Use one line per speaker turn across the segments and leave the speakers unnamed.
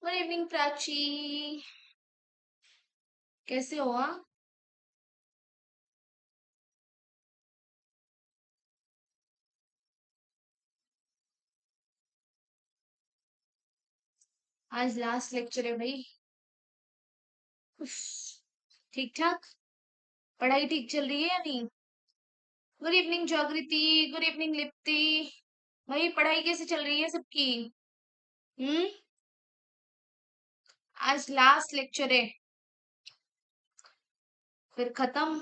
Good evening Prachi. कैसे हो आप? आज लास्ट लेक्चर है भाई। उफ, ठीक ठाक। पढ़ाई ठीक चल रही है या नहीं? Good evening Jagriti. Good evening Lipti. भाई पढ़ाई कैसे चल रही है सबकी? हम्म। आज लास्ट लेक्चर है, फिर खत्म।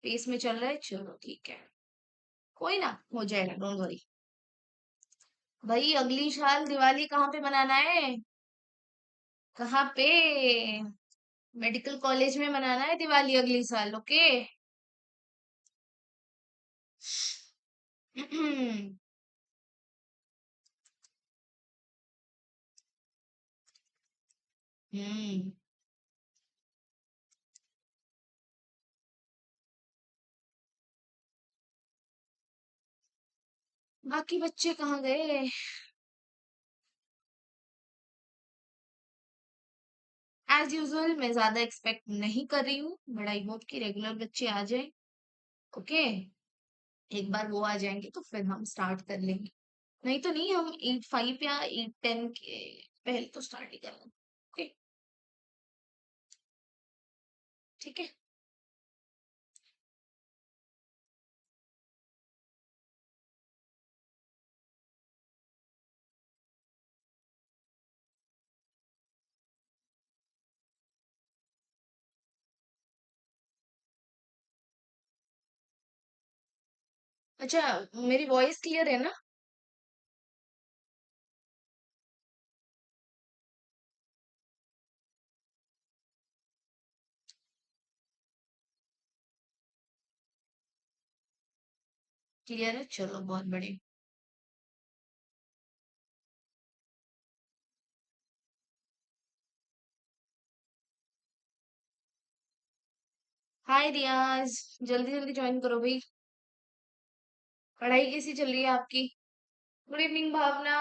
पेस में चल रहा है, चलो ठीक है। कोई ना, हो जाएगा, डोंट वरी। भाई अगली साल दिवाली कहाँ पे मनाना है? कहाँ पे? मेडिकल कॉलेज में मनाना है दिवाली अगली साल, ओके? हम्म। बाकी बच्चे कहाँ गए? एज यूजुअल मैं ज्यादा एक्सपेक्ट नहीं कर रही हूँ, बट आई होप कि रेगुलर बच्चे आ जाए। ओके। एक बार वो आ जाएंगे तो फिर हम स्टार्ट कर लेंगे। नहीं तो नहीं, हम 8-5 या 8-10 के पहले तो स्टार्ट ही करेंगे। ओके। ठीक है। अच्छा, मेरी वॉइस क्लियर है ना? क्लियर है, चलो बहुत बढ़िया। हाय रियाज, जल्दी जल्दी ज्वाइन करो भाई। पढ़ाई कैसी चल रही है आपकी? गुड इवनिंग भावना।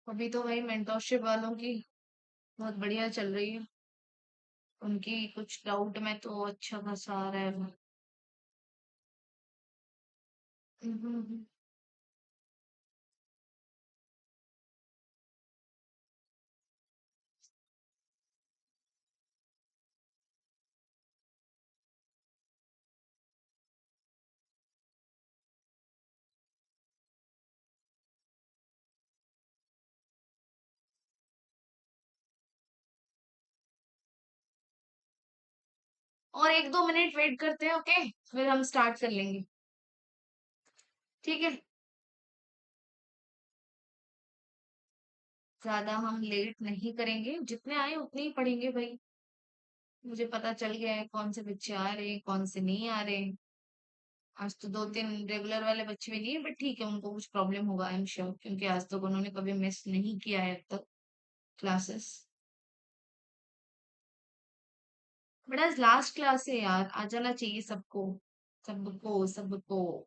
अभी तो भाई मेंटोरशिप वालों की बहुत बढ़िया चल रही है। उनकी कुछ डाउट में तो अच्छा खासा आ रहा है। हम्म। और 1-2 मिनट वेट करते हैं, ओके? फिर हम स्टार्ट कर लेंगे। ठीक है। ज्यादा हम लेट नहीं करेंगे, जितने आए उतने ही पढ़ेंगे भाई। मुझे पता चल गया है कौन से बच्चे आ रहे हैं, कौन से नहीं आ रहे हैं। आज तो 2-3 रेगुलर वाले बच्चे भी नहीं है, बट ठीक है, उनको कुछ प्रॉब्लम होगा आई एम श्योर, क्योंकि आज तक उन्होंने कभी मिस नहीं किया है अब तक क्लासेस। बट आज लास्ट क्लास है यार, आ जाना चाहिए सबको। सबको सबको।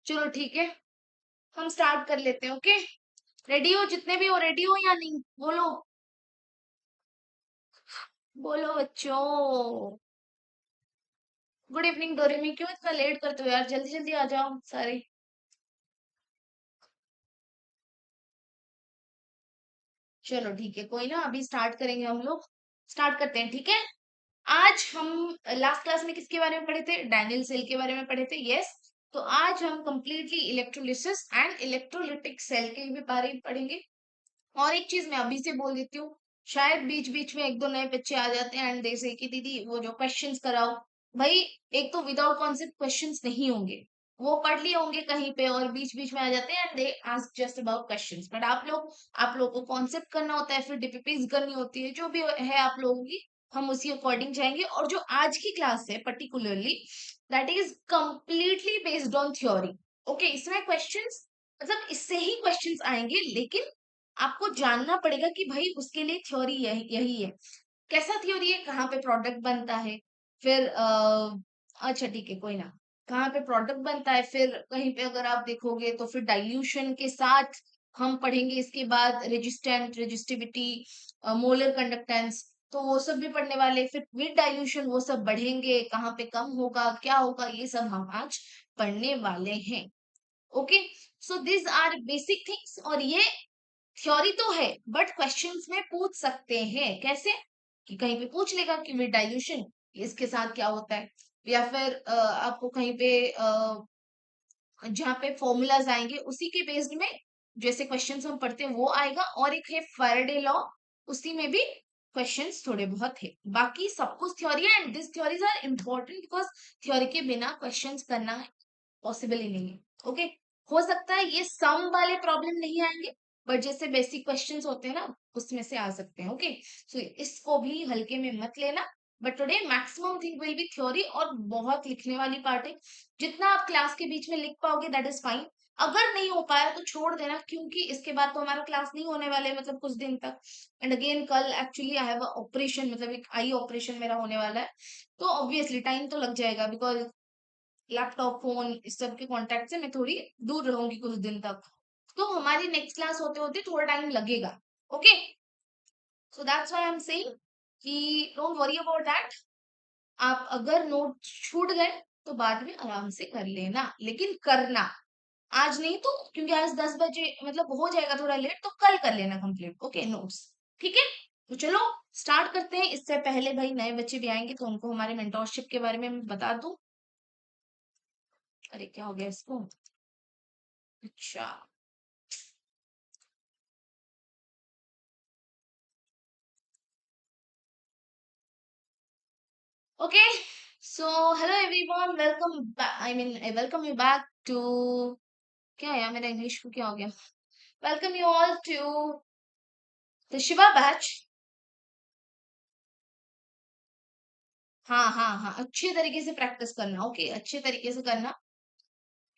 चलो ठीक है, हम स्टार्ट कर लेते हैं। ओके, रेडी हो? जितने भी हो रेडी हो या नहीं? बोलो बोलो बच्चों। गुड इवनिंग डोरेमी, क्यों इतना लेट करते हो यार? जल्दी जल्दी आ जाओ सारे। चलो ठीक है, कोई ना, अभी स्टार्ट करेंगे हम लोग। स्टार्ट करते हैं, ठीक है। आज हम लास्ट क्लास में किसके बारे में पढ़े थे? डैनियल सेल के बारे में पढ़े थे, यस। तो आज हम completely electrolysis and electrolytic cell के भी बारे में पढ़ेंगे। और एक चीज मैं अभी से बोल देती हूँ, शायद बीच बीच में एक दो नए बच्चे आ जाते हैं एंड दे से कि दीदी वो जो क्वेश्चंस कराओ। भाई, एक तो विदाउट कॉन्सेप्ट क्वेश्चंस नहीं होंगे, वो पढ़ लिए होंगे कहीं पे और बीच बीच में आ जाते हैं and they ask just about questions. But आप लोग को कॉन्सेप्ट करना होता है, फिर डीपीपीज करनी होती है, जो भी है आप लोगों की, हम उसी अकॉर्डिंग जाएंगे। और जो आज की क्लास है particularly, that is completely based on theory. Okay, इसमें क्वेश्चंस, मतलब इससे ही क्वेश्चंस आएंगे, लेकिन आपको जानना पड़ेगा कि भाई उसके लिए थ्योरी यही यही है। कैसा थ्योरी है? कहाँ पे प्रोडक्ट बनता है, फिर अच्छा ठीक है, कोई ना, कहाँ पे प्रोडक्ट बनता है, फिर कहीं पे अगर आप देखोगे तो फिर डाइल्यूशन के साथ हम पढ़ेंगे। इसके बाद रेजिस्टेंट, रेजिस्टिविटी, मोलर कंडक्टेंस, तो वो सब भी पढ़ने वाले। फिर विद डाइल्यूशन वो सब बढ़ेंगे, कहाँ पे कम होगा, क्या होगा, ये सब हम आज पढ़ने वाले हैं। Okay, so this are basic things. और ये थ्योरी तो है, बट क्वेश्चंस में पूछ सकते हैं। कैसे? कि कहीं पे पूछ लेगा कि विद डाइल्यूशन इसके साथ क्या होता है, या फिर आपको कहीं पे जहाँ पे फॉर्मूलाज आएंगे उसी के बेस्ड में जैसे क्वेश्चंस हम पढ़ते हैं वो आएगा। और एक है फैराडे लॉ, उसी में भी क्वेश्चंस थोड़े बहुत है। बाकी सब कुछ थ्योरी है and this theories are important because theory के बिना क्वेश्चंस करना पॉसिबल ही नहीं है। ओके, हो सकता है ये सम वाले प्रॉब्लम नहीं आएंगे, बट जैसे बेसिक क्वेश्चंस होते हैं ना, उसमें से आ सकते हैं। ओके, सो इसको भी हल्के में मत लेना। But today maximum thing will be theory, और बहुत लिखने वाली पार्ट है। जितना आप क्लास के बीच में लिख पाओगे दैट इज फाइन। अगर नहीं हो पाया तो छोड़ देना, क्योंकि इसके बाद तो हमारा क्लास नहीं होने वाले, मतलब कुछ दिन तक। एंड अगेन कल एक्चुअली आई हैव ऑपरेशन, मतलब एक आई ऑपरेशन मेरा होने वाला है, तो ऑब्वियसली टाइम तो लग जाएगा, बिकॉज लैपटॉप, फोन, इस सब के कांटेक्ट से मैं थोड़ी दूर रहूंगी कुछ दिन तक। तो हमारी नेक्स्ट क्लास होते होते थोड़ा टाइम लगेगा। Okay, so that's why I am saying कि डोंट वरी अबाउट दैट। आप अगर नोट छूट गए तो बाद में आराम से कर लेना, लेकिन करना आज नहीं तो, क्योंकि आज 10 बजे मतलब हो जाएगा थोड़ा लेट, तो कल कर लेना कंप्लीट। ओके, नोट्स, ठीक है। तो चलो स्टार्ट करते हैं। इससे पहले भाई नए बच्चे भी आएंगे तो उनको हमारे मेंटोरशिप के बारे में मैं बता दूं। अरे क्या हो गया इसको? अच्छा, okay, so hello everyone, welcome, I mean I welcome you back to, क्या यार मेरा इंग्लिश को क्या हो गया, welcome you all to the Shiva batch. हाँ हाँ हाँ, अच्छे तरीके से प्रैक्टिस करना। ओके, अच्छे तरीके से करना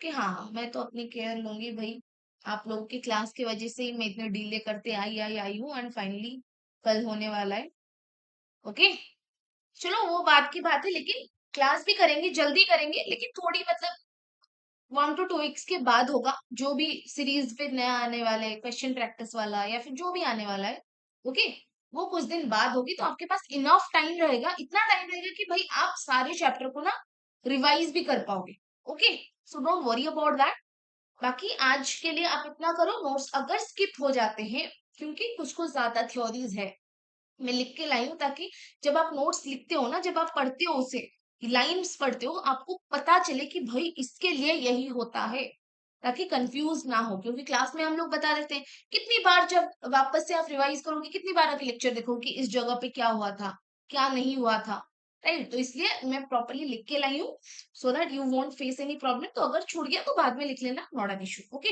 कि हाँ, मैं तो अपनी केयर लूंगी भाई। आप लोगों की क्लास की वजह से ही मैं इतने डिले करते आई हूँ एंड फाइनली कल होने वाला है। ओके, चलो वो बात की बात है, लेकिन क्लास भी करेंगे, जल्दी करेंगे, लेकिन थोड़ी मतलब 1 to 2 weeks के बाद होगा। जो भी सीरीज पे नया आने वाला है, क्वेश्चन प्रैक्टिस वाला या फिर जो भी आने वाला है, ओके, वो कुछ दिन बाद होगी। तो आपके पास इनफ टाइम रहेगा, इतना टाइम रहेगा कि भाई आप सारे चैप्टर को ना रिवाइज भी कर पाओगे। Okay, so don't worry about that. बाकी आज के लिए आप इतना करो, नोट्स अगर स्किप हो जाते हैं, क्योंकि कुछ कुछ ज्यादा थ्योरीज है, मैं लिख के लाई हूँ ताकि जब आप नोट्स लिखते हो ना, जब आप पढ़ते हो उसे, लाइंस पढ़ते हो, आपको पता चले कि भाई इसके लिए यही होता है, ताकि कंफ्यूज ना हो। क्योंकि क्लास में हम लोग बता देते हैं, कितनी बार जब वापस से आप रिवाइज करोगे, कितनी बार आके लेक्चर देखोगे कि इस जगह पे क्या हुआ था, क्या नहीं हुआ था, राइट? तो इसलिए मैं प्रॉपरली लिख के लाई हूँ, so that you won't face any problem. तो अगर छूट गया तो बाद में लिख लेना, नॉट एन इशू। ओके,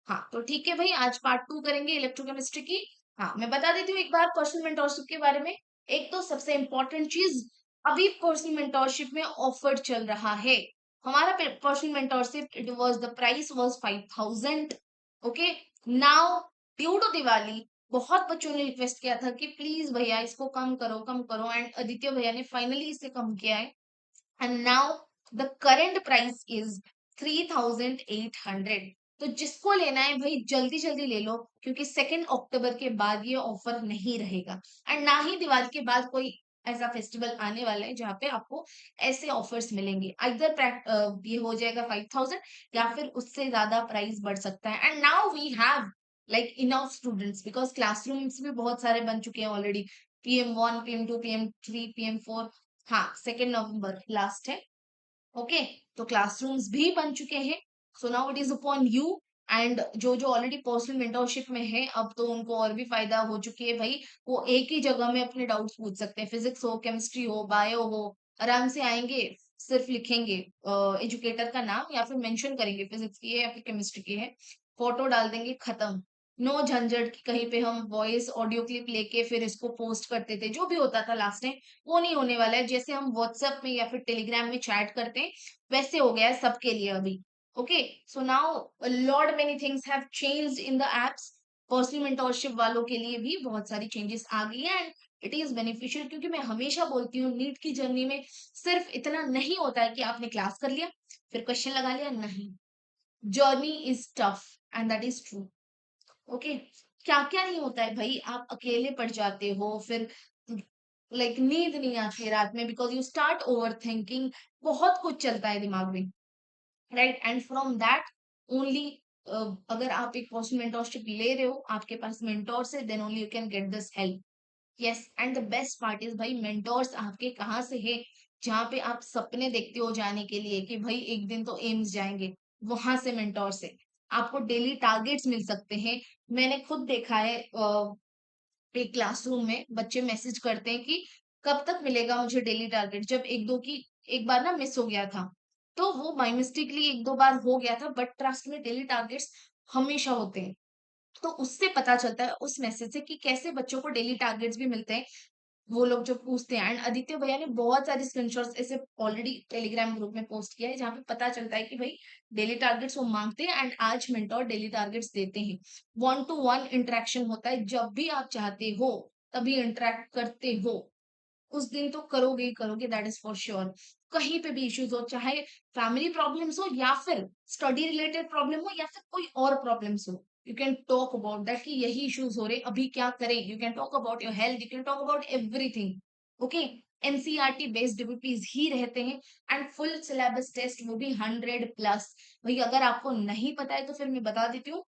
हाँ तो ठीक है भाई, आज पार्ट 2 करेंगे इलेक्ट्रोकेमिस्ट्री की। हाँ, मैं बता देती हूँ एक बार पर्सनल मेंटोरशिप के बारे में। एक तो सबसे इम्पोर्टेंट चीज, अभी पर्सनल मेंटोरशिप में ऑफर चल रहा है। हमारा personal mentorship, it was the price was 5000। Okay, now due to Diwali बहुत बच्चों ने रिक्वेस्ट किया था कि प्लीज भैया इसको कम करो, कम करो, एंड आदित्य भैया ने फाइनली इसे कम किया है। And now the current price is 3800। तो जिसको लेना है भाई जल्दी जल्दी ले लो, क्योंकि 2 अक्टूबर के बाद ये ऑफर नहीं रहेगा। एंड ना ही दिवाली के बाद कोई ऐसा फेस्टिवल आने वाला है जहाँ पे आपको ऐसे ऑफर्स मिलेंगे। इधर ये हो जाएगा 5000 या फिर उससे ज्यादा प्राइस बढ़ सकता है। And now we have like enough students, because classrooms भी बहुत सारे बन चुके हैं already. PM1, PM2, PM3, PM4। हाँ, 2 नवंबर लास्ट है। ओके, तो क्लासरूम्स भी बन चुके हैं। So now it is upon you. And जो जो ऑलरेडी पर्सनल मेंटोरशिप में है, अब तो उनको और भी फायदा हो चुकी है भाई। वो एक ही जगह में अपने डाउट्स पूछ सकते हैं, फिजिक्स हो, केमिस्ट्री हो, बायो हो। आराम से आएंगे, सिर्फ लिखेंगे एजुकेटर का नाम या फिर मेंशन करेंगे फिजिक्स की है या फिर केमिस्ट्री की है, फोटो डाल देंगे, खत्म। नो झंझट कि कहीं पे हम वॉइस ऑडियो क्लिप लेके फिर इसको पोस्ट करते थे, जो भी होता था लास्ट टाइम, वो नहीं होने वाला है। जैसे हम व्हाट्सएप में या फिर टेलीग्राम में चैट करते हैं, वैसे हो गया है सबके लिए अभी। Okay, so now lot many things have changed in the apps. Personal mentorship वालों के लिए भी बहुत सारी चेंजेस आ गई है। एंड इट इज बेनिफिशियल, क्योंकि मैं हमेशा बोलती हूँ नीट की जर्नी में सिर्फ इतना नहीं होता है कि आपने क्लास कर लिया फिर क्वेश्चन लगा लिया, नहीं। Journey is tough and that is true. Okay, क्या क्या नहीं होता है भाई, आप अकेले पड़ जाते हो, फिर लाइक नींद नहीं आती रात में, because you start over thinking. बहुत कुछ चलता है दिमाग में, right. And from that only, अगर आप एक पर्सनल मेंटोरशिप ले रहे हो, आपके पास मेंटोर्स है, then only you can get this help. Yes, and the best part is भाई, मेंटोर्स आपके कहाँ से है, जहाँ पे आप सपने देखते हो जाने के लिए कि भाई एक दिन तो एम्स जाएंगे, वहां से मेंटोर से आपको डेली टारगेट्स मिल सकते हैं। मैंने खुद देखा है, एक क्लासरूम में बच्चे मैसेज करते हैं कि कब तक मिलेगा मुझे डेली टारगेट, जब एक दो की एक बार ना मिस हो गया था, तो वो बाय मिस्टेकली एक दो बार हो गया था, बट ट्रस्ट में डेली टारगेट्स हमेशा होते हैं। तो उससे पता चलता है उस मैसेज से कि कैसे बच्चों को डेली टारगेट्स भी मिलते हैं, वो लोग जो पूछते हैं। एंड आदित्य भैया ने बहुत सारे स्क्रीनशॉट्स ऐसे ऑलरेडी टेलीग्राम ग्रुप में पोस्ट किया है, जहाँ पे पता चलता है कि भाई डेली टारगेट्स वो मांगते हैं एंड आज मेंटोर डेली टारगेट्स देते हैं। वन टू वन इंटरेक्शन होता है, जब भी आप चाहते हो तभी इंटरेक्ट करते हो, उस दिन तो करोगे ही करोगे, दैट इज फॉर श्योर। कहीं पे भी इश्यूज हो, चाहे फैमिली प्रॉब्लम्स हो या फिर स्टडी रिलेटेड प्रॉब्लम हो या फिर कोई और प्रॉब्लम्स हो, you can talk about that कि यही इश्यूज हो रहे, अभी क्या करें। You can talk about your health, you can talk about everything. Okay, NCERT based डब्ल्यूपीज ही रहते हैं। एंड फुल सिलेबस टेस्ट वो भी 100+। भाई अगर आपको नहीं पता है तो फिर मैं बता देती हूँ।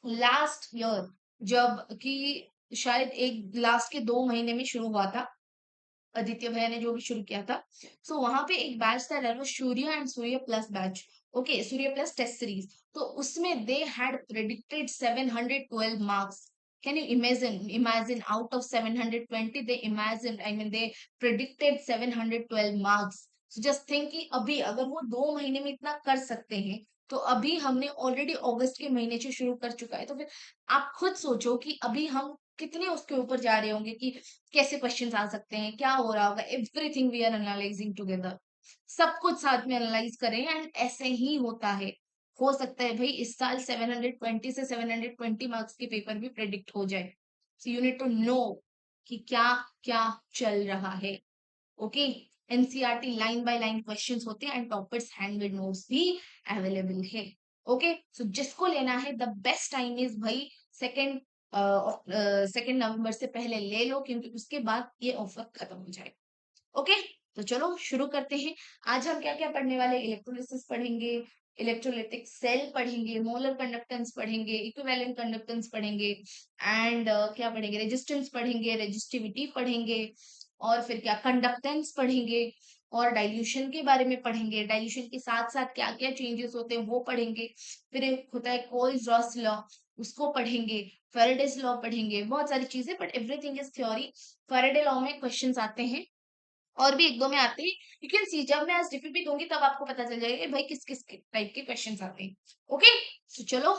लास्ट ईयर जब कि शायद एक लास्ट के 2 महीने में शुरू हुआ था, आदित्य भैया ने जो भी शुरू किया था, सो वहां पे एक बैच था, that was Surya and Surya plus batch. Okay, Surya plus test series. तो उसमें they had predicted 712 marks. Can you imagine out of 720 they imagine, I mean they predicted 712 marks. So just think कि अभी अगर वो 2 महीने में इतना कर सकते हैं, तो अभी हमने ऑलरेडी अगस्त के महीने से शुरू कर चुका है, तो फिर आप खुद सोचो कि अभी हम कितने उसके ऊपर जा रहे होंगे कि कैसे क्वेश्चंस आ सकते हैं, क्या हो रहा होगा, everything we are analysing together. सब कुछ साथ में एनालाइज करें एंड ऐसे ही होता है। हो सकता है भाई इस साल 720 से 720 मार्क्स के पेपर भी प्रेडिक्ट हो जाए। So you need to know कि क्या क्या चल रहा है। Okay, NCERT line by line questions होते हैं एंड टॉपर्स हैंडमेड नोट्स भी अवेलेबल है। ओके, सो जिसको लेना है द बेस्ट टाइम इज भाई सेकेंड 2 नवंबर से पहले ले लो, क्योंकि उसके बाद ये ऑफर खत्म हो जाएगा। ओके, तो चलो शुरू करते हैं। आज हम क्या क्या पढ़ने वाले, इलेक्ट्रोलिसिस पढ़ेंगे, इलेक्ट्रोलिटिक सेल पढ़ेंगे, मोलर कंडक्टेंस पढ़ेंगे, इक्विवेलेंट कंडक्टेंस पढ़ेंगे, एंड क्या पढ़ेंगे, रेजिस्टेंस पढ़ेंगे, रेजिस्टिविटी पढ़ेंगे, और फिर क्या कंडक्टेंस पढ़ेंगे, और डाइल्यूशन के बारे में पढ़ेंगे। डाइल्यूशन के साथ साथ क्या क्या चेंजेस होते हैं वो पढ़ेंगे। फिर एक होता है कोल्स रॉस लॉ, उसको पढ़ेंगे। फेरेडेस लॉ पढ़ेंगे, बहुत सारी चीजें, but everything is theory. Faraday law में क्वेश्चंस आते हैं, और भी एक दो में आते हैं। यू कैन सी, जब मैं आज डीपीपी दूंगी तब आपको पता चल जाएगा कि भाई किस किस टाइप के क्वेश्चंस आते हैं। ओके, तो चलो।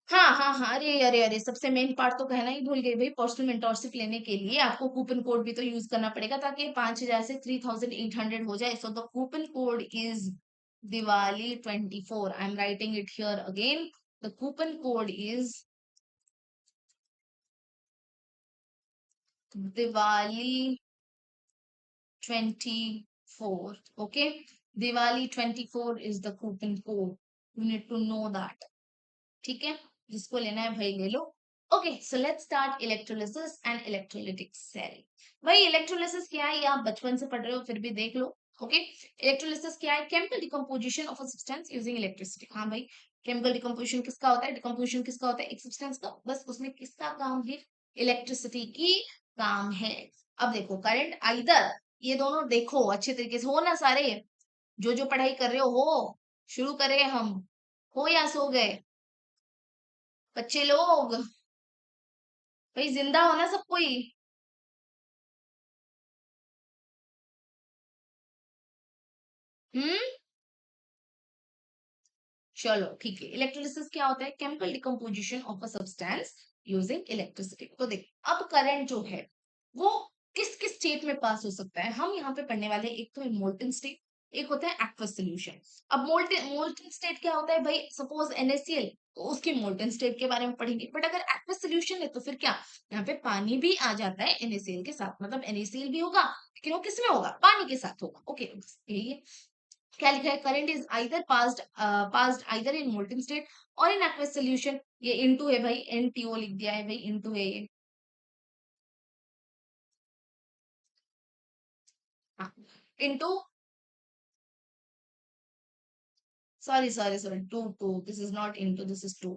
हाँ हाँ हाँ, अरे अरे अरे, सबसे मेन पार्ट तो कहना ही भूल गई भाई, पर्सनल मेंटोरशिप लेने के लिए आपको कूपन कोड भी तो यूज करना पड़ेगा, ताकि 5000 से 3800 हो जाए। So the coupon code is Diwali 24। I am writing it here again. The coupon code is Diwali 24। Okay, Diwali 24 is the coupon code, you need to know that. ठीक है, जिसको लेना है भाई ले लो। Okay, so let's start electrolysis and electrolytic cell. भाई electrolysis क्या है, ये आप बचपन से पढ़ रहे हो फिर भी देख लो। ओके, इलेक्ट्रोलिसिस क्या है? Chemical decomposition of a substance using electricity. हाँ भाई, केमिकल डिकम्पोजिशन किसका होता है? डिकम्पोजिशन किसका होता है? एक सब्सटेंस का, बस उसमें किसका काम है? इलेक्ट्रिसिटी की काम है। अब देखो करंट आइदर, ये दोनों देखो अच्छे तरीके से, हो ना सारे? जो पढ़ाई कर रहे हो शुरू करें हम, हो या सो गए बच्चे लोग? भाई जिंदा हो ना सब कोई? हम्म, चलो ठीक है। इलेक्ट्रोलिसिस क्या होता है? Chemical decomposition of a substance using electricity. तो देख, अब करंट जो है वो किस किस स्टेट में पास हो सकता है, हम यहाँ पे पढ़ने वाले हैं। एक तो है मोल्टन स्टेट, एक होता है एक्वस सॉल्यूशन। अब मोल्टन मोल्टन स्टेट क्या होता है भाई? सपोज NaCl, तो उसकी मोल्टन स्टेट के बारे में पढ़ेंगे। बट अगर एक्वस सॉल्यूशन है तो फिर क्या, यहाँ पे पानी भी आ जाता है NaCl के साथ, मतलब NaCl भी होगा लेकिन वो किसमें होगा? पानी के साथ होगा। ओके, यही है। क्या लिखा है? Current is either passed either in molten state और इन एक्वस सॉल्यूशन। ये इनटू है भाई, NTO लिख दिया है भाई, इनटू है ये। हाँ, into, sorry two, this is not into, this is two.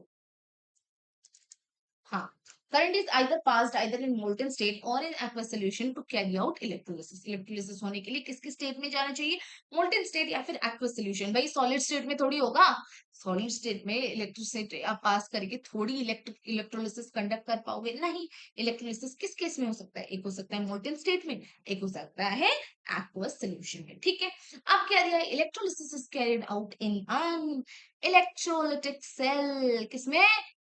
हाँ, current is either passed either in molten state और in aqueous solution to carry out electrolysis. Electrolysis होने के लिए किस किस स्टेट में जाना चाहिए? मोल्टन स्टेट या फिर एक्वस सॉल्यूशन। भाई सॉलिड स्टेट में थोड़ी होगा। सॉलिड स्टेट में इलेक्ट्रिसिटी आप पास करके थोड़ी इलेक्ट्रोलिसिस कंडक्ट कर पाओगे, नहीं। इलेक्ट्रोलिसिस किस केस में हो सकता है? एक हो सकता है मोल्टन स्टेट में, एक हो सकता है एक्वस सॉल्यूशन में। ठीक है, अब क्या दिया है? Electrolysis is carried out in an electrolytic cell. किसमें?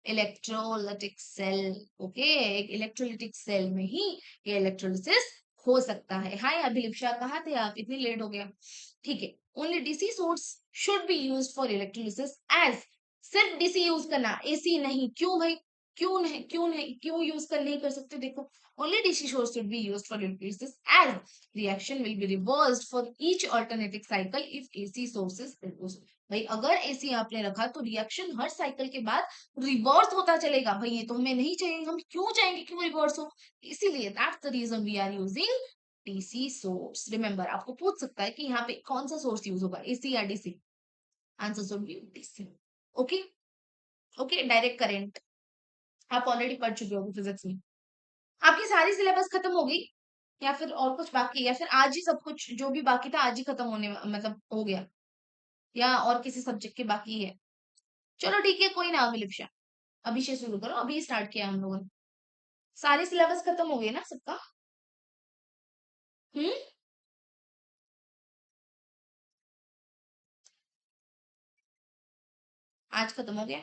Electrolytic cell. ओके, एक इलेक्ट्रोलिटिक सेल में ही ये इलेक्ट्रोलिसिस हो सकता है। हाय अभिलिप्सा, कहाँ थे आप? इतनी लेट हो गया। ठीक है, only DC source should be used for electrolysis as. सिर्फ डीसी यूज करना, एसी नहीं। क्यों भाई? क्यों नहीं, क्यों नहीं, क्यों यूज कर नहीं कर सकते? देखो, only DC source should be used for electrolysis as reaction will be reversed for each alternating cycle if AC source is produced। भाई अगर एसी आपने रखा तो रिएक्शन हर साइकिल के बाद रिवर्स होता चलेगा। भाई ये तो हमें नहीं चाहिए, हम क्यों चाहेंगे क्यों रिवर्स हो? इसीलिए that's the reason we are using DC source. Remember, आपको पूछ सकता है कि यहाँ पे कौन सा सोर्स यूज होगा, एसी या DC? Answer should be DC. Okay, okay, direct current आप ऑलरेडी पढ़ चुके हो फिजिक्स में। आपकी सारी सिलेबस खत्म हो गई या फिर और कुछ बाकी है, या फिर आज ही सब कुछ जो भी बाकी था आज ही खत्म होने मतलब हो गया, या और किसी सब्जेक्ट के बाकी है? चलो ठीक है, कोई ना अभिलिप्सा, अभी से शुरू करो, अभी स्टार्ट किया हम लोगों ने। सारी सिलेबस खत्म हो गई ना सबका? हम्म, आज खत्म हो गया।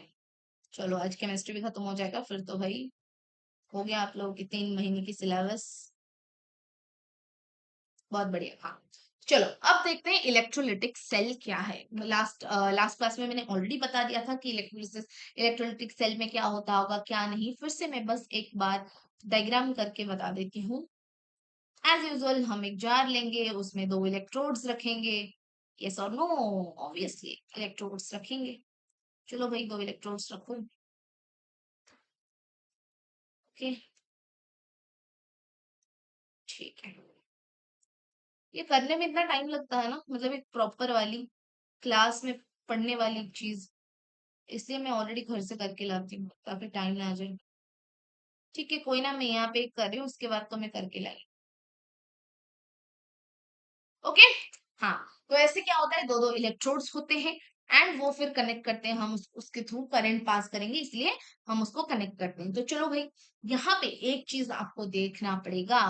चलो आज केमिस्ट्री भी खत्म हो जाएगा फिर तो भाई, हो गया आप लोगों की 3 महीने की सिलेबस। बहुत बढ़िया। हाँ, चलो अब देखते हैं इलेक्ट्रोलिटिक सेल क्या है। लास्ट लास्ट क्लास में मैंने ऑलरेडी बता दिया था कि इलेक्ट्रोलिसिस इलेक्ट्रोलिटिक सेल में क्या होता होगा क्या नहीं। फिर से मैं बस एक बार डायग्राम करके बता देती हूँ। एज यूजुअल हम एक जार लेंगे, उसमें 2 इलेक्ट्रोड्स रखेंगे। यस और नो? ऑब्वियसली इलेक्ट्रोड्स रखेंगे। चलो भाई 2 इलेक्ट्रोड्स रखो। ओके, ठीक है। ये करने में इतना टाइम लगता है ना, मतलब एक प्रॉपर वाली क्लास में पढ़ने वाली चीज, इसलिए मैं ऑलरेडी घर से करके लाती हूँ ताकि टाइम ना आ जाए। ठीक है, कोई ना, मैं यहाँ पे एक कर रही हूँ, उसके बाद तो मैं करके लाई। ओके, हाँ। तो ऐसे क्या होता है, 2 इलेक्ट्रोड्स होते हैं एंड वो फिर कनेक्ट करते हैं, हम उसके थ्रू करंट पास करेंगे इसलिए हम उसको कनेक्ट करते हैं। तो चलो भाई, यहाँ पे एक चीज आपको देखना पड़ेगा।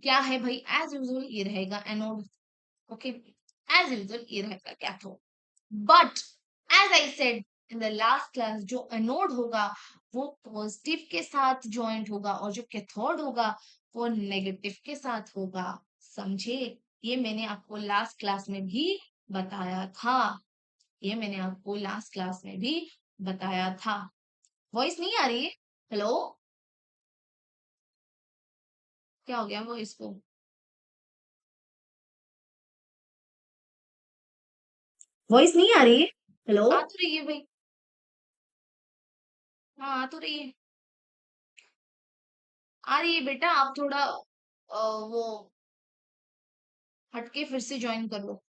क्या है भाई? एज यूजुअल ये रहेगा एनोड। ओके, एज यूजुअल ये रहेगा cathode. But as I said in the last class, जो एनोड होगा वो पॉजिटिव के साथ ज्वाइंट होगा और जो कैथोड होगा वो नेगेटिव के साथ होगा। समझे? ये मैंने आपको लास्ट क्लास में भी बताया था। ये मैंने आपको लास्ट क्लास में भी बताया था। वॉइस नहीं आ रही है? हेलो, क्या हो गया वॉइस को? वॉइस नहीं आ रही है? हेलो, आ तो रही है भाई। हाँ, आ तो रही है। आ रही है बेटा, आप थोड़ा वो हटके फिर से ज्वाइन कर लो।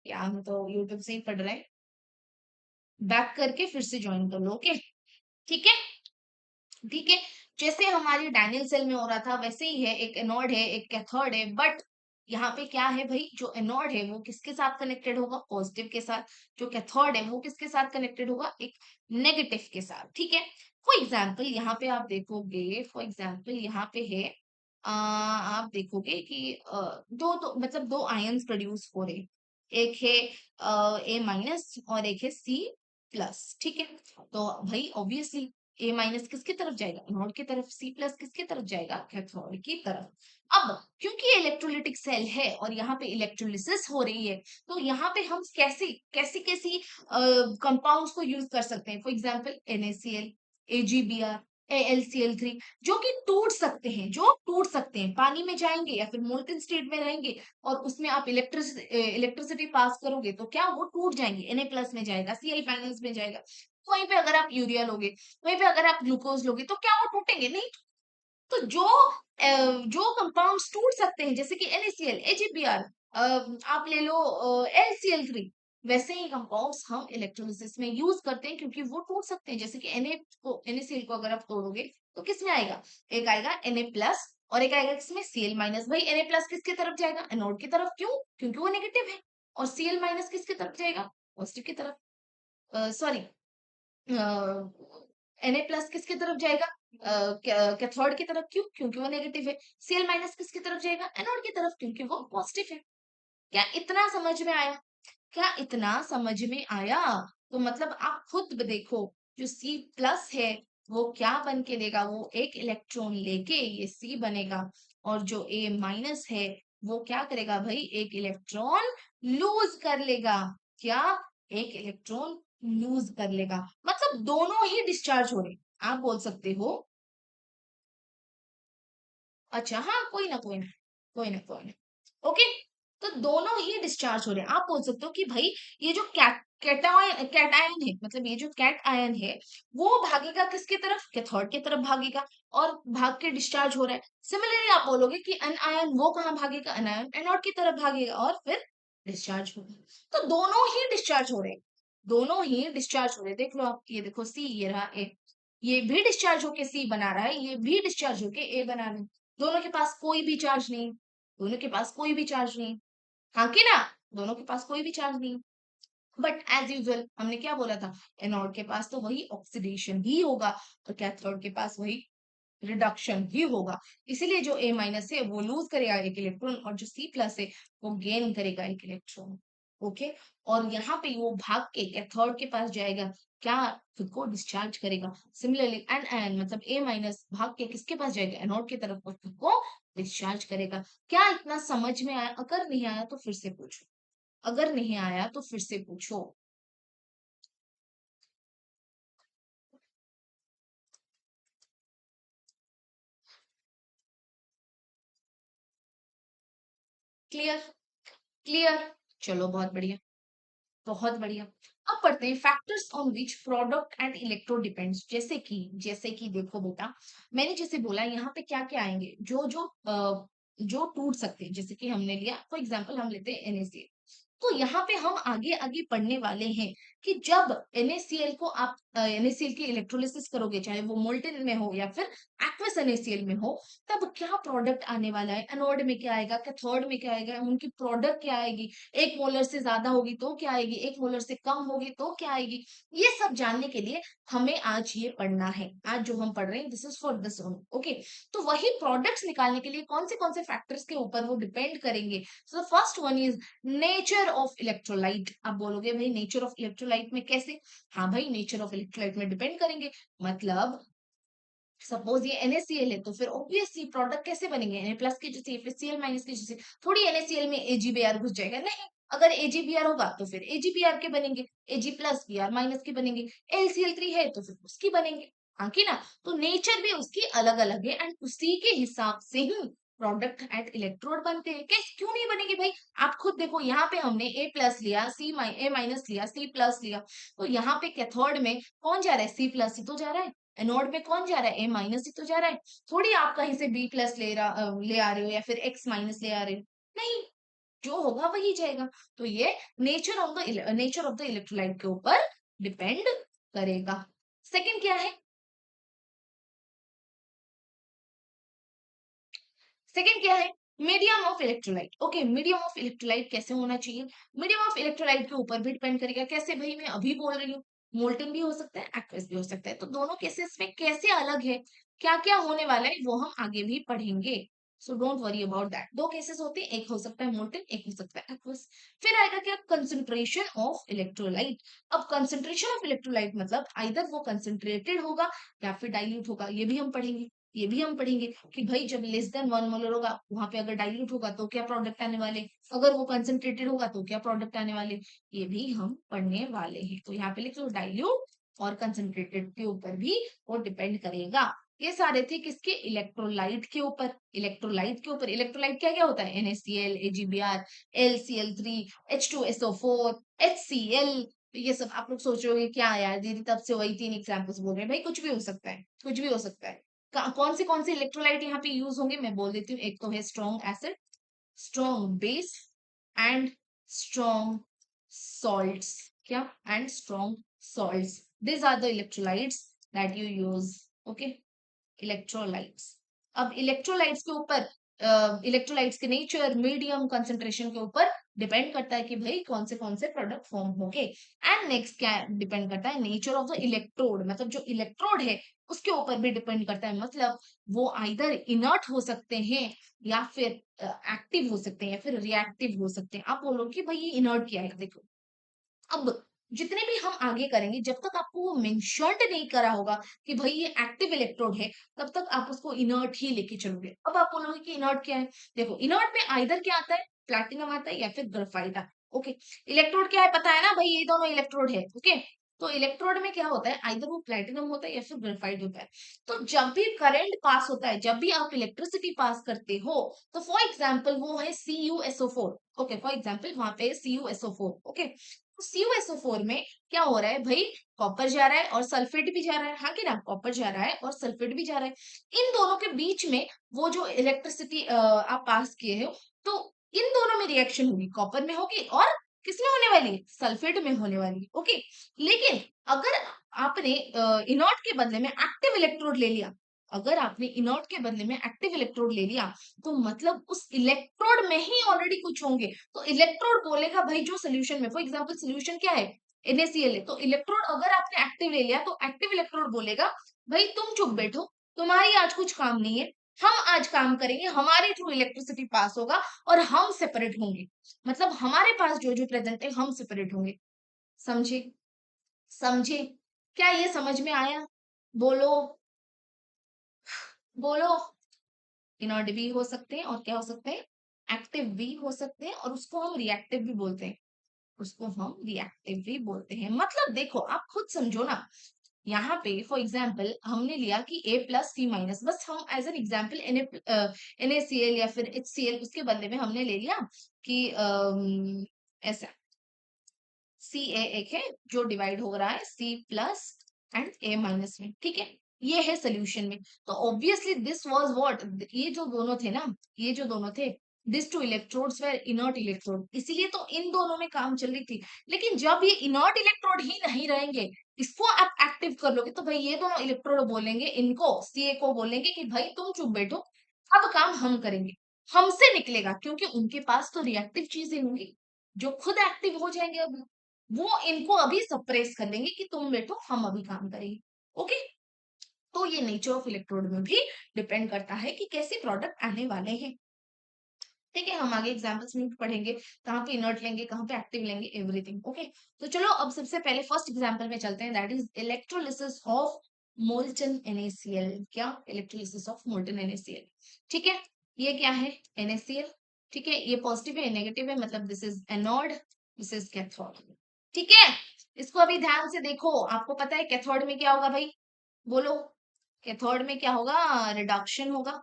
या हम तो यूट्यूब से ही पढ़ रहे हैं। बैक करके फिर से ज्वाइन कर लो, ओके? ठीक है। ठीक है। जैसे हमारी डाइनियल सेल में हो रहा था वैसे ही है, एक एनोड है एक कैथोड है, बट यहाँ पे क्या है भाई, जो एनोड है वो किसके साथ कनेक्टेड होगा, पॉजिटिव के साथ। जो कैथोड है वो किसके साथ कनेक्टेड होगा, एक नेगेटिव के साथ। ठीक है। फॉर एग्जाम्पल यहाँ पे आप देखोगे, फॉर एग्जाम्पल यहाँ पे है आप देखोगे कि दो मतलब दो आयंस प्रोड्यूस हो रहे, एक है ए माइनस और एक है सी प्लस। ठीक है। तो भाई ऑब्वियसली ए माइनस किसकी तरफ जाएगा, एनोड की तरफ। सी प्लस किसकी तरफ जाएगा, कैथोड की तरफ। अब क्योंकि ये इलेक्ट्रोलिटिक सेल है और यहाँ पे इलेक्ट्रोलिसिस हो रही है, तो यहाँ पे हम कैसी कैसी कैसी कंपाउंड्स को यूज कर सकते हैं। For example NaCl, AgBr, AlCl3, जो कि टूट सकते हैं, जो टूट सकते हैं, पानी में जाएंगे या फिर मोल्टन स्टेट में रहेंगे और उसमें आप इलेक्ट्रिसिटी पास करोगे तो क्या वो टूट जाएंगे, Na प्लस में जाएगा, Cl माइनस में जाएगा। वहीं पे अगर आप यूरिया लोगे, वहीं पे अगर आप ग्लूकोज लोगे तो क्या वो टूटेंगे, नहीं। तो जो कंपाउंड्स टूट सकते हैं जैसे कि NaCl, AgBr, आप ले लो LCl3, वैसे ही कंपाउंड्स हम इलेक्ट्रोलिसिस में यूज करते हैं क्योंकि वो टूट सकते हैं। जैसे कि NaCl को अगर आप तोड़ोगे तो किसमें आएगा, एक आएगा Na प्लस और एक आएगा किसमें, Cl माइनस। भाई Na प्लस किसकी तरफ जाएगा, एनोड की तरफ, क्यों, क्योंकि वो नेगेटिव है। और Cl माइनस किसकी तरफ जाएगा, पॉजिटिव की तरफ। सॉरी, Na प्लस किसकी तरफ जाएगा, कैथोड की तरफ, क्यों, क्योंकि वो नेगेटिव है। Cl माइनस किसकी तरफ जाएगा, एनोड की तरफ, क्योंकि वो पॉजिटिव है। क्या इतना समझ में आया, क्या इतना समझ में आया? तो मतलब आप खुद देखो, जो C प्लस है वो क्या बन के देगा, वो एक इलेक्ट्रॉन लेके ये C बनेगा, और जो A माइनस है वो क्या करेगा भाई, एक इलेक्ट्रॉन लूज कर लेगा। क्या, एक इलेक्ट्रॉन लूज कर लेगा, मतलब दोनों ही डिस्चार्ज हो रहे। आप बोल सकते हो, अच्छा हाँ, कोई ना कोई ना, कोई ना कोई ना, ओके। तो दोनों ही डिस्चार्ज हो रहे हैं। आप बोल सकते हो कि भाई ये जो कैटायन है, मतलब ये जो कैट आयन है वो भागेगा किसकी तरफ, कैथोड की तरफ भागेगा, और भाग के डिस्चार्ज हो रहा है। सिमिलरली आप बोलोगे कि अन आयन वो कहाँ भागेगा, अन आयन एनोड की तरफ भागेगा और फिर डिस्चार्ज होगा। तो दोनों ही डिस्चार्ज हो रहे हैं, दोनों ही डिस्चार्ज हो रहे हैं। देख लो आप, ये देखो सी, ये रहा ए, ये भी डिस्चार्ज होके सी बना रहा है, ये भी डिस्चार्ज होके ए बना रहा है। दोनों के पास कोई भी चार्ज नहीं, दोनों के पास कोई भी चार्ज नहीं। हाँ कि ना, दोनों के पास कोई भी चार्ज नहीं। बट एज यूजुअल हमने क्या बोला था, एनोड के पास तो वही ऑक्सीडेशन ही होगा और कैथोड के पास वही रिडक्शन ही होगा। इसीलिए जो ए माइनस है वो लूज करेगा एक इलेक्ट्रॉन और जो सी प्लस है वो गेन करेगा एक इलेक्ट्रॉन। ओके। और यहाँ पे वो भाग के कैथोड के पास जाएगा, क्या, खुद को डिस्चार्ज करेगा। सिमिलरली एन एन मतलब ए माइनस भाग के किसके पास जाएगा, एनोड की तरफ, और खुद को डिस्चार्ज करेगा। क्या इतना समझ में आया? अगर नहीं आया तो फिर से पूछो, अगर नहीं आया तो फिर से पूछो। क्लियर, क्लियर, चलो बहुत बढ़िया, बहुत बढ़िया। अब पढ़ते हैं factors on which product and electro depends. जैसे कि देखो बेटा, मैंने जैसे बोला यहाँ पे क्या क्या आएंगे, जो टूट सकते हैं, जैसे कि हमने लिया फॉर एग्जांपल, हम लेते हैं NaCl। तो यहाँ पे हम आगे आगे पढ़ने वाले हैं कि जब NaCl को आप NaCl की इलेक्ट्रोलिसिस करोगे, चाहे वो मोल्टेन में हो या फिर एक्वस NaCl में हो, तब क्या प्रोडक्ट आने वाला है, एनोड में क्या आएगा, कैथोड में क्या आएगा, उनकी प्रोडक्ट क्या आएगी, एक मोलर से ज्यादा होगी तो क्या आएगी, एक मोलर से कम होगी तो क्या आएगी। ये सब जानने के लिए हमें आज ये पढ़ना है। आज जो हम पढ़ रहे हैं this is for this only, okay. तो वही प्रोडक्ट्स निकालने के लिए कौन से फैक्टर्स के ऊपर वो डिपेंड करेंगे। So first one is nature of electrolyte. आप बोलोगे भाई नेचर ऑफ इलेक्ट्रोलाइट में कैसे, हाँ भाई नेचर ऑफ इलेक्ट्रोलाइट में डिपेंड करेंगे। मतलब सपोज ये NaCl है तो फिर ऑब्वियसली प्रोडक्ट कैसे बनेंगे, Na प्लस की जैसे फिर Cl माइनस की जैसे, थोड़ी NaCl में AgBr घुस जाएगा, नहीं। अगर AgBr होगा तो फिर AgBr के बनेंगे, Ag प्लस Br माइनस के बनेंगे, LCl3 है तो फिर उसकी बनेंगे। हाँ कि ना। तो नेचर भी उसकी अलग अलग है एंड उसी के हिसाब से ही प्रोडक्ट एट इलेक्ट्रोड बनते हैं। कैसे क्यों नहीं बनेगी भाई? आप खुद देखो, यहाँ पे हमने ए प्लस लिया, ए माइनस लिया, सी प्लस लिया, तो यहाँ पे कैथोड में कौन जा रहा है? सी प्लस ही तो जा रहा है। एनोड में कौन जा रहा है? ए माइनस ही तो जा रहा है। थोड़ी आप कहीं से बी प्लस ले आ रहे हो या फिर एक्स माइनस ले आ रहे हो, नहीं, जो होगा वही जाएगा। तो ये नेचर ऑफ द इलेक्ट्रोलाइट के ऊपर डिपेंड करेगा। सेकंड क्या है? सेकंड क्या है? Medium of electrolyte. Okay, medium of electrolyte कैसे होना चाहिए? मीडियम ऑफ इलेक्ट्रोलाइट के ऊपर भी डिपेंड करेगा। कैसे भाई? मैं अभी बोल रही हूँ, मोल्टन भी हो सकता है, एक्वस भी हो सकता है, तो दोनों केसेस में कैसे अलग है, क्या क्या होने वाला है, वो हम आगे भी पढ़ेंगे। So don't worry about that. दो केसेस होते हैं, एक हो सकता है मोल्टन, एक हो सकता है एक्वस। फिर आएगा क्या? Concentration of electrolyte. अब कंसंट्रेशन ऑफ इलेक्ट्रोलाइट मतलब आइदर वो कंसंट्रेटेड होगा या फिर डाइल्यूट होगा, ये भी हम पढ़ेंगे। ये भी हम पढ़ेंगे कि भाई जब लेस देन 1 मोलर होगा, वहां पे अगर डाइल्यूट होगा तो क्या प्रोडक्ट आने वाले, अगर वो कंसंट्रेटेड होगा तो क्या प्रोडक्ट आने वाले, ये भी हम पढ़ने वाले हैं। तो यहाँ पे लिख लो डाइल्यूट और कंसंट्रेटेड के ऊपर भी वो डिपेंड करेगा। ये सारे थे किसके? इलेक्ट्रोलाइट के ऊपर। इलेक्ट्रोलाइट के ऊपर, इलेक्ट्रोलाइट क्या क्या होता है? NaCl, AgBr, LCl3, H2SO4, HCl। ये सब आप लोग सोच रहे होगे क्या यार दीदी, तब से वही तीन एग्जाम्पल्स बोल रहे हैं। भाई कुछ भी हो सकता है, कुछ भी हो सकता है। कौन से इलेक्ट्रोलाइट यहाँ पे यूज होंगे मैं बोल देती हूँ। एक तो है strong acid, strong base and strong salts. क्या? And strong salts. This are the electrolytes that you use. Okay, electrolytes. अब इलेक्ट्रोलाइट्स के ऊपर, इलेक्ट्रोलाइट्स के नेचर, मीडियम, कंसंट्रेशन के ऊपर डिपेंड करता है कि भाई कौन से प्रोडक्ट फॉर्म होंगे। एंड नेक्स्ट क्या डिपेंड करता है? नेचर ऑफ द इलेक्ट्रोड, मतलब जो इलेक्ट्रोड है उसके ऊपर भी डिपेंड करता है। मतलब वो आइदर इनर्ट हो सकते हैं या फिर एक्टिव हो सकते हैं या फिर रिएक्टिव हो सकते हैं। आप बोलो कि भाई ये इनर्ट क्या है? देखो, अब जितने भी हम आगे करेंगे, जब तक आपको वो मेंशन्ड नहीं करा होगा कि भाई ये एक्टिव इलेक्ट्रोड है, तब तक आप उसको इनर्ट ही लेके चलोगे। अब आप बोलोगे कि इनर्ट क्या है? देखो, इनर्ट में आइदर क्या आता है? प्लैटिनम आता है या फिर ग्रेफाइट आता है। ओके, इलेक्ट्रोड क्या है पता है ना भाई? ये दोनों इलेक्ट्रोड है। ओके, तो इलेक्ट्रोड में क्या होता है? आइदर वो प्लैटिनम होता है या फिर ग्रेफाइट होता है। तो जब भी करंट पास होता है, जब भी आप इलेक्ट्रिसिटी पास करते हो, तो फॉर एग्जाम्पल वो है CuSO4। ओके, फॉर एग्जाम्पल वहां पे CuSO4। ओके, CuSO4 में क्या हो रहा है भाई? कॉपर जा रहा है और सल्फेट भी जा रहा है, हाँ कि ना? कॉपर जा रहा है और सल्फेट भी जा रहा है। इन दोनों के बीच में वो जो इलेक्ट्रिसिटी आप पास किए हो, तो इन दोनों में रिएक्शन होगी, कॉपर में होगी और किसमें होने वाली है? सल्फेट में होने वाली है। ओके, लेकिन अगर आपने इनॉट के बदले में एक्टिव इलेक्ट्रोड ले लिया, अगर आपने इनॉट के बदले में एक्टिव इलेक्ट्रोड ले लिया, तो मतलब उस इलेक्ट्रोड में ही ऑलरेडी कुछ होंगे। तो इलेक्ट्रोड बोलेगा भाई जो सोल्यूशन में, फॉर एग्जांपल सोल्यूशन क्या है? NaCl है। तो इलेक्ट्रोड अगर आपने एक्टिव ले लिया, तो एक्टिव इलेक्ट्रोड बोलेगा भाई तुम चुप बैठो, तुम्हारी आज कुछ काम नहीं है, हम आज काम करेंगे, हमारे थ्रू इलेक्ट्रिसिटी पास होगा और हम सेपरेट होंगे। मतलब हमारे पास जो जो प्रेजेंट है हम सेपरेट होंगे। समझे? समझे? क्या ये समझ में आया? बोलो, बोलो। इनर्ट भी हो सकते हैं और क्या हो सकते हैं? एक्टिव भी हो सकते हैं, और उसको हम रिएक्टिव भी बोलते हैं। उसको हम रिएक्टिव भी बोलते हैं। मतलब देखो, आप खुद समझो ना, यहाँ पे फॉर एग्जाम्पल हमने लिया कि A प्लस C माइनस, बस हम एज एन एग्जाम्पल NaCl या फिर HCl, उसके बदले में हमने ले लिया कि ऐसा Ca एक है जो डिवाइड हो रहा है C plus and A minus में, ठीक है? ये है सोल्यूशन में। तो ऑब्वियसली दिस वाज व्हाट, ये जो दोनों थे ना, ये जो दोनों थे, this two electrodes were inert electrode, इसीलिए तो इन दोनों में काम चल रही थी। लेकिन जब ये इनर्ट इलेक्ट्रोड ही नहीं रहेंगे, इसको आप एक्टिव कर लोगे, तो भाई ये दोनों इलेक्ट्रोड बोलेंगे, इनको Ca को बोलेंगे कि भाई तुम चुप बैठो, अब काम हम करेंगे। हमसे निकलेगा क्योंकि उनके पास तो रिएक्टिव चीजें होंगी जो खुद एक्टिव हो जाएंगे। अब वो इनको अभी सप्रेस कर देंगे कि तुम बैठो, हम अभी काम करेंगे। ओके, तो ये नेचर ऑफ इलेक्ट्रोड में भी डिपेंड करता है कि कैसे प्रोडक्ट आने वाले हैं। ठीक है, हम आगे एग्जांपल्स में भी पढ़ेंगे कहाँ पे इनर्ट लेंगे, कहाँ पे एक्टिव लेंगे, एवरीथिंग। ओके, तो चलो अब सबसे पहले फर्स्ट एग्जांपल में चलते हैं, that is electrolysis of molten NaCl। क्या? Electrolysis of molten NaCl। ठीक है, ये क्या है? NaCl। ठीक है, ये पॉजिटिव है, नेगेटिव है, मतलब this is anode, this is cathode. ठीक है, इसको अभी ध्यान से देखो। आपको पता है कैथोड में क्या होगा भाई? बोलो, कैथोड में क्या होगा? रिडक्शन होगा,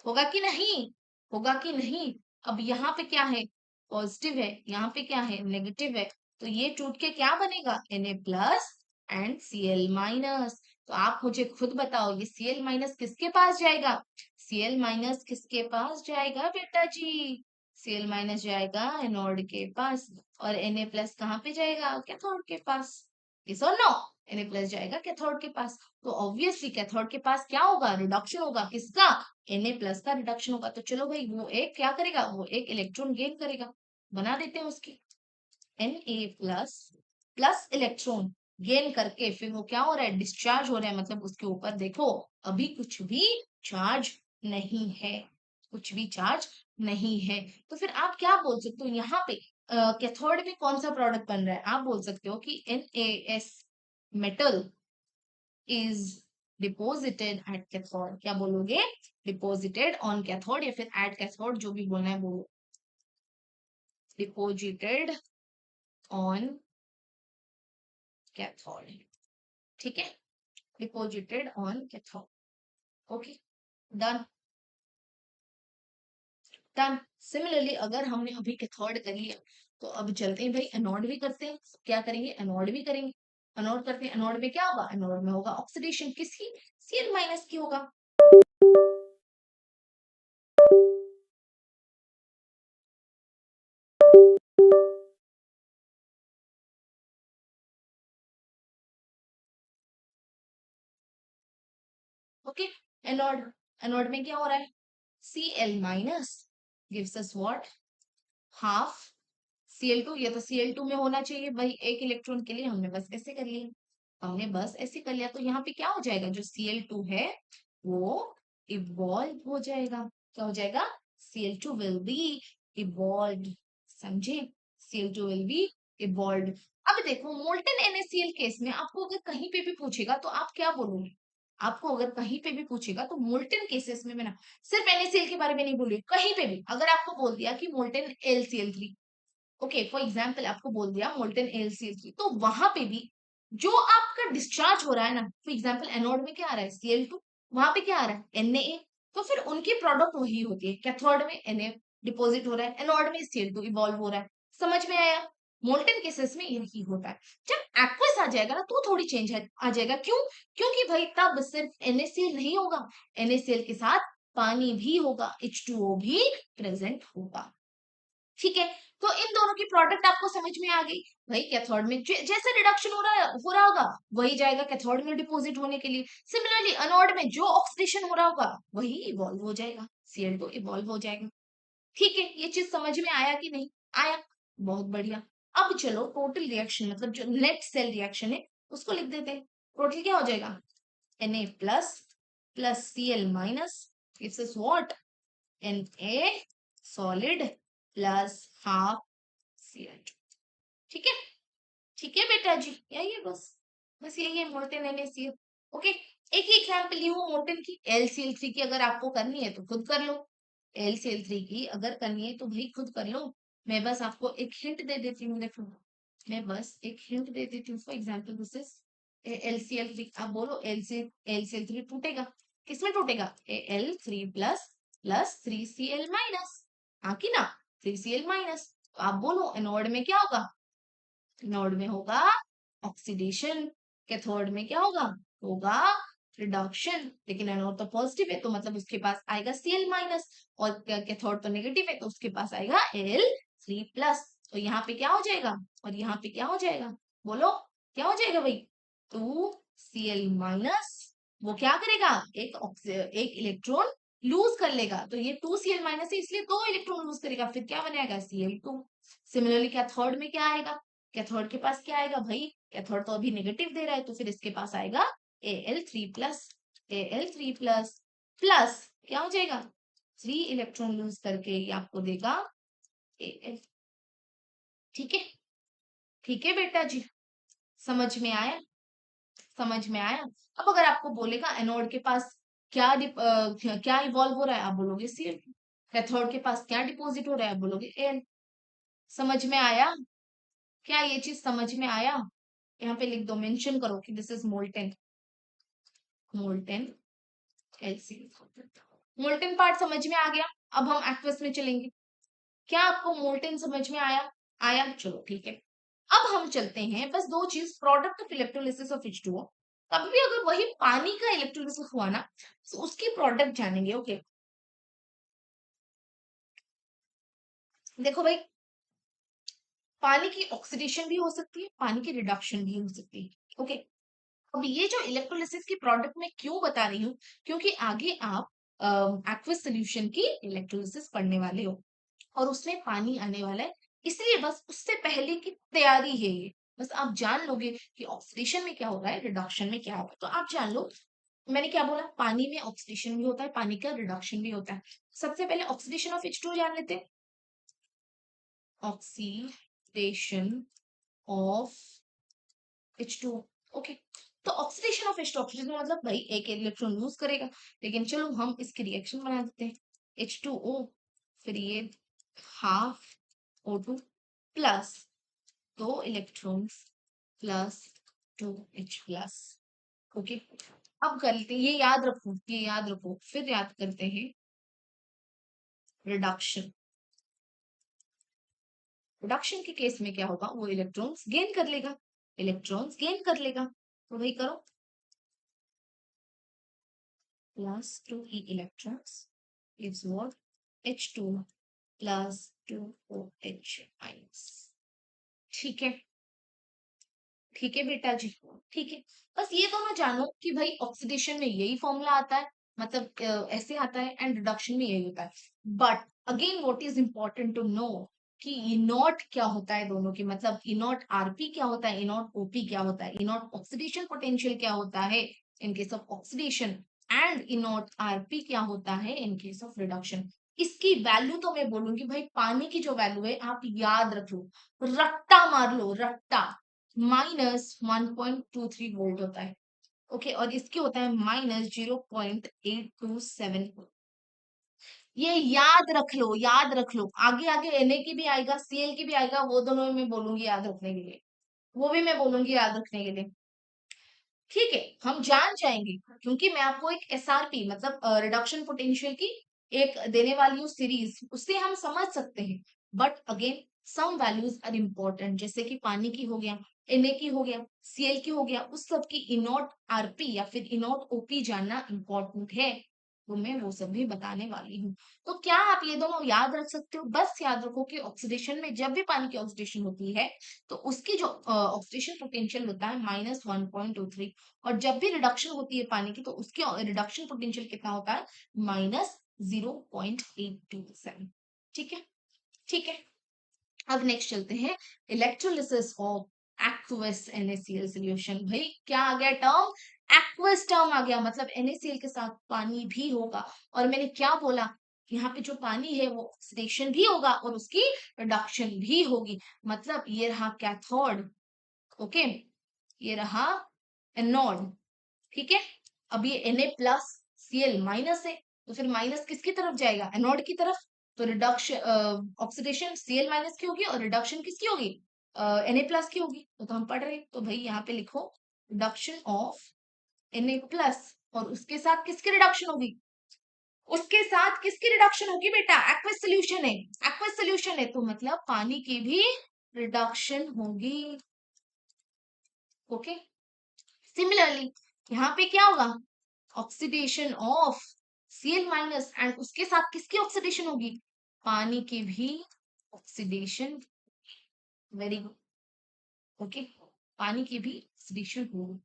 होगा कि नहीं? होगा कि नहीं? अब यहाँ पे क्या है? पॉजिटिव है, यहाँ पे क्या है? नेगेटिव है। तो ये टूट के क्या बनेगा? Na plus and Cl minus. तो आप मुझे खुद बताओ, ये Cl माइनस किसके पास जाएगा? Cl माइनस किसके पास जाएगा बेटा जी? Cl माइनस जाएगा एनोड के पास, और Na प्लस कहाँ पे जाएगा? कैथोड के पास। यस और नो? Na प्लस जाएगा कैथोड के पास। तो ऑब्वियसली कैथोड के पास क्या होगा? रिडक्शन होगा। किसका? Na प्लस का रिडक्शन होगा। तो चलो भाई, वो एक क्या करेगा? वो एक इलेक्ट्रॉन गेन करेगा। बना देते हैं उसकी। Na plus plus electron gain करके फिर वो क्या हो रहा है? डिस्चार्ज हो रहा है। मतलब उसके ऊपर देखो, अभी कुछ भी चार्ज नहीं है, कुछ भी चार्ज नहीं है। तो फिर आप क्या बोल सकते हो यहाँ पे? कैथोड में कौन सा प्रोडक्ट बन रहा है? आप बोल सकते हो कि NaS metal is deposited at cathode। क्या बोलोगे? डिपोजिटेड ऑन कैथोड, या फिर एट कैथोड, जो भी बोलना है बोलो। डिपोजिटेड ऑन कैथोड, ठीक है? Deposited on cathode. Okay, done done. Similarly अगर हमने अभी कैथोड कर लिया, तो अब चलते हैं भाई एनोड भी करते हैं। क्या करेंगे? एनोड भी करेंगे। एनोड करते हैं। एनोड में क्या होगा? एनोड में होगा ऑक्सीडेशन। किसकी? Cl माइनस की होगा। Okay, anode. एनोड में क्या हो रहा है? Cl minus gives us what? Half Cl2। ये तो Cl2 में होना चाहिए भाई, एक इलेक्ट्रॉन के लिए। हमने बस ऐसे कर लिया, हमने बस ऐसे कर लिया। तो यहाँ पे क्या हो जाएगा? जो Cl2 है वो इवॉल्व हो जाएगा। क्या हो जाएगा? Cl2 will be evolve. समझे? Cl2 will be evolve. अब देखो, मोल्टन NaCl केस में आपको अगर कहीं पे भी पूछेगा तो आप क्या बोलोगे? आपको अगर कहीं पे भी पूछेगा तो मोल्टन केसेस में ना, सिर्फ NaCl के बारे में नहीं बोलिए, कहीं पे भी अगर आपको बोल दिया कि molten LCl3, okay for example आपको बोल दिया मोल्टन LCl3, तो वहां पे भी जो आपका डिस्चार्ज हो रहा है ना, फॉर एग्जाम्पल एनोड में क्या आ रहा है? Cl2, वहां पे क्या आ रहा है? Na। तो फिर उनकी प्रोडक्ट वही होती है। कैथोड में Na डिपोजिट हो रहा है, एनोड में Cl2 इवॉल्व हो रहा है। समझ में आया? मोल्टन केसेस में यही होता है। जब एक्वस आ जाएगा ना, तो थोड़ी चेंज आ जाएगा। क्यों? क्योंकि भाई तब सिर्फ NaCl नहीं होगा, NaCl के साथ पानी भी होगा, H2O भी प्रेजेंट होगा। ठीक है? तो इन दोनों की प्रोडक्ट आपको समझ में आ गई। भाई कैथोड में जैसे रिडक्शन हो रहा होगा, वही जाएगा कैथोड में डिपॉजिट होने के लिए। सिमिलरली एनोड में जो ऑक्सीडेशन हो रहा होगा, वही इवॉल्व हो जाएगा, Cl2 इवॉल्व हो जाएगा। ठीक है? ये चीज समझ में आया कि नहीं आया? बहुत बढ़िया। अब चलो टोटल रिएक्शन, मतलब जो नेट सेल रिएक्शन है उसको लिख देते हैं। टोटल क्या हो जाएगा? Na plus plus Cl minus gives us what? Na solid plus half Cl2। ठीक है? ठीक है बेटा जी, यही है बस। बस यही है मोल्टेन NaCl। ओके, एक ही एग्जांपल ली हूँ मोल्टेन की। LCl3 की अगर आपको करनी है तो खुद कर लो। LCl3 की अगर करनी है तो भाई खुद कर लो। मैं बस आपको एक हिंट दे देती हूँ। देखो, मैं बस एक हिंट दे देती हूँ। For example this is LCl3। आप बोलो LCl3 टूटेगा, किसमें टूटेगा? Al3 plus plus 3Cl minus. हाँ की ना? 3Cl minus. तो आप बोलो एनोड में क्या होगा? एनोड में होगा ऑक्सीडेशन। कैथोड में क्या होगा? होगा रिडक्शन। लेकिन एनोड तो पॉजिटिव है, तो मतलब उसके पास आएगा Cl माइनस, और कैथोड तो नेगेटिव है, तो उसके पास आएगा Al3 प्लस। तो यहाँ पे क्या हो जाएगा? और यहाँ पे क्या हो जाएगा? बोलो, क्या हो जाएगा भाई? 2Cl minus. वो क्या करेगा? एक इलेक्ट्रॉन लूज कर लेगा। तो ये 2Cl माइनस है, इसलिए 2 इलेक्ट्रॉन लूज करेगा। फिर क्या बनेगा? Cl2। सिमिलरली कैथोड में क्या आएगा? कैथोड के पास क्या आएगा भाई? कैथोड तो अभी नेगेटिव दे रहा है, तो फिर इसके पास आएगा Al3 plus. Al3 plus plus क्या हो जाएगा? 3 इलेक्ट्रॉन लूज करके ये आपको देगा Al। ठीक है? ठीक है बेटा जी, समझ में आया? समझ में आया? अब अगर आपको बोलेगा एनोड के पास क्या इवॉल्व हो रहा है, आप बोलोगे Cl। कैथोड के पास क्या डिपॉजिट हो रहा है, आप बोलोगे Al। समझ में आया? क्या ये चीज समझ में आया? यहाँ पे लिख दो, मेंशन करो कि this is molten. Molten LCl। Molten part समझ में आ गया। अब हम एक्वस में चलेंगे। क्या आपको मोल्टेन समझ में आया? आया, चलो ठीक है। अब हम चलते हैं, बस दो चीज, product of electrolysis of H2O। कभी भी अगर वही पानी का इलेक्ट्रोलिसिस हुआ ना, तो उसकी प्रोडक्ट जानेंगे। ओके, देखो भाई, पानी की ऑक्सीडेशन भी हो सकती है, पानी की रिडक्शन भी हो सकती है। ओके, अब ये जो इलेक्ट्रोलिसिस की प्रोडक्ट में क्यों बता रही हूँ, क्योंकि आगे आप एक्वस सोल्यूशन की इलेक्ट्रोलिसिस पढ़ने वाले हो और उसमें पानी आने वाला है, इसलिए बस उससे पहले की तैयारी है ये। बस आप जान लोगे कि ऑक्सीडेशन में क्या हो रहा है, रिडक्शन में क्या हो रहा है, तो आप जान लो। मैंने क्या बोला, पानी में ऑक्सीडेशन भी होता है, पानी का रिडक्शन भी होता है। सबसे पहले ऑक्सीडेशन ऑफ H2O जान लेते हैं। Oxidation of H2O। ओके, तो ऑक्सीडेशन ऑफ H2O, ऑक्सीजन मतलब भाई एक इलेक्ट्रॉन लूज करेगा, लेकिन चलो हम इसकी रिएक्शन बना देते हैं। H2O, फिर ये half O2 plus 2 electrons plus 2H plus. Okay, अब कर लेते हैं, ये याद रखो, ये याद रखो, फिर याद करते हैं रिडक्शन। रिडक्शन के केस में क्या होगा, वो इलेक्ट्रॉन्स गेन कर लेगा, इलेक्ट्रॉन्स गेन कर लेगा, तो वही करो, plus 2 electrons gives what? H2 plus 2OH minus। ठीक है, ठीक है बेटा जी, ठीक है। बस ये तो ना जानो कि भाई ऑक्सीडेशन में यही फॉर्मूला आता है, मतलब ऐसे आता है, एंड रिडक्शन में यही होता है। But again what is important to know कि इनॉट क्या होता है दोनों की, मतलब इनॉट आरपी क्या होता है, इनॉट ओपी क्या होता है, इनॉट ऑक्सीडेशन पोटेंशियल क्या होता है in case of oxidation, and E naught RP क्या होता है इन केस ऑफ रिडक्शन। इसकी वैल्यू तो मैं बोलूंगी भाई, पानी की जो वैल्यू है आप याद रख लो, रट्टा मार लो, रट्टा, -1.23 वोल्ट होता है। ओके, और इसके होता है -0.827। ये याद रख लो, याद रख लो, आगे आगे Na की भी आएगा, Cl की भी आएगा, वो दोनों में मैं बोलूंगी याद रखने के लिए, वो भी मैं बोलूंगी याद रखने के लिए। ठीक है, हम जान जाएंगे, क्योंकि मैं आपको एक एसआरपी मतलब रिडक्शन पोटेंशियल की एक देने वाली हूँ सीरीज, उससे हम समझ सकते हैं। But again some values are important, जैसे कि पानी की हो गया, Na की हो गया, Cl की हो गया, उस सब की इनॉट आरपी या फिर इनॉट ओपी जानना इम्पोर्टेंट है, तो मैं वो सब भी बताने वाली हूँ। तो क्या आप ये दोनों याद रख सकते हो? बस याद रखो कि ऑक्सीडेशन में जब भी पानी की ऑक्सीडेशन होती है, तो उसकी जो ऑक्सीडेशन पोटेंशियल होता है -1.23, और जब भी रिडक्शन होती है पानी की, तो उसकी रिडक्शन पोटेंशियल कितना होता है, -0.827। ठीक है, ठीक है। अब नेक्स्ट चलते हैं, electrolysis of aqueous NaCl solution. भाई क्या आ गया टर्म, एक्वस टर्म आ गया, मतलब NaCl के साथ पानी भी होगा। और मैंने क्या बोला, यहाँ पे जो पानी है वो ऑक्सीडेशन भी होगा और उसकी रिडक्शन भी होगी। मतलब ये रहा कैथोड, ओके, ये रहा एनोड, ठीक है। अब ये Na प्लस Cl माइनस है, तो फिर माइनस किसकी तरफ जाएगा, एनोड की तरफ। तो रिडक्शन ऑक्सीडेशन Cl माइनस की होगी और रिडक्शन किसकी होगी, Na प्लस की होगी। तो हम पढ़ रहे हैं, तो भाई यहाँ पे लिखो रिडक्शन ऑफ Na प्लस, और उसके साथ किसकी रिडक्शन होगी, उसके साथ किसकी रिडक्शन होगी बेटा, एक्वस सोल्यूशन है, एक्वस सोल्यूशन है, तो मतलब पानी की भी रिडक्शन होगी। ओके, सिमिलरली यहाँ पे क्या होगा, oxidation of Cl minus, and उसके साथ किसकी ऑक्सीडेशन होगी, पानी की भी ऑक्सीडेशन। वेरी गुड, ओके, पानी की भी ऑक्सीडेशन होगी।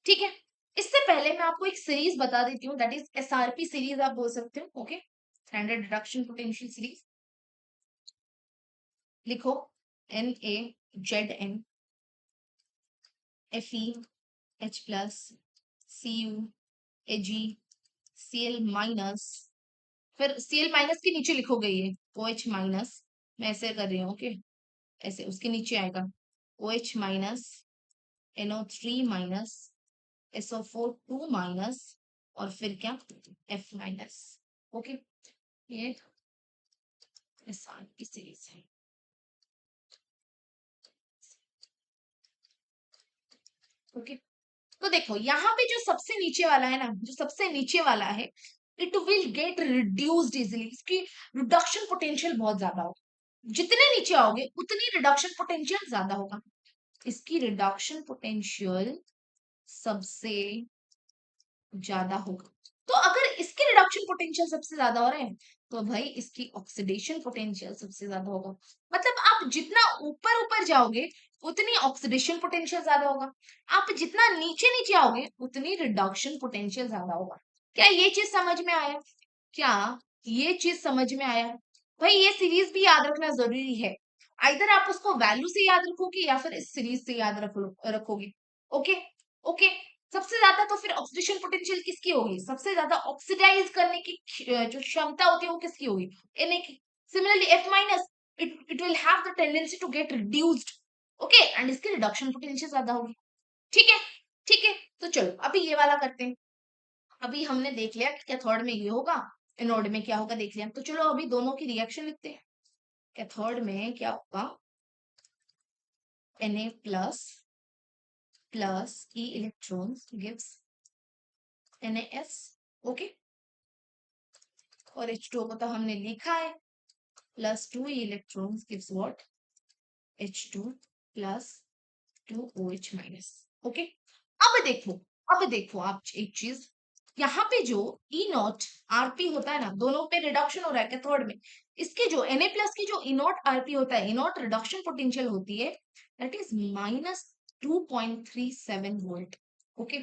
ठीक है, इससे पहले मैं आपको एक सीरीज बता देती हूँ, दैट इज SRP सीरीज आप बोल सकते हो। Okay, standard reduction potential series. लिखो NaZn FeH plus Cu Ag Cl minus, फिर Cl माइनस के नीचे लिखोगे ये OH माइनस, मैं ऐसे कर रही हूँ, ओके, ऐसे उसके नीचे आएगा OH minus, NO3 minus, SO4 2 minus, और फिर क्या, F माइनस। ओके, ये SR की सीरीज है। ओके, तो देखो यहाँ पे जो सबसे नीचे वाला है ना, जो सबसे नीचे वाला है, it will get reduced easily, इसकी रिडक्शन पोटेंशियल बहुत ज्यादा होगा। जितने नीचे आओगे उतनी रिडक्शन पोटेंशियल ज्यादा होगा। इसकी रिडक्शन पोटेंशियल सबसे ज्यादा होगा। तो अगर इसकी रिडक्शन पोटेंशियल सबसे ज्यादा हो रहा है तो भाई इसकी ऑक्सीडेशन पोटेंशियल सबसे ज्यादा होगा। मतलब आप जितना ऊपर ऊपर जाओगे उतनी ऑक्सीडेशन पोटेंशियल ज्यादा होगा, आप जितना नीचे नीचे आओगे उतनी रिडक्शन पोटेंशियल ज्यादा होगा। क्या ये चीज समझ में आया? क्या ये चीज समझ में आया? भाई ये सीरीज भी याद रखना जरूरी है। इधर आप उसको वैल्यू से याद रखोगे या फिर इस सीरीज से याद रखोगे। ओके। ओके। सबसे ज्यादा तो फिर ऑक्सीडेशन पोटेंशियल किसकी होगी? सबसे ज्यादा ऑक्सीडाइज करने की जो क्षमता होती है वो किसकी होगी? Na की। Similarly F minus, it will have the tendency to get reduced. Okay, and इसकी रिडक्शन पोटेंशियल ज्यादा होगी। ठीक है। ठीक है, तो चलो अभी ये वाला करते हैं। अभी हमने देख लिया कि कैथोड में ये होगा, एनोड में क्या होगा देख लिया, तो चलो अभी दोनों की रिएक्शन लिखते हैं। कैथोड में क्या होगा? Na plus E electrons gives NaS। Okay, और H2O को तो हमने लिखा है, plus 2 electrons gives what? H2 plus 2 OH minus. Okay, अब देखो आप एक चीज, यहाँ पे जो E नॉट आरपी होता है ना, दोनों पे रिडक्शन हो रहा है कैथोड में, इसकी जो Na प्लस की जो E नॉट आरपी होता है, E नॉट रिडक्शन पोटेंशियल होती है, that is minus 2.37 volt. Okay,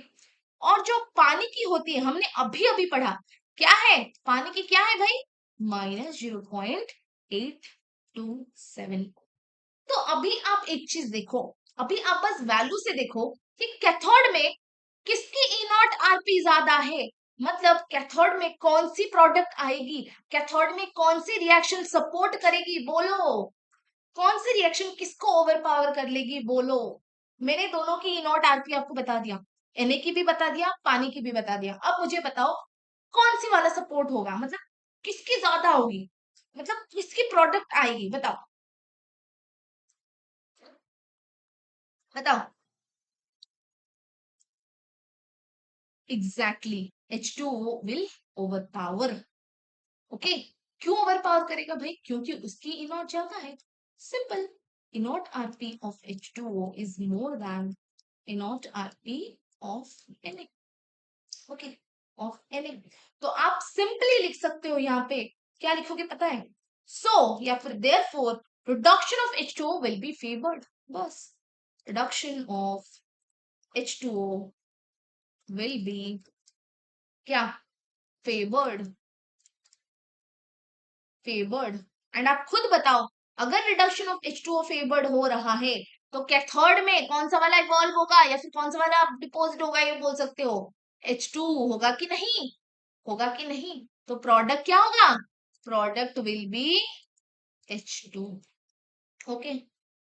और जो पानी की होती है हमने अभी अभी पढ़ा, क्या है पानी की? क्या है भाई? माइनस 0.827। तो अभी आप एक चीज देखो, अभी आप बस वैल्यू से देखो कि कैथोड में किसकी ई नॉट आरपी ज्यादा है। मतलब कैथोड में कौन सी प्रोडक्ट आएगी, कैथोड में कौन सी रिएक्शन सपोर्ट करेगी, बोलो। कौन सी रिएक्शन किसको ओवर पावर कर लेगी, बोलो। मैंने दोनों की ई नॉट आरपी आपको बता दिया, Na की भी बता दिया, पानी की भी बता दिया। अब मुझे बताओ कौन सी वाला सपोर्ट होगा, मतलब किसकी ज्यादा होगी, मतलब किसकी प्रोडक्ट आएगी, बताओ। बताओ। Exactly, H2O will over power. Okay, क्यों ओवर पावर करेगा भाई? क्योंकि उसकी ई नॉट ज्यादा है। Simple, E not RP of H2O is more then E not RP of Na। Okay, of Na। तो आप सिंपली लिख सकते हो यहाँ पे, क्या लिखोगे पता है? सो या फिर therefore reduction of H2O will be favoured. बस, reduction of H2O will be क्या? फेवर्ड। फेवर्ड। एंड आप खुद बताओ, अगर रिडक्शन ऑफ H2O फेवर्ड हो रहा है तो कैथोड में कौन सा वाला इवॉल्व होगा या फिर कौन सा वाला डिपोजिट होगा, ये बोल सकते हो। H2 होगा कि नहीं? होगा कि नहीं? तो प्रोडक्ट क्या होगा? Product will be H2। Okay,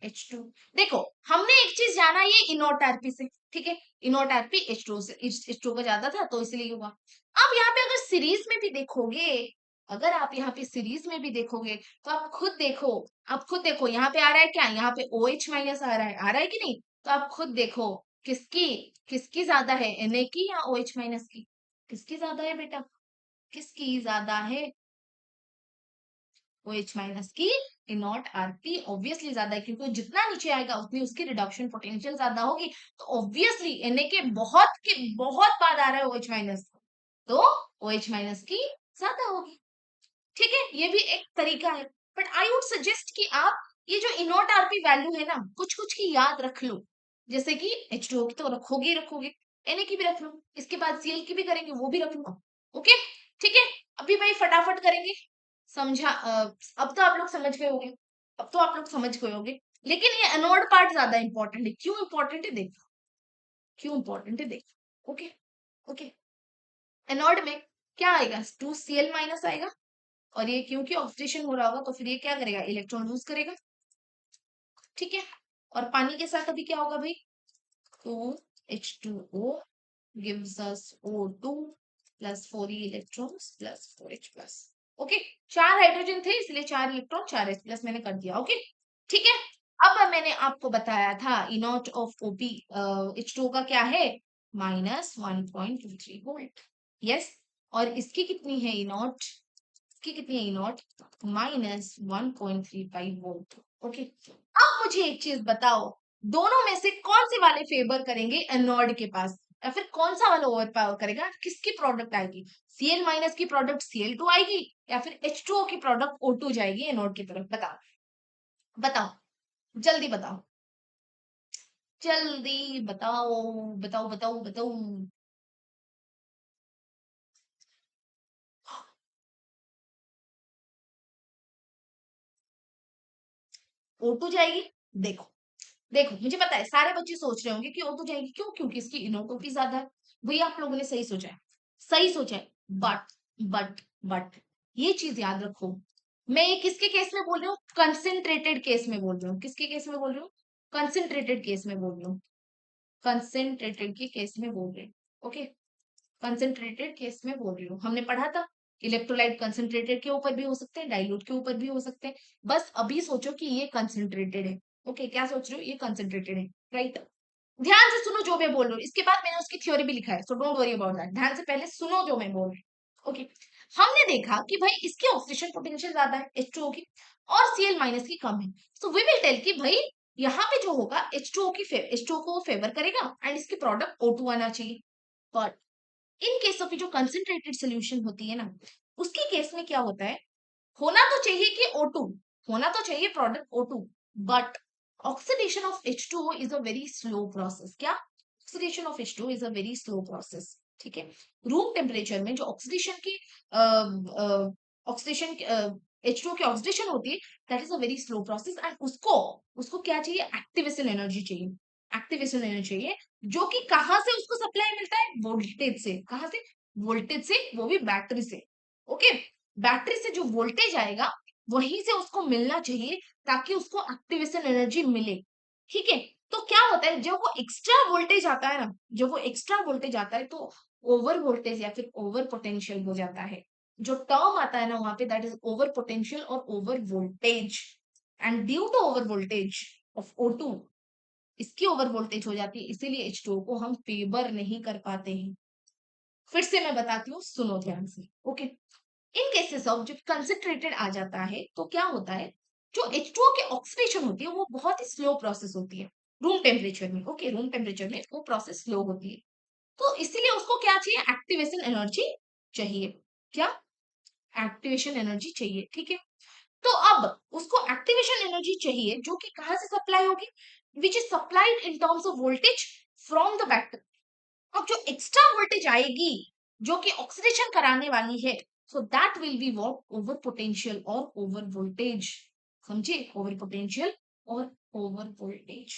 H2। देखो, हमने एक चीज जाना, ये इनोट आरपी से, ठीक है, इनोट आरपी H2 से, H2 का ज्यादा था तो इसलिए हुआ। अब यहाँ पे अगर सीरीज में भी देखोगे, अगर आप यहाँ पे सीरीज में भी देखोगे तो आप खुद देखो यहाँ पे आ रहा है क्या? यहाँ पे OH माइनस आ रहा है कि नहीं? तो आप खुद देखो, किसकी किसकी ज्यादा है, Na की या OH माइनस की? किसकी ज्यादा है बेटा? किसकी ज्यादा है? OH माइनस की नॉट आरपी ऑब्वियसली ज्यादा है, क्योंकि जितना नीचे आएगा उतनी उसकी रिडक्शन पोटेंशियल ज्यादा होगी। तो ऑब्वियसली Na के बहुत बाद आ रहा है OH माइनस, तो OH माइनस की ज्यादा होगी। ठीक है, ये भी एक तरीका है। बट आई वुड सजेस्ट कि आप ये जो इनोट आरपी वैल्यू है ना, कुछ कुछ की याद रख लो। जैसे कि H2O की तो रखोगे ही रखोगे, Na की भी रख लो, इसके बाद Cl की भी करेंगे, वो भी रख लो। ओके, ठीक है। अभी भाई फटाफट करेंगे, समझा? अब तो आप लोग समझ गए होंगे, अब तो आप लोग समझ गए होंगे। लेकिन ये एनोड पार्ट ज्यादा इंपॉर्टेंट है। क्यों इंपॉर्टेंट है देखो, क्यों इंपॉर्टेंट है देखो। ओके। ओके, एनोड में क्या आएगा? 2Cl माइनस आएगा, और ये क्योंकि ऑक्सीडेशन हो रहा होगा तो फिर ये क्या करेगा? इलेक्ट्रॉन लूज करेगा। ठीक है, और पानी के साथ अभी क्या होगा भाई? तो H2O gives us O2 plus 4 electrons plus 4H plus. Okay, 4 hydrogen थे इसलिए 4 इलेक्ट्रॉन 4H प्लस मैंने कर दिया। ओके, ठीक है। अब मैंने आपको बताया था ई नॉट ऑफ ओपी H2O का क्या है? -1.23 वोल्ट। यस, और इसकी कितनी है ई नॉट, इसकी कितनी है ई नॉट, -1.35 वोल्ट। ओके, अब मुझे एक चीज बताओ, दोनों में से कौन से वाले फेवर करेंगे एनोड के पास, या फिर कौन सा वाला ओवर पावर करेगा, किसकी प्रोडक्ट आएगी, Cl माइनस की प्रोडक्ट Cl2 आएगी, या फिर H2O की प्रोडक्ट O2 जाएगी एनोड की तरफ, बताओ बताओ, जल्दी बताओ, जल्दी बताओ, बताओ बताओ बताओ। O2 जाएगी। देखो, देखो मुझे पता है सारे बच्चे सोच रहे होंगे कि O2 जाएगी, क्यों, क्योंकि इसकी इनोटोपी ज्यादा है। भैया आप लोगों ने सही सोचा है, सही सोचा है, बट बट ये चीज याद रखो, मैं ये किसके केस में बोल रही हूँ, कंसेंट्रेटेड केस में बोल रही हूँ, किसके केस में बोल रही हूँ, कंसेंट्रेटेड केस में बोल रही हूँ, कंसेंट्रेटेड के केस में बोल रही हूँ। ओके, कंसेंट्रेटेड केस में बोल रही हूँ, हमने पढ़ा था इलेक्ट्रोलाइट कंसेंट्रेटेड के ऊपर भी हो सकते हैं, डाइल्यूट के ऊपर भी हो सकते हैं। बस अभी सोचो कि ये कंसेंट्रेटेड है। ओके, क्या सोच रहे हो, ये कंसेंट्रेटेड है, राइट। ध्यान से सुनो जो मैं बोल रही हूँ, इसके बाद मैंने उसकी थ्योरी भी लिखा है, so don't worry about that, ध्यान से पहले सुनो जो मैं बोल रही हूँ। ओके, हमने देखा कि भाई इसकी ऑक्सीडेशन पोटेंशियल ज्यादा है H2O की, और Cl माइनस की कम है, सो वी विल टेल कि भाई यहाँ पे जो होगा H2O की H2O को फेवर करेगा एंड इसकी प्रोडक्ट O2 आना चाहिए। बट इन केस ऑफ जो कंसेंट्रेटेड सोल्यूशन होती है ना, उसके केस में क्या होता है, होना तो चाहिए कि O2, होना तो चाहिए product O2, but oxidation of H2O is a very slow process. क्या, oxidation of H2O is a very slow process, ठीक है। रूम टेम्परेचर में जो ऑक्सीडेशन की ऑक्सीडेशन H2O की ऑक्सीडेशन होती है, that is a very slow process, and उसको उसको क्या चाहिए, एक्टिवेशन एनर्जी चाहिए, एक्टिवेशन एनर्जी चाहिए, जो कि कहां से उसको सप्लाई मिलता है, वोल्टेज से, कहां से, वोल्टेज से, वो भी बैटरी से। ओके, बैटरी से जो वोल्टेज आएगा वहीं से उसको मिलना चाहिए, ताकि उसको एक्टिवेशन एनर्जी मिले, ठीक है। तो क्या होता है, जब वो एक्स्ट्रा वोल्टेज आता है ना, जब वो एक्स्ट्रा वोल्टेज आता है तो ओवर वोल्टेज या फिर ओवर पोटेंशियल हो जाता है। जो टर्म आता है ना वहां पे, दैट इज ओवर पोटेंशियल और over voltage, and due to over voltage of O2, इसकी ओवर वोल्टेज हो जाती है, इसीलिए H2O को हम फेवर नहीं कर पाते हैं। फिर से मैं बताती हूँ, सुनो ध्यान से। ओके, इन केसेस ऑफ जब कंसेंट्रेटेड आ जाता है तो क्या होता है, जो H2O की ऑक्सीडेशन होती है वो बहुत ही स्लो प्रोसेस होती है रूम टेम्परेचर में। ओके, रूम टेम्परेचर में वो प्रोसेस स्लो होती है, तो इसीलिए उसको क्या चाहिए, एक्टिवेशन एनर्जी चाहिए। क्या, एक्टिवेशन एनर्जी चाहिए, ठीक है। तो अब उसको एक्टिवेशन एनर्जी चाहिए, जो कि कहां से सप्लाई होगी, विच is supplied in terms of voltage from the battery. अब जो एक्स्ट्रा वोल्टेज आएगी, जो कि ऑक्सीडेशन कराने वाली है, so that will be what, over potential और ओवर वोल्टेज, समझे, ओवर पोटेंशियल और over voltage.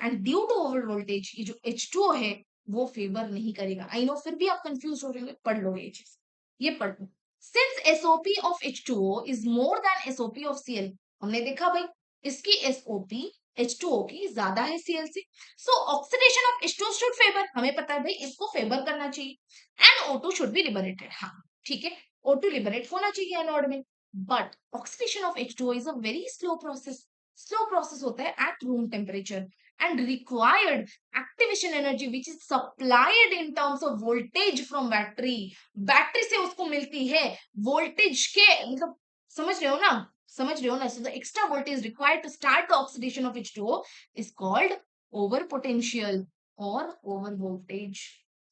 And due to over voltage ये जो H2O है वो फेवर नहीं करेगा। आई नो फिर भी आप कंफ्यूज हो रहे होंगे, पढ़ लो ये चीज, ये पढ़ लो। Since SOP of H2O is more than SOP of Cl, हमने देखा भाई इसकी SOP H2O की ज्यादा है Cl से, सो oxidation of H2O should favour, हमें पता है भाई इसको फेवर करना चाहिए, and O2 should be liberated, हाँ ठीक है, O2 लिबरेट होना चाहिए एनोड में। But oxidation of H2O is a very slow process, slow process होता है at room temperature, and required activation energy which is supplied in terms of voltage from battery, battery से उसको मिलती है voltage के, मतलब समझ रहे हो ना, समझ रहे हो ना, so the extra voltage required to start the oxidation of H2O is called over potential और over voltage,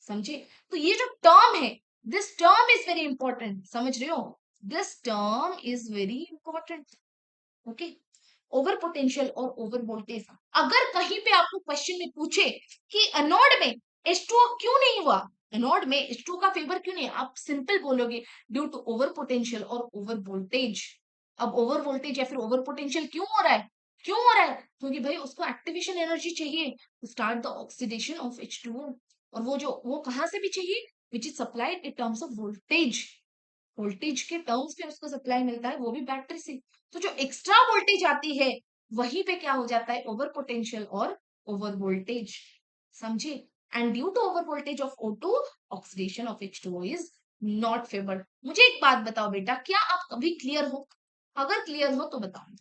समझे। तो ये जो टर्म है, this term is very important, समझ रहे हो, this term is very important. Okay, over potential और ओवर वोल्टेज, अगर कहीं पे आपको क्वेश्चन में पूछे कि एनोड में H2O क्यों नहीं हुआ, एनोड में H2O का फेवर क्यों नहीं, आप सिंपल बोलोगे ड्यू टू ओवर पोटेंशियल और ओवर वोल्टेज। अब ओवर वोल्टेज या फिर ओवर पोटेंशियल क्यों हो रहा है, क्यों हो रहा है, क्योंकि भाई उसको एक्टिवेशन एनर्जी चाहिए to start the oxidation of H2O, और वो कहां से भी चाहिए, which is supplied in terms of voltage, voltage के टर्म्स पे उसको सप्लाई मिलता है, वो भी बैटरी से। तो जो एक्स्ट्रा वोल्टेज आती है वहीं पे क्या हो जाता है, ओवर पोटेंशियल और ओवर वोल्टेज, समझे। And due to over voltage of O2 oxidation of H2O is not favoured. मुझे एक बात बताओ बेटा, क्या आप कभी क्लियर हो, अगर क्लियर हो तो बताओ,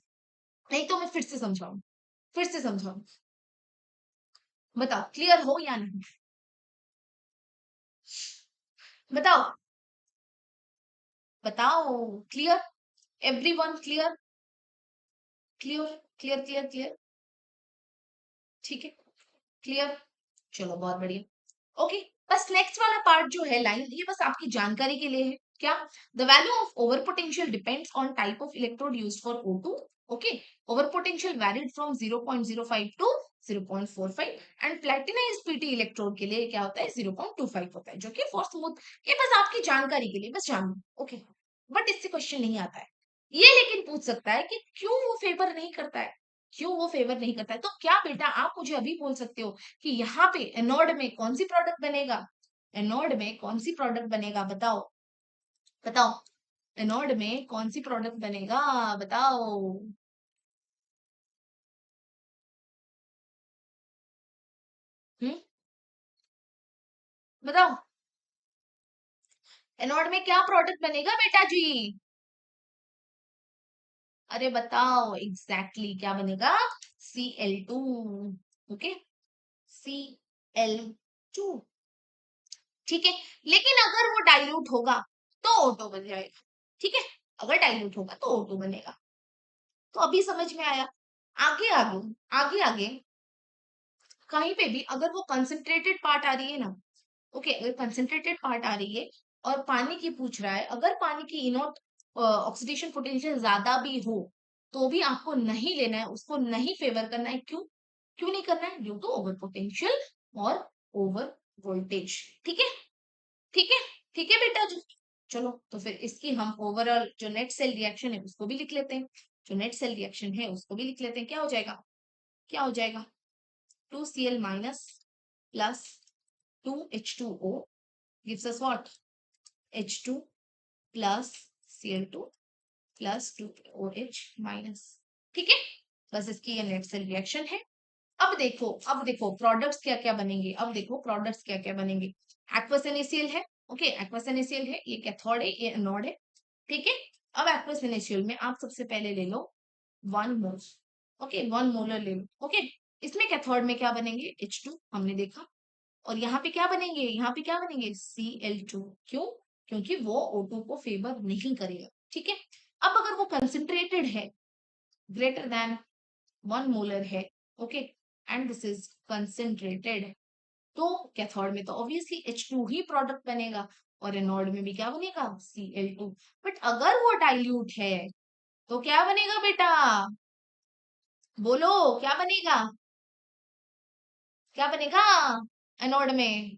नहीं तो मैं फिर से समझाऊं, फिर से समझाऊं, बताओ क्लियर हो या नहीं, बताओ। बताओ। Clear? Everyone clear? Clear clear clear clear? ठीक है, क्लियर। चलो बहुत बढ़िया। ओके, बस नेक्स्ट वाला पार्ट जो है लाइन, ये बस आपकी जानकारी के लिए है। क्या? The value of over potential depends on type of electrode used for O2। Okay, over potential varied from 0.05 to 0.45 and platinised PT electrode के लिए क्या होता है 0.25 होता है, जो कि फॉर स्मूथ। ये बस आपकी जानकारी के लिए, बस जान लो। ओके, बट इससे क्वेश्चन नहीं आता है ये, लेकिन पूछ सकता है कि क्यों वो फेवर नहीं करता है, क्यों वो फेवर नहीं करता है। तो क्या बेटा आप मुझे अभी बोल सकते हो कि यहाँ पे एनोड में कौन सी प्रोडक्ट बनेगा, एनोड में कौन सी प्रोडक्ट बनेगा, बताओ बताओ, एनोड में कौन सी प्रोडक्ट बनेगा, बताओ। हम्म, बताओ, एनोड में क्या प्रोडक्ट बनेगा बेटा जी? अरे बताओ एग्जैक्टली क्या बनेगा? Cl2। Okay, Cl2। ठीक है, लेकिन अगर वो डाइल्यूट होगा तो O2 बन जाएगा। ठीक है, अगर डाइल्यूट होगा तो O2 बनेगा। तो अभी समझ में आया? आगे आगे आगे आगे कहीं पे भी अगर वो कंसंट्रेटेड पार्ट आ रही है ना, ओके, अगर कंसंट्रेटेड पार्ट आ रही है और पानी की पूछ रहा है, अगर पानी की इनोट ऑक्सीडेशन पोटेंशियल ज्यादा भी हो तो भी आपको नहीं लेना है, उसको नहीं फेवर करना है। क्यों? क्यों नहीं करना है? ड्यू टू ओवर पोटेंशियल और ओवर वोल्टेज। ठीक है, ठीक है, ठीक है बेटा जी। चलो तो फिर इसकी हम ओवरऑल जो नेट सेल रिएक्शन है उसको भी लिख लेते हैं, जो नेट सेल रिएक्शन है उसको भी लिख लेते हैं। क्या हो जाएगा? क्या हो जाएगा? 2Cl minus plus 2H2O gives us what? H2 plus Cl2 plus 2OH minus। ठीक है, बस इसकी ये नेट सेल रिएक्शन है। अब देखो प्रोडक्ट्स क्या क्या बनेंगे, अब देखो प्रोडक्ट्स क्या क्या बनेंगे। एक्वस NaCl है, ओके, एक्वस NaCl है, ये कैथोड है, ये एनोड है। ठीक है, अब एक्वस NaCl में आप सबसे पहले ले लो 1 मोल। ओके, 1 मोलर ले लो। ओके, इसमें कैथोड में क्या बनेंगे? H2 हमने देखा, और यहाँ पे क्या बनेंगे? यहाँ पे क्या बनेंगे? Cl2। क्यों? क्योंकि वो O2 को फेवर नहीं करेगा। ठीक है, अब अगर वो कंसेंट्रेटेड है, ग्रेटर देन 1 मोलर है, okay, and this is concentrated, तो कैथोड में तो ऑब्वियसली H2 ही प्रोडक्ट बनेगा, और एनोड में भी क्या बनेगा? Cl2। बट अगर वो डाइल्यूट है तो क्या बनेगा बेटा? बोलो, क्या बनेगा? क्या बनेगा एनोड में?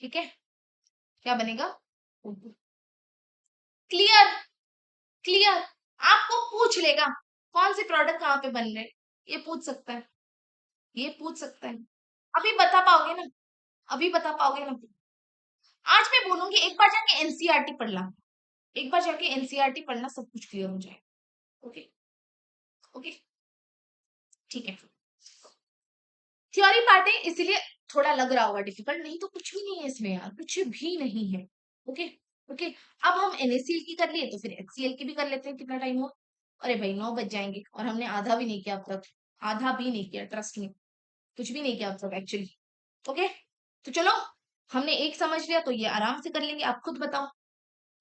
ठीक है, क्या बनेगा? क्लियर? क्लियर? आपको पूछ लेगा कौन से प्रोडक्ट कहाँ पे बन रहे, ये पूछ सकता है, ये पूछ सकता है। अभी बता पाओगे ना? अभी बता पाओगे ना? आज मैं बोलूंगी एक बार जाके एनसीईआरटी पढ़ ला, एक बार जाके एनसीईआरटी पढ़ना, सब कुछ क्लियर हो जाए। ओके, ओके, ठीक है। थ्योरी पार्ट है इसलिए थोड़ा लग रहा होगा डिफिकल्ट, नहीं तो कुछ भी नहीं है इसमें यार, कुछ भी नहीं है। ओके, ओके, अब हम NaCl की कर लिए तो फिर HCl की भी कर लेते हैं। कितना टाइम हुआ? अरे भाई 9 बज जाएंगे और हमने आधा भी नहीं किया अब तक, आधा भी नहीं किया, ट्रस्ट में, कुछ भी नहीं किया अब तक एक्चुअली। ओके, तो चलो, हमने एक समझ लिया तो ये आराम से कर लेंगे। आप खुद बताओ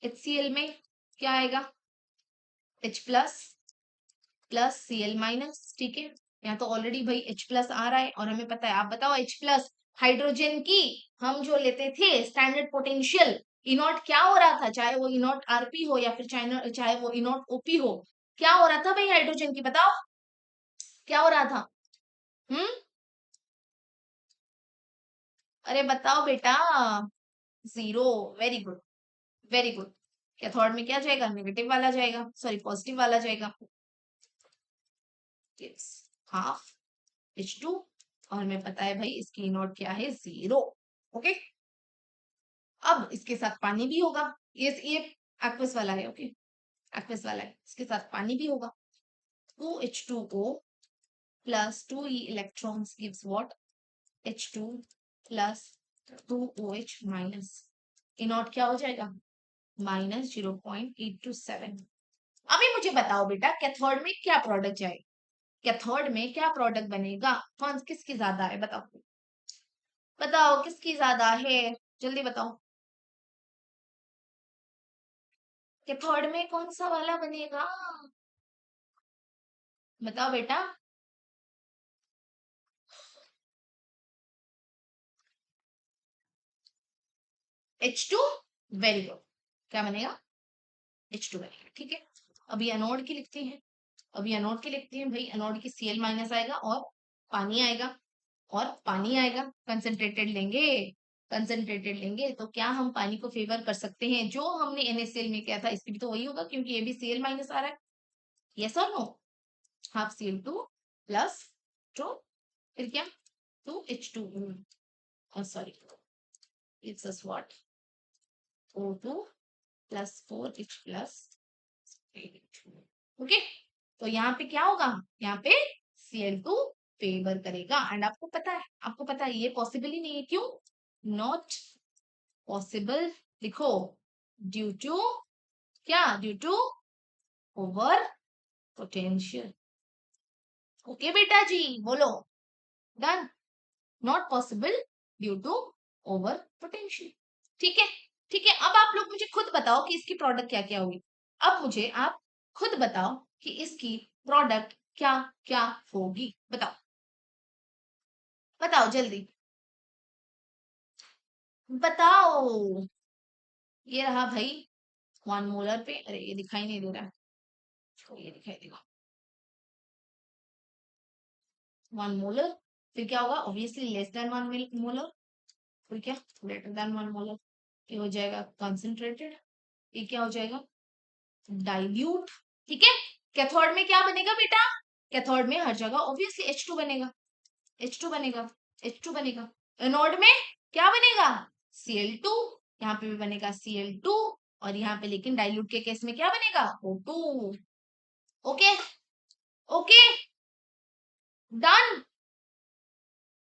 HCl में क्या आएगा? H plus plus Cl minus. ठीक है, यहाँ तो ऑलरेडी भाई H प्लस आ रहा है और हमें पता है। आप बताओ H प्लस हाइड्रोजन की हम जो लेते थे स्टैंडर्ड पोटेंशियल इनॉट क्या हो रहा था, चाहे वो इनॉट RP हो या फिर चाहे वो इनॉट OP हो, क्या हो रहा था भाई हाइड्रोजन की? बताओ क्या हो रहा था? हम्म, अरे बताओ बेटा। Zero. Very good, very good. Cathode में क्या जाएगा? नेगेटिव वाला जाएगा, सॉरी पॉजिटिव वाला जाएगा। हाफ H2, और हमें पता है भाई इसकी नोट क्या है? 0। ओके, अब इसके साथ पानी भी होगा, ये एक्वस वाला है। ओके, एक्वस वाला है, इसके साथ पानी भी होगा। 2H2O plus 2E electrons gives what? H2 plus 2OH minus. E naught क्या हो जाएगा? -0.827। अभी मुझे बताओ बेटा कैथोड में क्या प्रोडक्ट जाएगा, कैथोड में क्या प्रोडक्ट बनेगा? कौन किसकी ज्यादा है बताओ, बताओ किसकी ज्यादा है? जल्दी बताओ, कैथोड में कौन सा वाला बनेगा? बताओ बेटा। H2, very good. क्या बनेगा? H2 बनेगा, ठीक है। अभी एनोड की लिखते हैं, अभी एनोड की लिखते हैं भाई। एनोड की Cl माइनस आएगा और पानी आएगा, और पानी आएगा। कंसंट्रेटेड लेंगे, कंसंट्रेटेड लेंगे तो क्या हम पानी को फेवर कर सकते हैं? जो हमने NaCl में किया था इसमें भी तो वही होगा, क्योंकि ये भी Cl माइनस आ रहा है। यस और no? Half Cl2 plus two, फिर क्या, 2H2, sorry, it's what, O2 plus 4H plus 8। Okay, तो यहाँ पे क्या होगा? यहाँ पे Cl2 फेवर करेगा। एंड आपको पता है, आपको पता है ये पॉसिबल ही नहीं है। क्यों नॉट पॉसिबल? लिखो, ड्यू टू क्या? Due to over potential. Okay बेटा जी, बोलो। Done. Not possible due to over potential. ठीक है, ठीक है। अब आप लोग मुझे खुद बताओ कि इसकी प्रोडक्ट क्या क्या होगी। अब मुझे आप खुद बताओ कि इसकी प्रोडक्ट क्या क्या होगी। बताओ, बताओ जल्दी, बताओ। ये रहा भाई 1 मोलर पे, अरे ये दिखाई नहीं दे रहा है, ये दिखाई देगा। 1 मोलर, फिर क्या होगा? ऑब्वियसली लेस देन 1 मोलर, फिर क्या, ग्रेटर देन 1 मोलर। ये हो जाएगा कंसंट्रेटेड, ये क्या हो जाएगा? डाइल्यूट। ठीक है। कैथोड में क्या बनेगा बेटा? कैथोड में हर जगह ऑब्वियसली H2 बनेगा, H2 बनेगा, H2 बनेगा। एनोड में क्या बनेगा? Cl2, यहाँ पे भी बनेगा Cl2, और यहाँ पे लेकिन डाइल्यूट के केस में क्या बनेगा? O2। Okay, okay, done,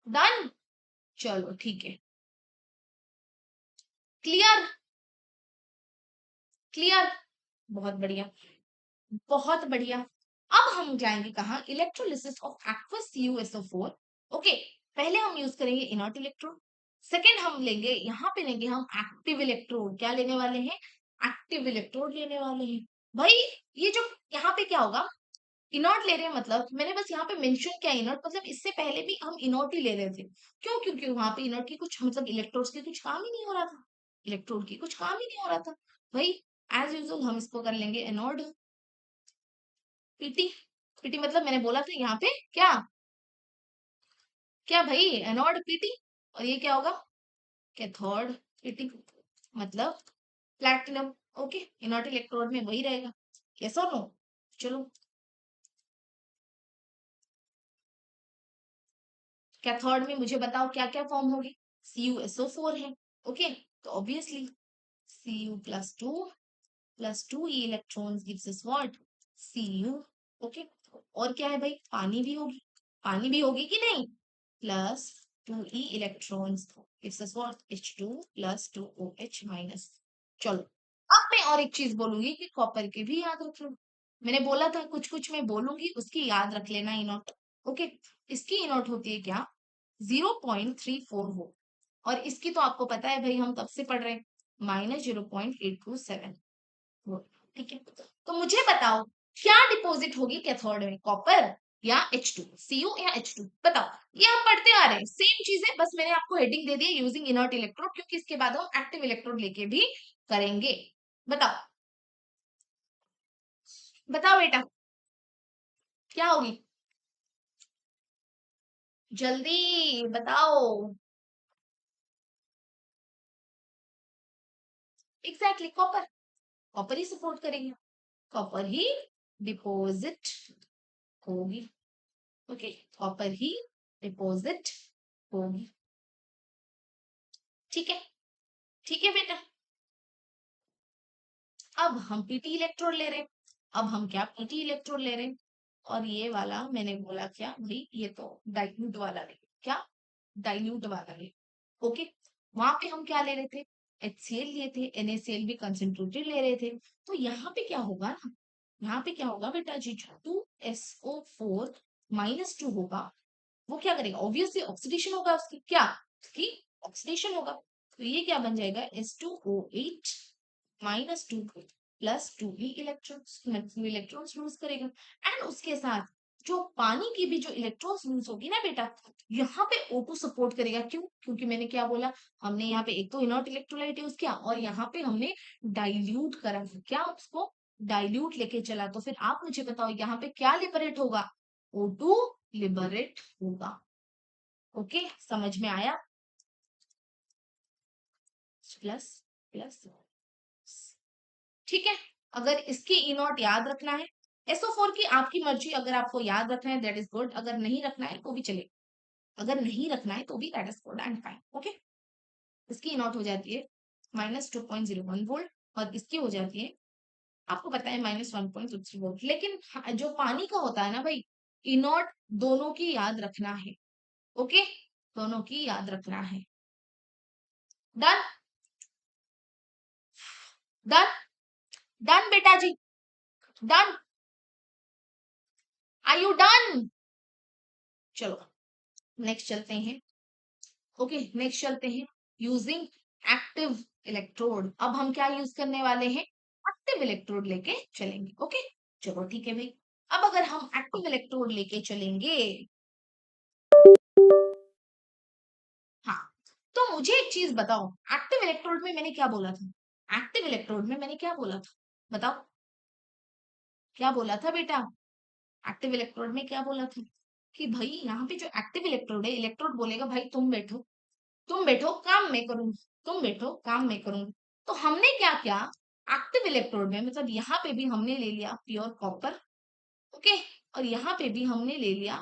done. चलो ठीक है, क्लियर, क्लियर, बहुत बढ़िया, बहुत बढ़िया। अब हम जाएंगे कहा? Electrolysis of aqueous CuSO4। Okay, पहले हम यूज करेंगे इनर्ट इलेक्ट्रोड, सेकेंड हम लेंगे, यहाँ पे लेंगे हम एक्टिव इलेक्ट्रोड। क्या लेने वाले हैं? एक्टिव इलेक्ट्रोड लेने वाले हैं भाई। ये जो यहाँ पे क्या होगा, इनर्ट ले रहे हैं, मतलब मैंने बस यहाँ पे मेंशन किया इनर्ट, मतलब इससे पहले भी हम इनर्ट ही ले रहे थे। क्यों? क्योंकि वहां पे इनर्ट की कुछ, मतलब इलेक्ट्रोड्स की कुछ काम ही नहीं हो रहा था, इलेक्ट्रोड की कुछ काम ही नहीं हो रहा था भाई। एज यूजुअल हम इसको कर लेंगे एनोड, पीटी। पीटी मतलब मैंने बोला था यहाँ पे क्या, क्या भाई? Anode PT. और ये क्या होगा? कैथोड पीटी, मतलब प्लैटिनम। ओके, इनर्ट इलेक्ट्रोड में वही रहेगा। यस और नो? चलो, कैथोड में मुझे बताओ क्या क्या फॉर्म होगी? CuSO4 है। ओके, तो obviously Cu plus two E electrons gives us what? Cu। Okay, और क्या है भाई? पानी भी होगी, पानी भी होगी कि नहीं? Plus 2e electrons gives us what? H2 plus 2OH minus. चलो, अब मैं और एक चीज बोलूंगी कि कॉपर के भी याद रख लो। मैंने बोला था कुछ कुछ मैं बोलूंगी, उसकी याद रख लेना इनोट। ओके, इसकी इनोट होती है क्या? 0.34 वो, और इसकी तो आपको पता है भाई, हम कब से पढ़ रहे हैं, -0.827 वो। ठीक है, तो मुझे बताओ क्या डिपॉजिट होगी कैथोड में? कॉपर या H2? Cu या H2? बताओ। ये हम पढ़ते आ रहे हैं, सेम चीज है, बस मैंने आपको हेडिंग दे दी है यूजिंग इनर्ट इलेक्ट्रोड, क्योंकि इसके बाद हम एक्टिव इलेक्ट्रोड लेके भी करेंगे। बताओ, बताओ बेटा, क्या होगी? जल्दी बताओ। एग्जैक्टली, कॉपर, कॉपर ही सपोर्ट करेंगे, कॉपर ही डिपॉजिट होगी। ओके, कॉपर ही डिपॉजिट होगी। ठीक है, ठीक है बेटा। अब हम पीटी इलेक्ट्रोड ले रहे हैं, अब हम क्या पीटी इलेक्ट्रोड ले रहे हैं, और ये वाला मैंने बोला क्या भाई, ये तो डाइल्यूट वाला ले, क्या डाइल्यूट वाला ले। ओके, वहां पे हम क्या ले रहे थे? HCl लिए थे, NaCl भी कंसेंट्रेटेड ले रहे थे। तो यहाँ पे क्या होगा ना, यहाँ पे क्या होगा बेटा जी? 2SO4 - 2 होगा, वो क्या करेगा? ऑब्वियसली ऑक्सीडेशन होगा उसकी, क्या? उसकी ऑक्सीडेशन होगा। तो ये क्या बन जाएगा, S2O8 minus 2 plus 2 electrons, electrons loose करेगा। एंड उसके साथ जो पानी की भी जो इलेक्ट्रॉन्स लूज होगी ना बेटा, यहाँ पे O2 सपोर्ट करेगा। क्यों? क्योंकि मैंने क्या बोला, हमने यहाँ पे एक तो इनर्ट इलेक्ट्रोलाइट यूज किया और यहाँ पे हमने डाइल्यूट करा, क्या उसको डाइल्यूट लेके चला। तो फिर आप मुझे बताओ यहाँ पे क्या लिबरेट होगा, O2 लिबरेट होगा। ओके, समझ में आया? प्लस प्लस, ठीक है। अगर इसकी ई नॉट याद रखना है, SO4 की आपकी मर्जी, अगर आपको याद रखना है दैट इज गुड, अगर नहीं रखना है तो भी चले, अगर नहीं रखना है तो भी that is good and fine. Okay, इसकी ई नॉट हो जाती है -2.01 वोल्ट और इसकी हो जाती है, आपको पता है -1.23 वोल्ट। लेकिन जो पानी का होता है ना भाई, ई नॉट दोनों की याद रखना है। ओके, दोनों की याद रखना है। डन, डन, डन बेटा जी, डन, आर यू डन? चलो नेक्स्ट चलते हैं। ओके, नेक्स्ट चलते हैं, यूजिंग एक्टिव इलेक्ट्रोड। अब हम क्या यूज करने वाले हैं, एक्टिव इलेक्ट्रोड लेके चलेंगे। ओके, चलो ठीक है भाई। अब अगर हम एक्टिव इलेक्ट्रोड लेके चलेंगे, हाँ, तो मुझे एक चीज बताओ, एक्टिव इलेक्ट्रोड में मैंने क्या बोला था, एक्टिव इलेक्ट्रोड में मैंने क्या बोला था, बताओ क्या बोला था बेटा? एक्टिव इलेक्ट्रोड में क्या बोला था कि भाई यहाँ पे जो एक्टिव इलेक्ट्रोड है, इलेक्ट्रोड बोलेगा भाई तुम बैठो, तुम बैठो काम मैं करूंगी, तुम बैठो काम मैं करूंगी। तो हमने क्या किया, एक्टिव इलेक्ट्रोड में मतलब यहाँ पे भी हमने ले लिया प्योर कॉपर। ओके, और यहाँ पे भी हमने ले लिया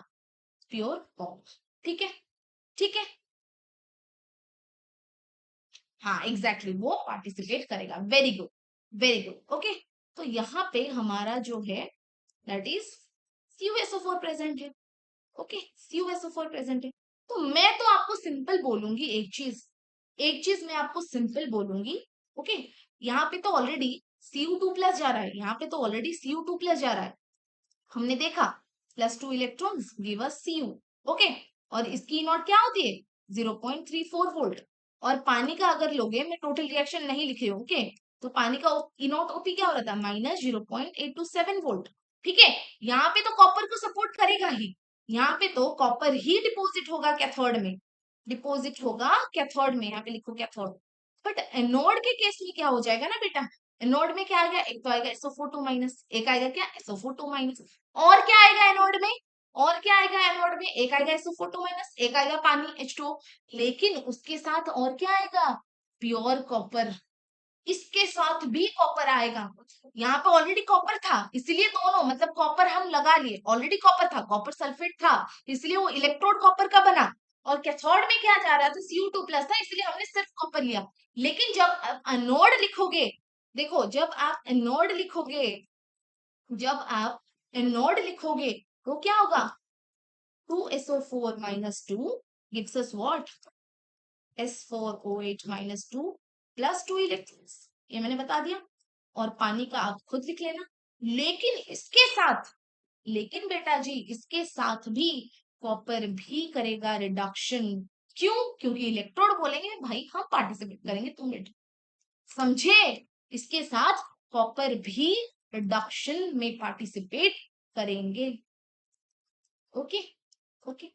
प्योर कॉपर। ठीक है, ठीक है, हाँ एग्जैक्टली वो पार्टिसिपेट करेगा। Very good, very good. Okay, तो यहाँ पे हमारा जो है दैट इज CuSO4 प्रेजेंट है। ओके, CuSO4 प्रेजेंट है। तो मैं तो आपको सिंपल बोलूंगी एक चीज, एक चीज मैं आपको सिंपल बोलूंगी। ओके, यहाँ पे तो ऑलरेडी Cu2 प्लस जा रहा है, यहाँ पे तो ऑलरेडी Cu2 प्लस जा रहा है, हमने देखा +2 electrons give us Cu। Okay, और इसकी नॉट क्या होती है 0.34 वोल्ट। और पानी का अगर लोगे, मैं टोटल रिएक्शन नहीं लिखे हूँ, ओके, तो पानी का ई नॉट ओपी क्या हो रहा था -0.827 वोल्ट। ठीक है, यहाँ पे तो कॉपर को सपोर्ट करेगा ही, यहाँ पे तो कॉपर ही डिपॉजिट होगा कैथोड में, डिपॉजिट होगा कैथोड में, यहाँ पे लिखो कैथोड। बट एनोड के केस में क्या हो जाएगा ना बेटा, एनोड में क्या आएगा, एक तो आएगा SO4 2-, एक आएगा क्या SO4 2-, और क्या आएगा एनोड में, और क्या आएगा एनोड में, एक आएगा SO4 2-, एक आएगा पानी H2O। लेकिन उसके साथ और क्या आएगा, प्योर कॉपर, इसके साथ भी कॉपर आएगा। यहाँ पे ऑलरेडी कॉपर था, इसलिए दोनों मतलब कॉपर हम लगा लिए, ऑलरेडी कॉपर था, कॉपर सल्फेट था, इसलिए वो इलेक्ट्रोड कॉपर का बना। और कैथोड में क्या जा रहा था, Cu2 प्लस था, इसलिए हमने सिर्फ कॉपर लिया। लेकिन जब आप एनोड लिखोगे, देखो जब आप एनोड लिखोगे, जब आप एनोड लिखोगे तो क्या होगा, 2SO4 - 2 gives us what, S4O8 - 2 +2 electrons, ये मैंने बता दिया। और पानी का आप खुद लिख लेना। लेकिन इसके साथ, लेकिन बेटा जी इसके साथ भी कॉपर भी करेगा रिडक्शन। क्यों? क्योंकि इलेक्ट्रोड बोलेंगे भाई हम पार्टिसिपेट करेंगे, तुम बेटा समझे, इसके साथ कॉपर भी रिडक्शन में पार्टिसिपेट करेंगे। ओके, ओके,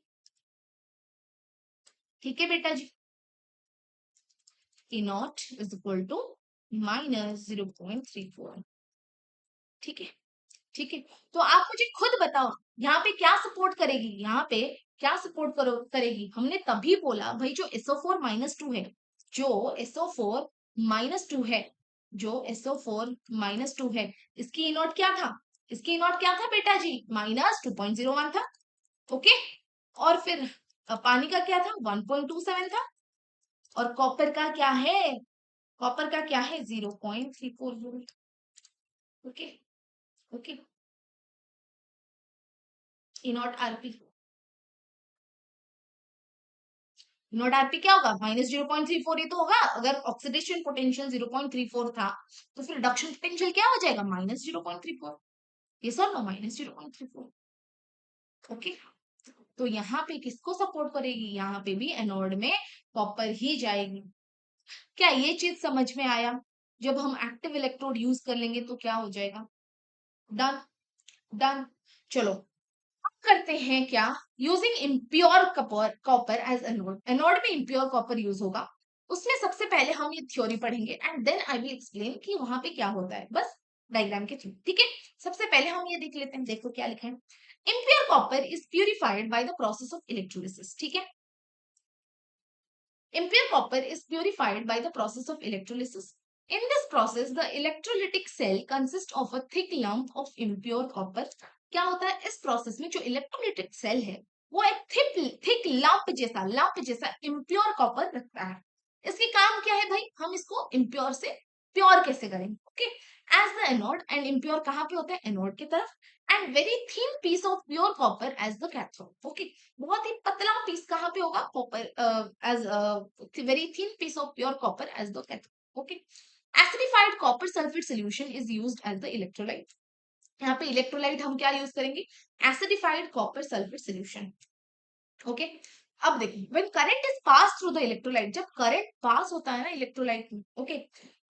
ठीक है बेटा जी, E naught is equal to -0.34। ठीक है, ठीक है। तो आप मुझे खुद बताओ यहाँ पे क्या सपोर्ट करेगी, यहाँ पे क्या सपोर्ट करेगी। हमने तभी बोला भाई जो SO4 - 2 है, जो SO4 - 2 है, जो SO4 - 2 है, इसकी ई नॉट क्या था, इसकी ई नॉट क्या था बेटा जी, -2.01 था। ओके, और फिर पानी का क्या था 1.27 था, और कॉपर का क्या है, कॉपर का क्या है 0.34 volt. Okay, okay, E not RP, note RP क्या होगा -0.34 ही तो होगा। अगर ऑक्सीडेशन पोटेंशियल 0.34 था, तो फिर रिडक्शन पोटेंशियल क्या हो जाएगा -0.34। ये सर नो -0.34। ओके, तो यहाँ पे किसको सपोर्ट करेगी, यहाँ पे भी एनोड में कॉपर ही जाएगी। क्या ये चीज समझ में आया? जब हम एक्टिव इलेक्ट्रोड यूज कर लेंगे तो क्या हो जाएगा? डन। डन। चलो करते हैं क्या, using impure copper, copper as anode, anode में इम्प्योर कॉपर यूज होगा। उसमें सबसे पहले हम ये थ्योरी पढ़ेंगे and then I will explain कि वहां पे क्या होता है, बस डायग्राम के थ्रू, ठीक है। सबसे पहले हम ये देख लेते हैं, देखो क्या लिखा है। Impure copper is purified by the process of electrolysis, ठीक है। Impure copper is purified by the process of electrolysis. In this process, the electrolytic cell consists of a thick lump of impure copper. क्या होता है इस process में, जो electrolytic cell है वो एक थिक लंप जैसा इम्प्योर कॉपर रखता है। इसके काम क्या है भाई, हम इसको इम्प्योर से प्योर कैसे करेंगे, okay. As the anode, and impure कहाँ पे होता है, एनोड की तरफ, and very thin piece of pure copper as the cathode, okay. बहुत ही पतला पीस कहाँ पे होगा, copper as very thin piece of pure copper as the cathode, okay. Acidified copper sulphate solution is used as the electrolyte. यहाँ पे electrolyte हम क्या यूज करेंगे, acidified copper sulphate solution, okay. अब देखिए, when current is pass through the electrolyte, जब current pass होता है ना इलेक्ट्रोलाइट में, okay,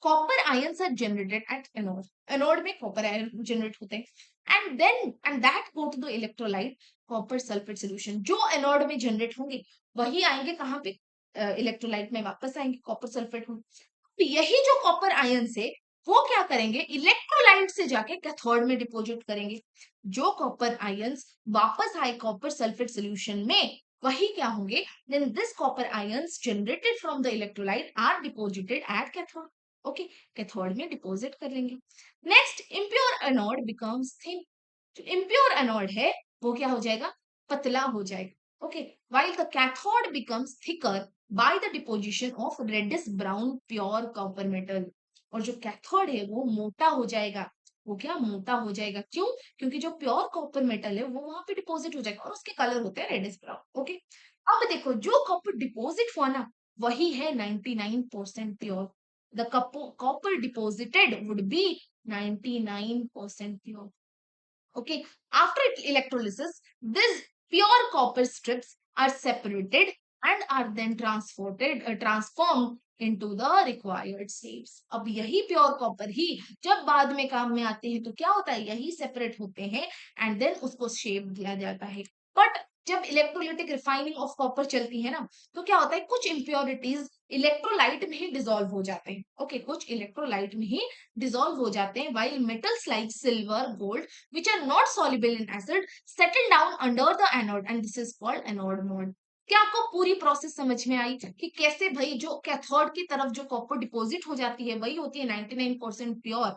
copper ions are generated at anode, anode में कॉपर आयन जनरेट होते हैं, and that go to the electrolyte copper sulphate solution. जो एनोड में जनरेट होंगे वही आएंगे कहाँ पे, इलेक्ट्रोलाइट में वापस आएंगे कॉपर सल्फेट में। तो यही जो कॉपर आयंस है वो क्या करेंगे, इलेक्ट्रोलाइट से जाके कैथोड में डिपॉजिट करेंगे। जो कॉपर आयंस वापस आए कॉपर सल्फेट सॉल्यूशन में वही क्या होंगे, then this copper ions generated from the electrolyte are deposited at cathode, okay, cathode में डिपॉजिट कर लेंगे। Next, impure anode becomes thin, जो impure anode है वो क्या हो जाएगा, पतला हो जाएगा, okay, while the cathode becomes thicker by the deposition of reddish brown pure copper metal, और जो कैथोड है वो मोटा हो जाएगा, वो क्या मोटा हो जाएगा, क्यों, क्योंकि जो प्योर कॉपर मेटल है वो वहां पे डिपॉजिट हो जाएगा और उसके कलर होते हैं रेडिश ब्राउन, ओके। अब देखो जो कॉपर डिपॉजिट हुआ ना वही है 99% pure, the copper deposited would be 99% pure, okay. After electrolysis, these pure copper strips are separated and are then transformed into the required shapes. अब यही प्योर कॉपर ही जब बाद में काम में आते हैं तो क्या होता है, यही सेपरेट होते हैं एंड देन उसको शेप दिया जाता है। बट जब इलेक्ट्रोलिटिक रिफाइनिंग ऑफ कॉपर चलती है ना तो क्या होता है, कुछ इम्प्योरिटीज इलेक्ट्रोलाइट में ही डिसॉल्व हो जाते हैं, ओके, कुछ इलेक्ट्रोलाइट में ही डिसॉल्व हो जाते हैं, while metals like silver, gold, which are not soluble in acid, settle down under the anode and this is called anode mode. क्या आपको पूरी प्रोसेस समझ में आई कि कैसे भाई जो कैथोड की तरफ जो कॉपर डिपॉजिट हो जाती है वही होती है 99% प्योर,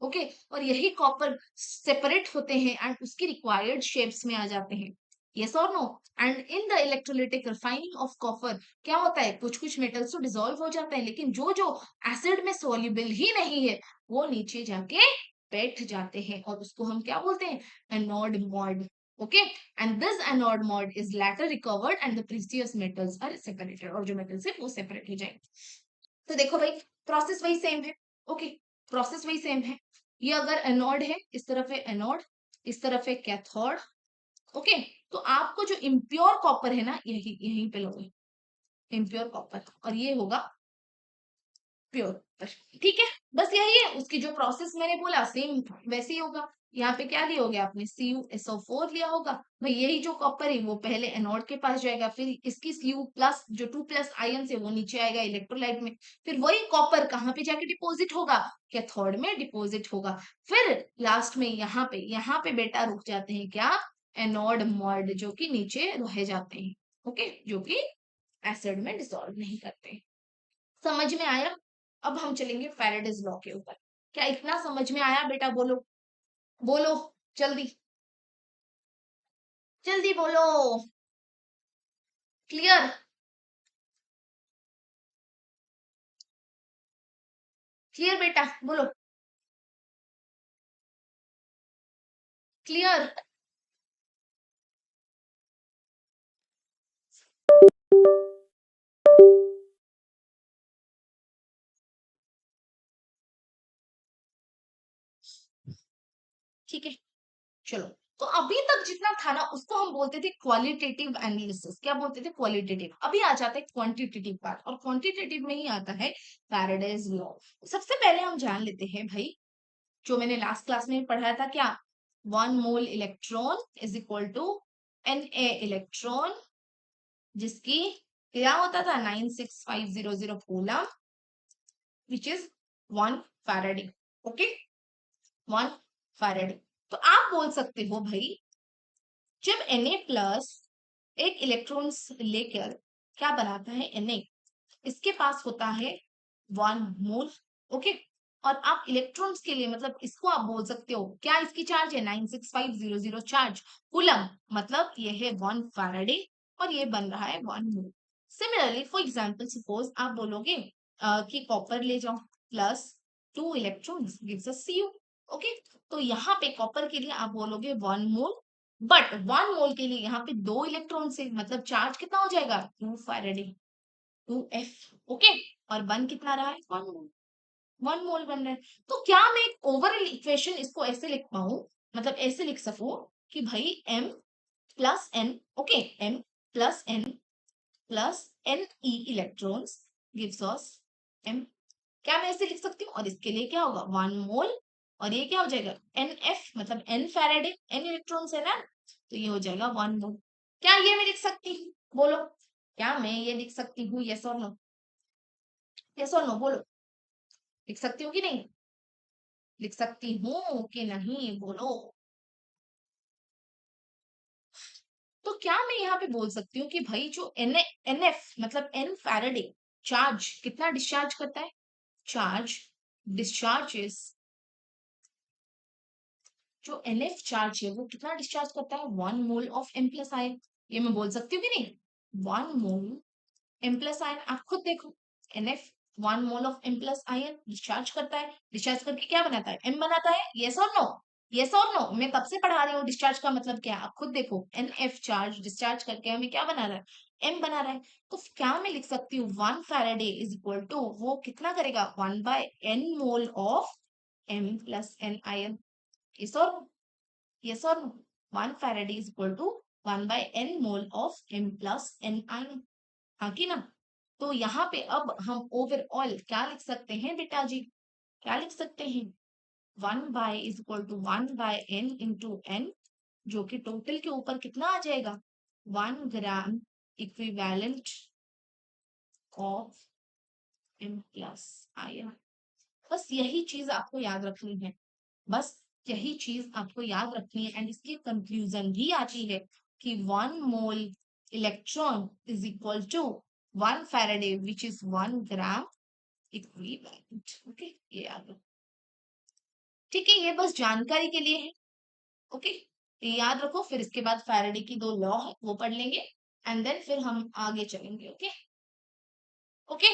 ओके, और यही कॉपर सेपरेट होते हैं एंड उसकी रिक्वायर्ड शेप्स में आ जाते हैं, यस और no. And in the electrolytic refining of copper क्या होता है, कुछ कुछ मेटल्स तो डिसॉल्व हो जाते हैं लेकिन जो जो एसिड में सोल्यूबल ही नहीं है वो नीचे जाके बैठ जाते हैं और उसको हम क्या बोलते हैं, anode mode, okay. And this anode mode is later recovered and the precious metals are separated, और जो मेटल्स है वो सेपरेट हो जाएंगे। तो देखो भाई प्रोसेस वही सेम है, ओके, प्रोसेस वही सेम है। ये अगर एनोड है, इस तरफ है एनोड, इस तरफ है कैथोड, ओके। तो आपको जो इम्प्योर कॉपर है ना यही यहीं पे लोगे इम्प्योर कॉपर, और ये होगा प्योर, ठीक है। बस यही है, उसकी जो प्रोसेस मैंने बोला सेम वैसे ही होगा। यहाँ पे क्या लिया होगा आपने, CuSO4 लिया होगा भाई, यही जो कॉपर है वो पहले एनोड के पास जाएगा, फिर इसकी Cu प्लस जो 2+ आयन है वो नीचे आएगा इलेक्ट्रोलाइट में, फिर वही कॉपर कहाँ पे जाके डिपोजिट होगा, कैथोड में डिपोजिट होगा, फिर लास्ट में यहाँ पे बेटा रुक जाते हैं क्या, एनोड मोड, जो कि नीचे रह जाते हैं, ओके, जो कि एसिड में डिसॉल्व नहीं करते। समझ में आया? अब हम चलेंगे फैराडेज लॉ के ऊपर। क्या इतना समझ में आया बेटा, बोलो बोलो, जल्दी जल्दी बोलो, क्लियर, क्लियर बेटा बोलो, क्लियर, ठीक है। चलो तो अभी तक जितना था ना उसको हम बोलते थे क्वालिटेटिव एनालिसिस। क्या बोलते थे? क्वालिटेटिव। अभी आ जाता है क्वांटिटेटिव पार्ट, और क्वांटिटेटिव में ही आता है फैराडेज लॉ। सबसे पहले हम जान लेते हैं भाई, जो मैंने लास्ट क्लास में पढ़ाया था, क्या 1 mole electron is equal to Na electron, जिसकी क्या होता था 96500 coulomb, which is 1 faraday. Okay, 1 faraday. तो आप बोल सकते हो भाई, जब Na प्लस एक इलेक्ट्रॉन लेकर क्या बनाता है Na, इसके पास होता है 1 मोल। ओके, और आप इलेक्ट्रॉन्स के लिए मतलब इसको आप बोल सकते हो, क्या इसकी चार्ज है 96500 चार्ज कूलम, मतलब ये है 1 फैराडे, और ये बन रहा है 1 मोल। सिमिलरली फॉर एग्जांपल सपोज आप बोलोगे कि कॉपर ले जाओ plus 2 electrons gives us Cu। Okay, तो यहाँ पे कॉपर के लिए आप बोलोगे 1 मोल, बट 1 मोल के लिए यहाँ पे 2 इलेक्ट्रॉन से मतलब चार्ज कितना हो जाएगा 2 फैराडे, 2F। ओके, और बन कितना रहा है 1 मोल, 1 मोल बन रहा है। तो क्या मैं एक ओवरऑल इक्वेशन इसको ऐसे लिख पाऊं, मतलब ऐसे लिख सकूं कि भाई M plus N, okay, M plus N plus Ne electrons gives us M। क्या मैं ऐसे लिख सकती हूँ? और इसके लिए क्या होगा 1 मोल, और ये क्या हो जाएगा NF, मतलब N फैराडे, N इलेक्ट्रॉन्स है ना, तो ये हो जाएगा 1 मोल। क्या ये मैं लिख सकती हूँ? बोलो, क्या मैं ये लिख सकती हूँ? यस और नो? यस और नो बोलो, लिख सकती हूँ कि नहीं? लिख सकती हूँ कि नहीं? बोलो। तो क्या मैं यहाँ पे बोल सकती हूँ कि भाई जो NF मतलब N फैराडे चार्ज कितना डिस्चार्ज करता है? चार्ज डिस्चार्जेस, जो NF चार्ज है वो कितना डिस्चार्ज करता है? 1 mole of M plus ion. ये मैं बोल सकती हूँ कि नहीं? 1 मोल M प्लस आयन, आप खुद देखो, NF 1 mole of M plus ion discharge करता है, डिस्चार्ज करके क्या बनाता है? M बनाता है। यस और नो? यस और नो? मैं तब से पढ़ा रही हूँ डिस्चार्ज का मतलब क्या है, आप खुद देखो, NF चार्ज डिस्चार्ज करके हमें क्या बना रहा है? M बना रहा है। तो क्या मैं लिख सकती हूँ 1 फैराडे इज इक्वल टू, वो कितना करेगा 1/n mole of M plus N ion. Yes और yes or no? 1 Faraday is equal to 1/n mole of M plus N ion. हाँ कि ना? तो यहाँ पे अब हम ओवरऑल क्या लिख सकते हैं बेटा जी? क्या लिख सकते हैं? 1 by is equal to 1/n into n, जो कि टोटल के ऊपर कितना आ जाएगा? 1 gram equivalent of M plus ion. बस यही चीज आपको याद रखनी है, बस यही चीज आपको याद रखनी है, एंड इसकी कंक्लूजन भी आती है कि 1 mole electron is equal to 1 faraday which is 1 gram equivalent. Okay, ये याद रखो। ठीक है, ये बस जानकारी के लिए है। ओके, ये याद रखो, फिर इसके बाद फैराडे की 2 लॉ है वो पढ़ लेंगे, एंड देन फिर हम आगे चलेंगे। Okay okay.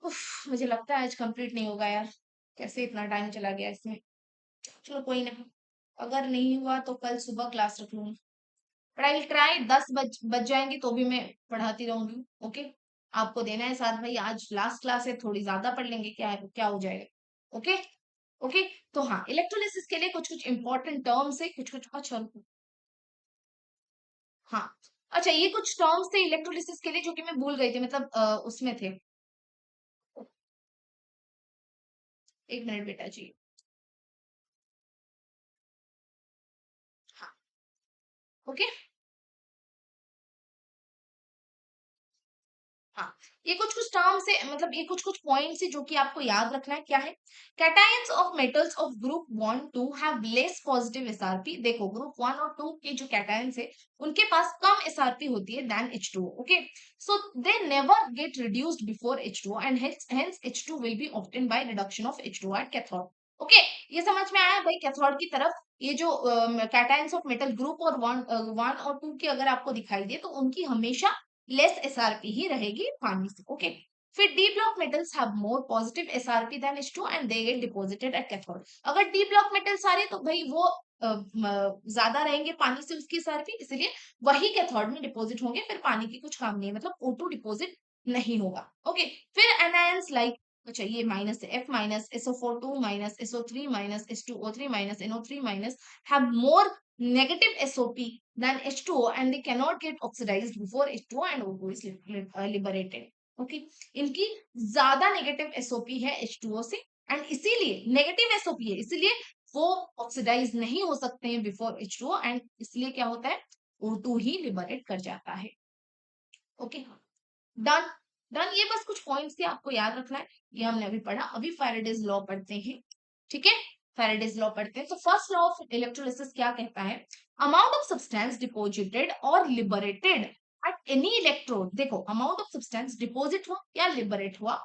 उफ, मुझे लगता है आज कंप्लीट नहीं होगा यार, कैसे इतना टाइम चला गया इसमें। चलो कोई ना, अगर नहीं हुआ तो कल सुबह क्लास रख लूंगी, बट आई विल ट्राई। 10 बज जाएंगे तो भी मैं पढ़ाती रहूंगी। ओके, आपको देना है साथ भाई, आज लास्ट क्लास है, थोड़ी ज्यादा पढ़ लेंगे, क्या है क्या हो जाएगा। Okay okay. तो हाँ, इलेक्ट्रोलिसिस के लिए कुछ कुछ इंपॉर्टेंट टर्म्स है, कुछ कुछ, अच्छा हाँ, अच्छा ये कुछ टर्म्स थे इलेक्ट्रोलिसिस के लिए जो कि मैं भूल गई थी, मतलब उसमें थे। 1 मिनट बेटा जी। हाँ, ओके। हाँ, ये कुछ कुछ टर्म्स है, मतलब ये कुछ कुछ पॉइंट्स है जो कि आपको याद रखना है। क्या है? Cations of metals of group 1 2 have less positive SRP. देखो, ग्रुप 1 और 2 के जो कैटायंस है उनके पास कम एसआरपी होती है then H2O। Okay, so they never get reduced before H2O and hence H2 will be obtained by reduction of H2O at cathode. Okay, ये समझ में आया भाई? कैथोड की तरफ ये जो कैटायंस ऑफ मेटल ग्रुप और 1 और 2 के अगर आपको दिखाई दे तो उनकी हमेशा लेस एसआरपी ही रहेगी पानी से। ओके, फिर D block metals have more positive SRP than H2 and they get deposited at cathode. अगर डी ब्लॉक मेटल्स आ रहे तो भाई वो ज्यादा रहेंगे पानी से उसकी एसआरपी, इसलिए वही कैथोड में डिपॉजिट होंगे, फिर पानी की कुछ काम नहीं है, मतलब O2 डिपॉजिट नहीं होगा। ओके, फिर एनायंस लाइक अच्छा ये माइनस है, F minus SO4 2 minus SO3 minus H2O3 minus NO3 minus have more negative SOP than H2O and they cannot get oxidized before H2O and O2 is liberated. Okay, इनकी ज्यादा negative SOP है H2O से and इसीलिए negative SOP है, इसीलिए वो oxidise नहीं हो सकते हैं बिफोर H2O एंड इसलिए क्या होता है O2 ही लिबरेट कर जाता है. Okay done. डन, ये बस कुछ पॉइंट्स थे आपको याद रखना है, ये हमने अभी पढ़ा. अभी फैराडेज लॉ पढ़ते हैं. ठीक है, फैराडेज लॉ पढ़ते हैं. तो फर्स्ट लॉ ऑफ इलेक्ट्रोलिसिस क्या कहता है? अमाउंट ऑफ सब्सटेंस डिपोजिटेड और लिबरेटेड एट एनी इलेक्ट्रोड. देखो अमाउंट ऑफ सब्सटेंस डिपोजिट हुआ या लिबरेट हुआ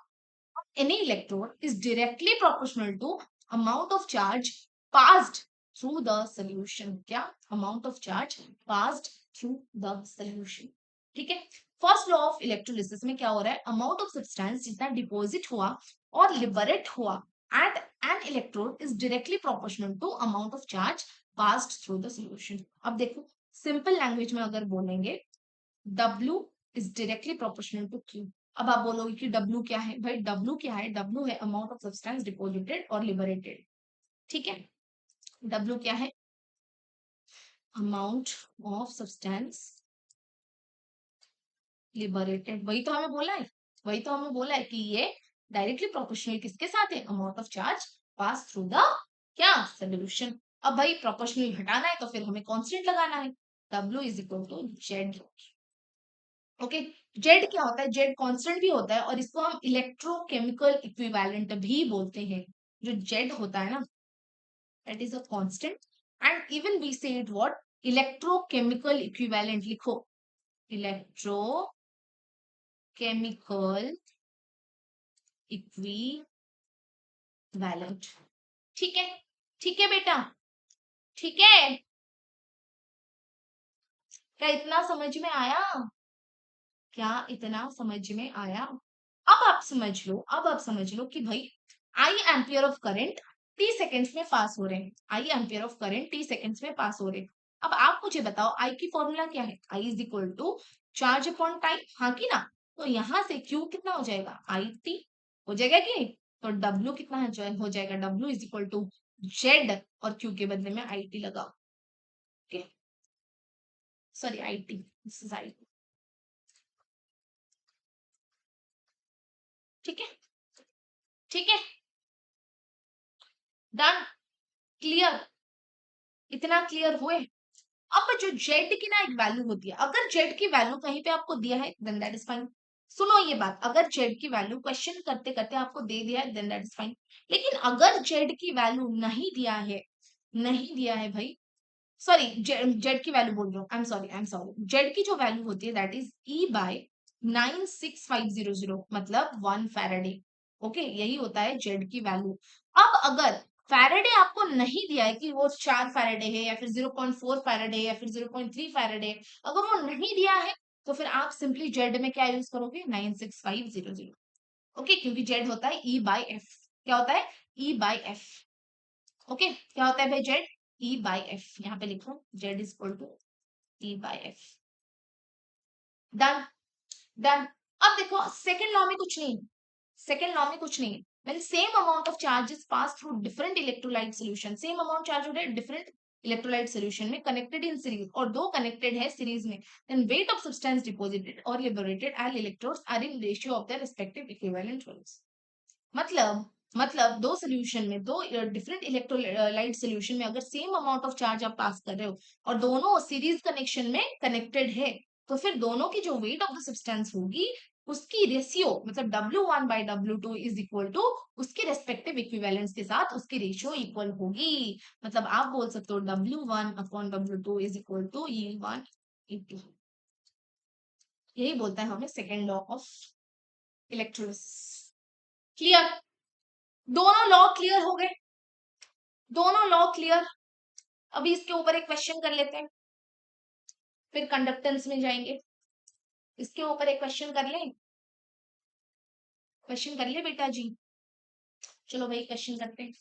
any electrode is directly proportional to amount of charge passed through the solution. क्या? amount of charge passed through the solution. ठीक है, first law of electrolysis में क्या हो रहा है? अमाउंट ऑफ सब्सटेंस जितना डिपॉजिट हुआ और लिबरेट हुआ at an electrode is directly proportional to amount of charge passed through the solution. अब देखो सिंपल लैंग्वेज में अगर बोलेंगे W is directly proportional to Q. अब आप बोलोगे कि W क्या है? भाई W क्या है? W है अमाउंट ऑफ सब्सटेंस डिपॉजिटेड और लिबरेटेड. ठीक है, W क्या है? Amount of substance liberated. वही तो हमें बोला है, वही तो हमें बोला है कि ये डायरेक्टली प्रोपोर्शनल किसके साथ है? Amount of charge pass through the क्या? सॉल्यूशन. अब भाई प्रोपोर्शनल हटाना है तो फिर हमें कांस्टेंट लगाना है. W is equal to Z. Okay, Z क्या होता है? जेड कांस्टेंट भी होता है और इसको हम इलेक्ट्रोकेमिकल इक्विवेलेंट भी बोलते हैं. जो जेड होता है ना, that is a constant and even we say it what? Electrochemical equivalent. लिखो इलेक्ट्रोकेमिकल इक्विवेलेंट. ठीक है, ठीक है बेटा, ठीक है. क्या इतना समझ में आया? क्या इतना समझ में आया? अब आप समझ लो, अब आप समझ लो कि भाई I ampere of current T seconds में पास हो रहे हैं. I ampere of current T seconds में पास हो रहे हैं. अब आप मुझे बताओ आई की फॉर्मूला क्या है? I is equal to charge upon time. हाँ की ना? तो यहां से क्यू कितना हो जाएगा? आई टी हो जाएगा कि नहीं? तो डब्ल्यू कितना हो जाएगा? W is equal to Z और क्यू के बदले में आई टी लगाओ. Okay, sorry I T, this is I T. ठीक है, ठीक है, डन, क्लियर, इतना क्लियर हुए? अब जो जेड की ना एक वैल्यू होती है, अगर जेड की वैल्यू कहीं पे आपको दिया है देन दैट इज फाइन. सुनो ये बात, अगर जेड की वैल्यू क्वेश्चन करते करते आपको दे दिया है देन दैट इज फाइन. लेकिन अगर जेड की वैल्यू नहीं दिया है, नहीं दिया है भाई, सॉरी जेड की वैल्यू बोल रहा हूँ, आई एम सॉरी, जेड की जो वैल्यू होती है दैट इज ई बाय 96500, मतलब 1 फैराडे. ओके, यही होता है जेड की वैल्यू. अब अगर फैराडे आपको नहीं दिया है कि वो 4 फैराडे है या फिर 0.4 फैराडे या फिर 0.3 फैराडे, अगर वो नहीं दिया है तो फिर आप सिंपली जेड में क्या यूज करोगे? 96500. ओके, क्योंकि जेड होता है ई बाय एफ. क्या होता है? ई बाय एफ. ओके, क्या होता है भाई जेड? E by F. यहाँ पे लिखो Z is equal to E by F. Done, done. अब देखो सेकेंड लॉ में कुछ नहीं, सेकेंड लॉ में कुछ नहीं है. when same amount of charges pass through different electrolyte solution, same amount charge हो रहा है different electrolyte solution में connected in series, और दो connected है series में, then weight of substance deposited or liberated as electrodes are in ratio of their respective equivalent values. मतलब दो सोल्यूशन में, दो डिफरेंट इलेक्ट्रोलाइट सोल्यूशन में अगर सेम अमाउंट ऑफ चार्ज आप पास कर रहे हो और दोनों सीरीज कनेक्शन में कनेक्टेड है, तो फिर दोनों की जो वेट ऑफ द सब्सटेंस होगी उसकी रेशियो, मतलब W1 by W2 is equal to उसके रेस्पेक्टिव इक्विवेलेंस के साथ उसकी रेशियो इक्वल होगी. मतलब आप बोल सकते हो W1 upon W2 is equal to E1 E2. यही बोलता है हमें second law of electrolysis. Clear? दोनों लॉ क्लियर हो गए, दोनों लॉ क्लियर. अभी इसके ऊपर एक क्वेश्चन कर लेते हैं, फिर कंडक्टेंस में जाएंगे. इसके ऊपर एक क्वेश्चन कर ले, क्वेश्चन कर ले बेटा जी. चलो भाई क्वेश्चन करते हैं.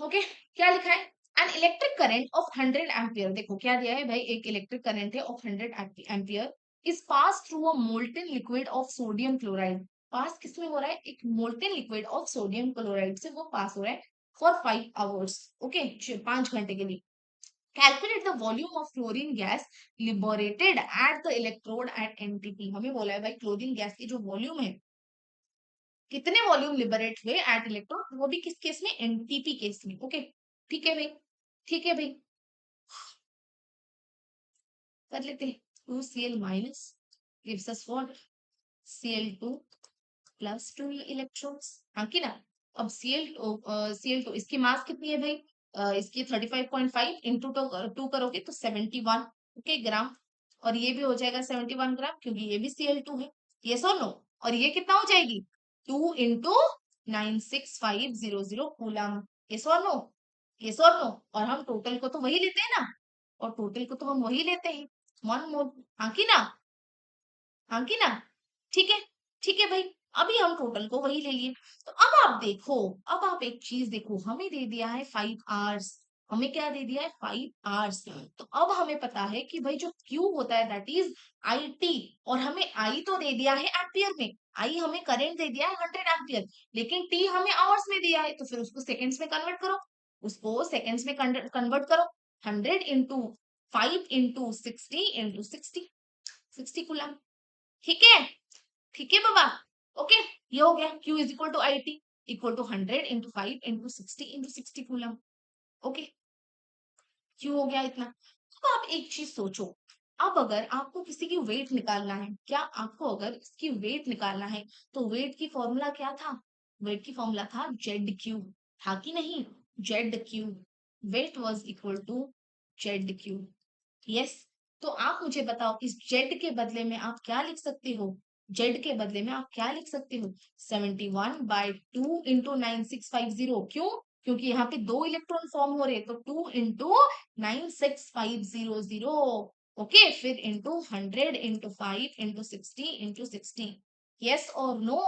ओके, क्या लिखा है? An electric current of 100 ampere. देखो क्या दिया है भाई, एक इलेक्ट्रिक करंट है of 100 ampere is pass through a molten liquid of sodium chloride. Pass किसमें हो रहा है, एक molten liquid of sodium chloride से वो पास हो रहा है फॉर 5 आवर्स, ओके, 5 घंटे के लिए। Calculate the volume of chlorine gas liberated at the electrode at NTP. हमें बोला है भाई क्लोरीन गैस की जो वॉल्यूम है, कितने वॉल्यूम लिबरेट हुए एट इलेक्ट्रोड, वो भी किस केस में, एनटीपी केस में, ओके। ठीक है भाई, ठीक है भाई, कर लेते हैं। 2Cl minus gives us what, Cl2 plus 2 electrons, हाँ की ना। अब Cl2 इसकी मास कितनी है भाई, इसकी 35.5 इंटू 2 करोगे तो 71, ओके, ग्राम। और ये भी हो जाएगा 71 ग्राम, क्योंकि ये भी Cl2 है, ये सो नो। और ये कितना हो जाएगी, 2 इंटू 96500 कूलम, ये सो नो, ये सो नो। और हम टोटल को तो वही लेते हैं ना, और टोटल को तो हम वही लेते हैं, 1 मोल, हाँ की ना, हाँ की ना। ठीक है, ठीक है भाई, अभी हम टोटल को वही ले लिए। तो अब आप देखो, अब आप एक चीज देखो, हमें दे दिया है 5 आवर्स, हमें क्या दे दिया है, 5 आवर्स। तो अब हमें पता है कि भाई जो क्यू होता है दैट इज IT, और हमें आई तो दे दिया है एम्पियर में, आई हमें करंट दे दिया है 100 एम्पियर, लेकिन टी हमें आवर्स में दिया है, तो फिर उसको सेकेंड्स में कन्वर्ट करो, उसको सेकेंड्स में कन्वर्ट करो। 100 इंटू 5 इंटू 60 इंटू 60, 60 कूलम। ठीक है, ठीक है बाबा, ओके। ये हो गया Q is equal to IT equal to 100 into 5 into 60 into 60 coulomb, okay. Q हो गया इतना। अब आप एक चीज सोचो, अब अगर आपको किसी की वेट निकालना है, क्या आपको अगर इसकी वेट निकालना है, तो वेट की फॉर्मूला क्या था, वेट की फॉर्मूला था ZQ, था कि नहीं, ZQ, weight was equal to ZQ, yes. तो आप मुझे बताओ इस जेड के बदले में आप क्या लिख सकते हो, जेड के बदले में आप क्या लिख सकते हो, 71/2 इंटू 9650, क्यों, क्योंकि यहाँ पे 2 इलेक्ट्रॉन फॉर्म हो रहे हैं, तो 2 इंटू 96500, ओके, फिर into 100 into 5 into 60 into 60, yes और नो,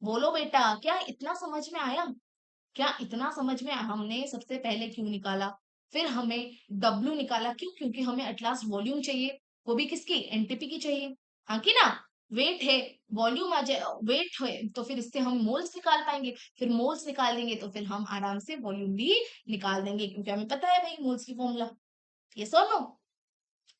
बोलो बेटा, क्या इतना समझ में आया, क्या इतना समझ में आया? हमने सबसे पहले क्यू निकाला, फिर हमें डब्ल्यू निकाला, क्यों, क्योंकि हमें एटलास्ट वॉल्यूम चाहिए, वो भी किसकी, एनटीपी की चाहिए, हाँ की ना। वेट है, वॉल्यूम आ जाए, वेट है तो फिर इससे हम मोल्स निकाल पाएंगे, फिर मोल्स निकाल देंगे तो फिर हम आराम से वॉल्यूम भी निकाल देंगे, क्योंकि हमें पता है भाई मोल्स की फॉर्मूला, ये सुनो,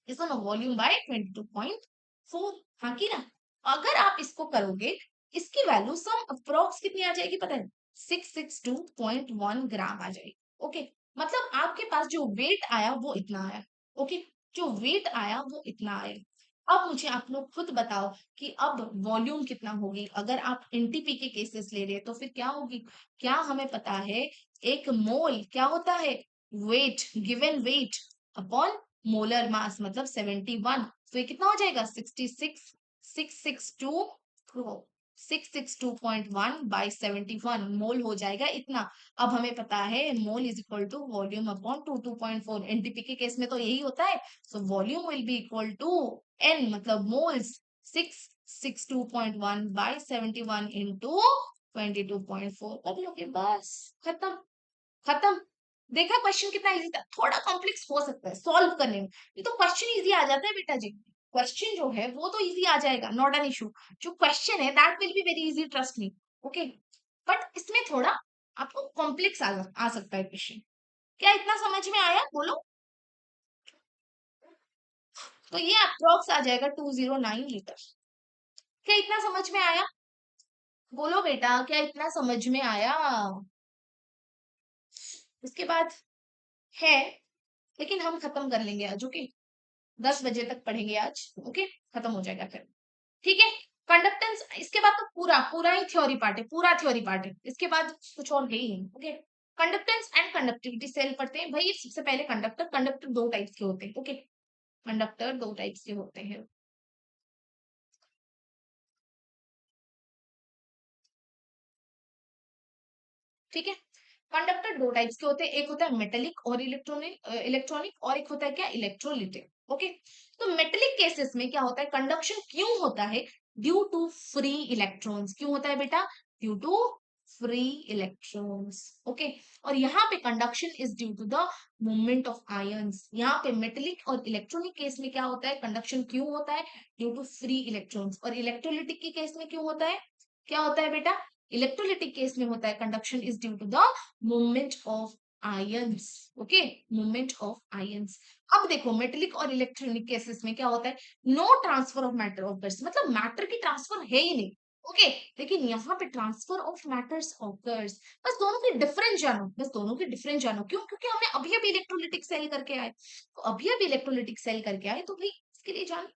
ये सुनो, वॉल्यूम बाय 22.4, हाँ की ना। अगर आप इसको करोगे, इसकी वैल्यू सम अप्रोक्स कितनी आ जाएगी पता है, 662.1 ग्राम आ जाएगी, ओके। मतलब आपके पास जो वेट आया वो इतना आया, ओके, जो वेट आया वो इतना आया। अब मुझे आप लोग खुद बताओ कि अब वॉल्यूम कितना होगी, अगर आप एनटीपी के केसेस ले रहे हैं तो फिर क्या होगी, क्या हमें पता है, एक मोल क्या होता है, weight, given weight upon molar mass, मतलब 71, तो ये कितना हो जाएगा, 661 मोल हो जाएगा इतना। अब हमें पता है mole is equal to volume upon 22.4, NTP के केस में तो यही होता है, so volume will be equal to N, मतलब मोल्स, 662.1/71 इंटू 22.4, कर लोगे, बस खत्म, खत्म। देखा क्वेश्चन कितना इजी था, थोड़ा कॉम्प्लेक्स हो सकता है सॉल्व करने में, ये तो क्वेश्चन इजी आ जाता है बेटा जी, क्वेश्चन जो है वो तो इजी आ जाएगा, नॉट एन इशू। जो क्वेश्चन है that will be very easy, trust me, okay. But इसमें थोड़ा आपको कॉम्प्लेक्स आ सकता है क्वेश्चन। क्या इतना समझ में आया, बोलो। तो ये अप्रोक्स आ जाएगा 209 लीटर। क्या इतना समझ में आया, बोलो बेटा, क्या इतना समझ में आया। इसके बाद है, लेकिन हम खत्म कर लेंगे आज, ओके, 10 बजे तक पढ़ेंगे आज, ओके, खत्म हो जाएगा फिर, ठीक है। कंडक्टेंस, इसके बाद तो पूरा पूरा ही थ्योरी पार्ट है, पूरा थ्योरी पार्ट है, इसके बाद कुछ और है ही नहीं, okay. Conductance and conductivity cell पढ़ते हैं भाई। सबसे पहले कंडक्टर, कंडक्टर 2 टाइप्स के होते हैं, ओके, कंडक्टर 2 टाइप्स के होते हैं, ठीक है। कंडक्टर 2 टाइप्स के होते हैं, एक होता है मेटेलिक और इलेक्ट्रॉनिक, इलेक्ट्रॉनिक, और एक होता है क्या, इलेक्ट्रोलिटिक, ओके। तो मेटेलिक केसेस में क्या होता है, कंडक्शन क्यों होता है, ड्यू टू फ्री इलेक्ट्रॉन्स, क्यों होता है बेटा, due to free electrons, okay. और यहाँ पे conduction is due to the movement of ions, यहाँ पे मेटेलिक और इलेक्ट्रॉनिक केस में क्या होता है, कंडक्शन क्यों होता है, ड्यू टू फ्री इलेक्ट्रॉन्स, और इलेक्ट्रोलिटिक के केस में क्यों होता है, क्या होता है बेटा? इलेक्ट्रोलिटिक केस में होता है conduction is due to the movement of ions. Okay, movement of ions. अब देखो मेटेलिक और इलेक्ट्रॉनिक केसेस में क्या होता है? No transfer of matter occurs, मतलब मैटर की ट्रांसफर है ही नहीं। ओके, लेकिन यहाँ पे ट्रांसफर ऑफ मैटर्स ऑकर्स। बस दोनों के डिफरेंस जानो, बस दोनों के डिफरेंस जानो। क्यों? क्योंकि हमने अभी अभी इलेक्ट्रोलिटिक सेल करके आए, तो अभी अभी इलेक्ट्रोलिटिक सेल करके आए, तो भाई इसके लिए जानो।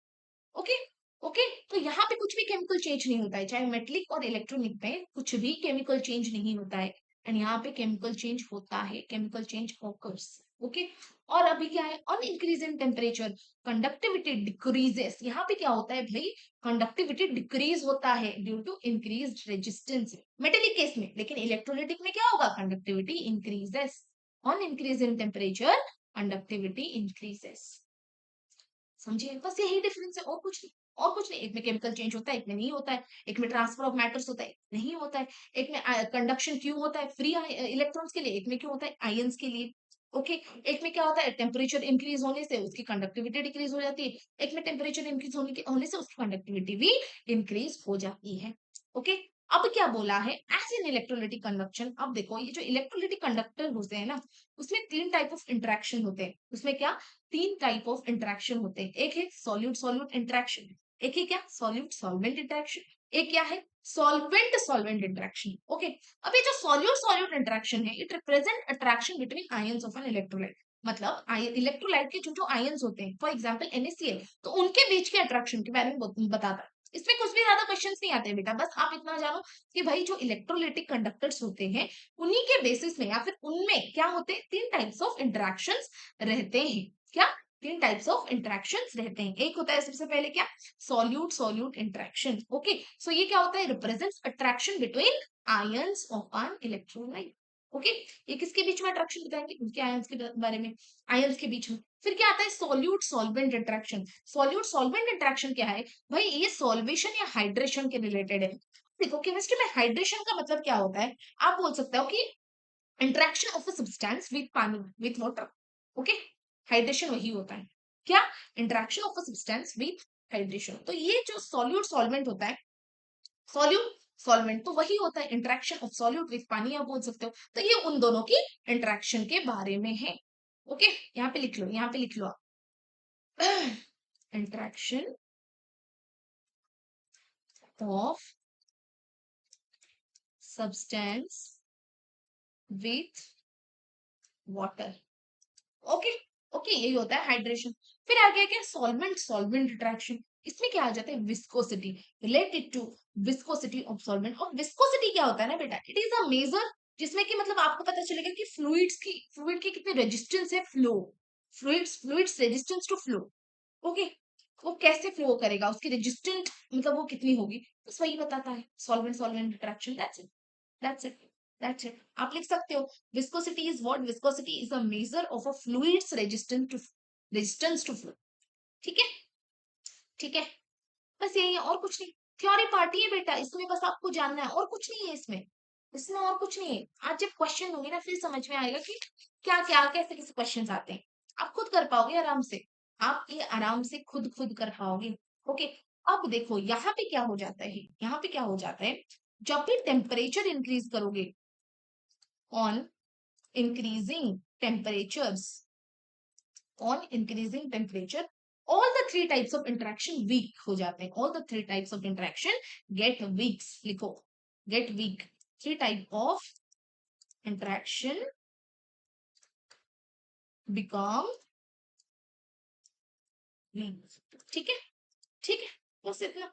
ओके, ओके, तो यहाँ पे कुछ भी केमिकल चेंज नहीं होता है, चाहे मेटलिक और इलेक्ट्रॉनिक में कुछ भी केमिकल चेंज नहीं होता है। एंड यहाँ पे केमिकल चेंज होता है, केमिकल चेंज ऑकर्स। ओके, और अभी क्या है? On increase in temperature conductivity decreases. यहाँ पे क्या होता है भाई? कंडक्टिविटी डिक्रीज होता है due to increase resistance metallic case में। लेकिन इलेक्ट्रोलिटिक में क्या होगा? Conductivity increases. On increase in temperature conductivity increases. समझिए, बस यही डिफरेंस है, और कुछ नहीं, और कुछ नहीं। एक में केमिकल चेंज होता है, एक में नहीं होता है। एक में ट्रांसफर ऑफ मैटर्स होता है, नहीं होता है। एक में कंडक्शन क्यों होता है? फ्री इलेक्ट्रॉन्स के लिए। एक में क्यों होता है? आयंस के लिए। ओके, एक में क्या होता है? टेम्परेचर इंक्रीज होने से उसकी कंडक्टिविटी डिक्रीज हो जाती है। एक में टेम्परेचर इंक्रीज होने से उसकी कंडक्टिविटी भी इंक्रीज हो जाती है। ओके, अब क्या बोला है? As an electrolytic conduction. अब देखो ये जो इलेक्ट्रोलिटिक कंडक्टर होते हैं ना, उसमें 3 टाइप ऑफ इंटरेक्शन होते हैं। उसमें क्या? 3 टाइप ऑफ इंटरेक्शन होते हैं। एक है सॉल्यूट सॉल्यूट इंटरेक्शन, एक है क्या? सॉल्यूट सॉल्वेंट इंटरेक्शन, एक क्या है? Solvent solvent interaction. ओके, अब ये जो सॉल्यूट सॉल्यूट इंटरेक्शन है, it represent attraction between ions of an electrolyte. मतलब इलेक्ट्रोलाइट के जो जो आयंस होते हैं, फॉर एग्जांपल NaCl, तो उनके बीच के अट्रैक्शन के बारे में बताता है। इसमें कुछ भी ज्यादा क्वेश्चंस नहीं आते बेटा, बस आप इतना जानो कि भाई जो इलेक्ट्रोलिटिक कंडक्टर्स होते हैं, उन्हीं के बेसिस में या फिर उनमें क्या होते हैं? 3 टाइप्स ऑफ इंटरेक्शंस रहते हैं। क्या? 3 टाइप्स ऑफ इंटरेक्शंस रहते हैं। एक होता है सबसे पहले क्या? Solute solute interaction. ओके, सो ये क्या होता है? Represents attraction between ions of an electrolyte. Okay, ये किसके बीच में अट्रैक्शन बताएंगे? उनके आयंस के बारे में, आयंस के बीच में। फिर क्या आता है? Solute solvent interaction. Solute solvent interaction क्या है भाई? ये सॉल्वेशन या हाइड्रेशन के रिलेटेड है। देखो केमिस्ट्री में हाइड्रेशन का मतलब क्या होता है? आप बोल सकते हो कि interaction of a substance with पानी, विथ वाटर। ओके, हाइड्रेशन वही होता है। क्या? Interaction of a substance with hydration. तो ये जो सॉल्यूट सॉल्वेंट होता है, सॉल्यूट सॉल्वेंट तो वही होता है, इंटरेक्शन ऑफ सॉल्यूट विथ पानी आप बोल सकते हो। तो ये उन दोनों की इंटरेक्शन के बारे में है। ओके, यहाँ पे लिख लो, यहाँ पे लिख लो आप interaction of substance with water. Okay, okay, यही होता है हाइड्रेशन। फिर आ गया क्या? Solvent solvent interaction. इसमें क्या आ जाता है? Viscosity, related to viscosity of solvent. और विस्कोसिटी क्या होता है ना बेटा? इट इज अ मेजर जिसमें कि मतलब आपको पता चलेगा कि फ्लूइड की कितनी रेजिस्टेंस है flow, fluids resistance to flow. Okay, वो कैसे फ्लो करेगा, उसकी रेजिस्टेंट मतलब वो कितनी होगी, बस वही बताता है solvent solvent interaction. That's it, that's it, that's it. आप लिख सकते हो viscosity is what? Viscosity is a measure of a fluid's resistance to flow। ठीक है, ठीक है, बस यही है, और कुछ नहीं। थ्योरी पार्टी है बेटा, इसमें बस आपको जानना है, और कुछ नहीं है इसमें। इसमें और कुछ नहीं है। आज जब क्वेश्चन होंगे ना, फिर समझ में आएगा कि क्या क्या कैसे कैसे क्वेश्चन आते हैं। आप खुद कर पाओगे आराम से, आप ये आराम से खुद खुद कर पाओगे। ओके, अब देखो यहाँ पे क्या हो जाता है, यहाँ पे क्या हो जाता है? जब भी टेम्परेचर इंक्रीज करोगे, on increasing temperatures, on increasing temperature, all the 3 types of interaction weak हो जाते हैं। all the 3 types of interaction get weak। लिखो, get weak। 3 type of interaction become weak। ठीक है, ठीक है, बस इतना,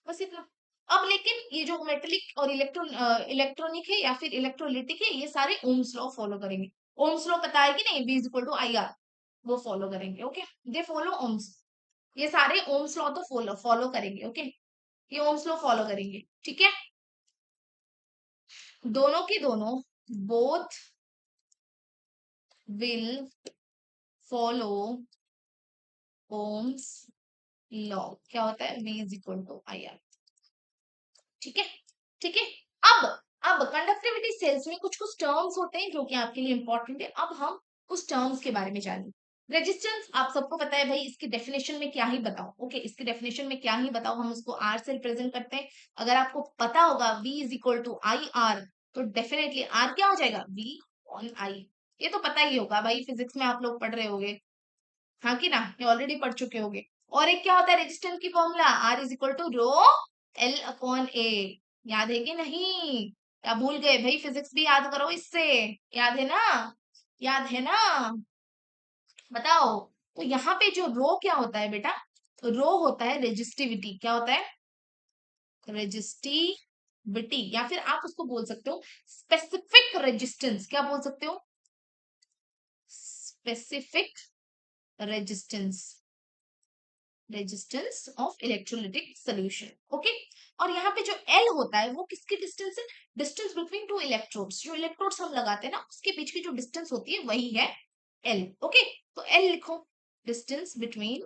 बस इतना। अब लेकिन ये जो मेटेलिक और इलेक्ट्रॉनिक है या फिर इलेक्ट्रोलिटिक है, ये सारे ओम्स लॉ फॉलो करेंगे। ओम्स लॉ पता है कि नहीं? V is equal to I R, वो फॉलो करेंगे। Okay, they follow Ohm's. ये सारे ओम्स लॉ तो फॉलो फॉलो करेंगे। ओके, ये ओम्स लॉ फॉलो करेंगे। ठीक है, दोनों के दोनों, both will follow Ohm's law. क्या होता है? V is equal to I R. ठीक है, ठीक है। अब अब कंडक्टिविटी सेल्स में कुछ कुछ टर्म्स होते हैं जो कि आपके लिए इंपॉर्टेंट है। अब हम उस टर्म्स के बारे में जानेंगे। रेजिस्टेंस आप सबको पता है भाई, इसकी डेफिनेशन में क्या ही बताओ। ओके, इसकी डेफिनेशन में क्या ही बताओ, हम उसको आर से रिप्रेजेंट करते हैं। अगर आपको पता होगा V is equal to I R, तो डेफिनेटली आर क्या हो जाएगा, V ऑन आई। ये तो पता ही होगा भाई, फिजिक्स में आप लोग पढ़ रहे होगे, हाँ कि ना, ये ऑलरेडी पढ़ चुके होगे। और एक क्या होता है रेजिस्टेंस की formula, R is equal to rho L upon A. याद है कि नहीं, या भूल गए भाई, फिजिक्स भी याद करो इससे। याद है ना, याद है ना, बताओ। तो यहाँ पे जो रो क्या होता है बेटा, रो होता है रेजिस्टिविटी। क्या होता है, रेजिस्टिविटी, या फिर आप उसको बोल सकते हो स्पेसिफिक रेजिस्टेंस। क्या बोल सकते हो, specific resistance, resistance of electrolytic solution. Okay, और यहाँ पे जो एल होता है वो किसकी डिस्टेंस है, डिस्टेंस बिटवीन टू इलेक्ट्रोड्स। जो इलेक्ट्रोड्स हम लगाते हैं ना, उसके बीच की जो डिस्टेंस होती है वही है एल। ओके, तो एल लिखो, distance between,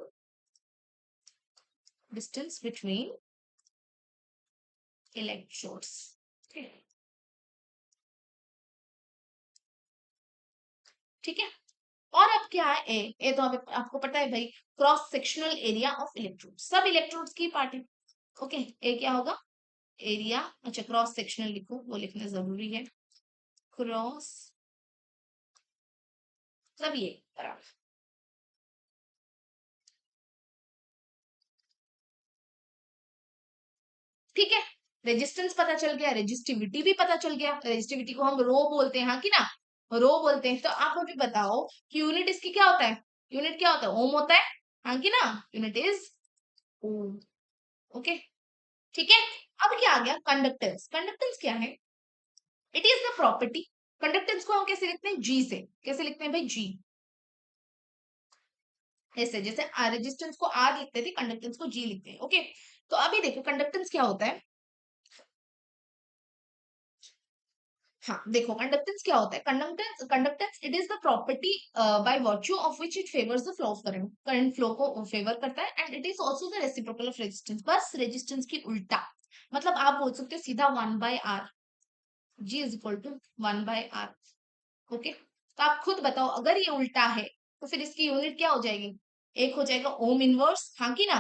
distance between electrodes. ठीक है, और अब क्या है ए, ए तो आपको पता है भाई, cross sectional area of electrode, सब इलेक्ट्रोड्स की पार्ट है। ओके, ए क्या होगा, एरिया, अच्छा क्रॉस सेक्शनल लिखो, वो लिखना जरूरी है, क्रॉस, सब ये बराबर। ठीक है, रेजिस्टेंस पता चल गया, रेजिस्टिविटी भी पता चल गया, रेजिस्टिविटी को हम रो बोलते हैं, हाँ कि ना, रो बोलते हैं। तो आप मुझे बताओ कि यूनिट इसकी क्या होता है, यूनिट क्या होता है, ओम होता है, हाँ कि ना, यूनिट इज ओम। ओके, ठीक है। अब क्या आ गया, कंडक्टेंस। कंडक्टेंस क्या है, it is the property, conductance को हम कैसे लिखते हैं, जी से। कैसे लिखते हैं भाई, जी, ऐसे जैसे रेजिस्टेंस को आर लिखते थे, कंडक्टेंस को जी लिखते हैं। ओके, तो अभी देखो कंडक्टेंस क्या होता है। हाँ देखो, कंडक्टेंस क्या होता है, conductance, conductance it is the property by virtue of which it favours the flow of current, current flow को फेवर करता है, and it is also the reciprocal of resistance, बस रेजिस्टेंस की उल्टा। मतलब आप बोल सकते हो सीधा 1/r, G is equal to 1/r। Okay, तो आप खुद बताओ, अगर ये उल्टा है तो फिर इसकी यूनिट क्या हो जाएगी, एक हो जाएगा ओम इनवर्स, हाँ की ना,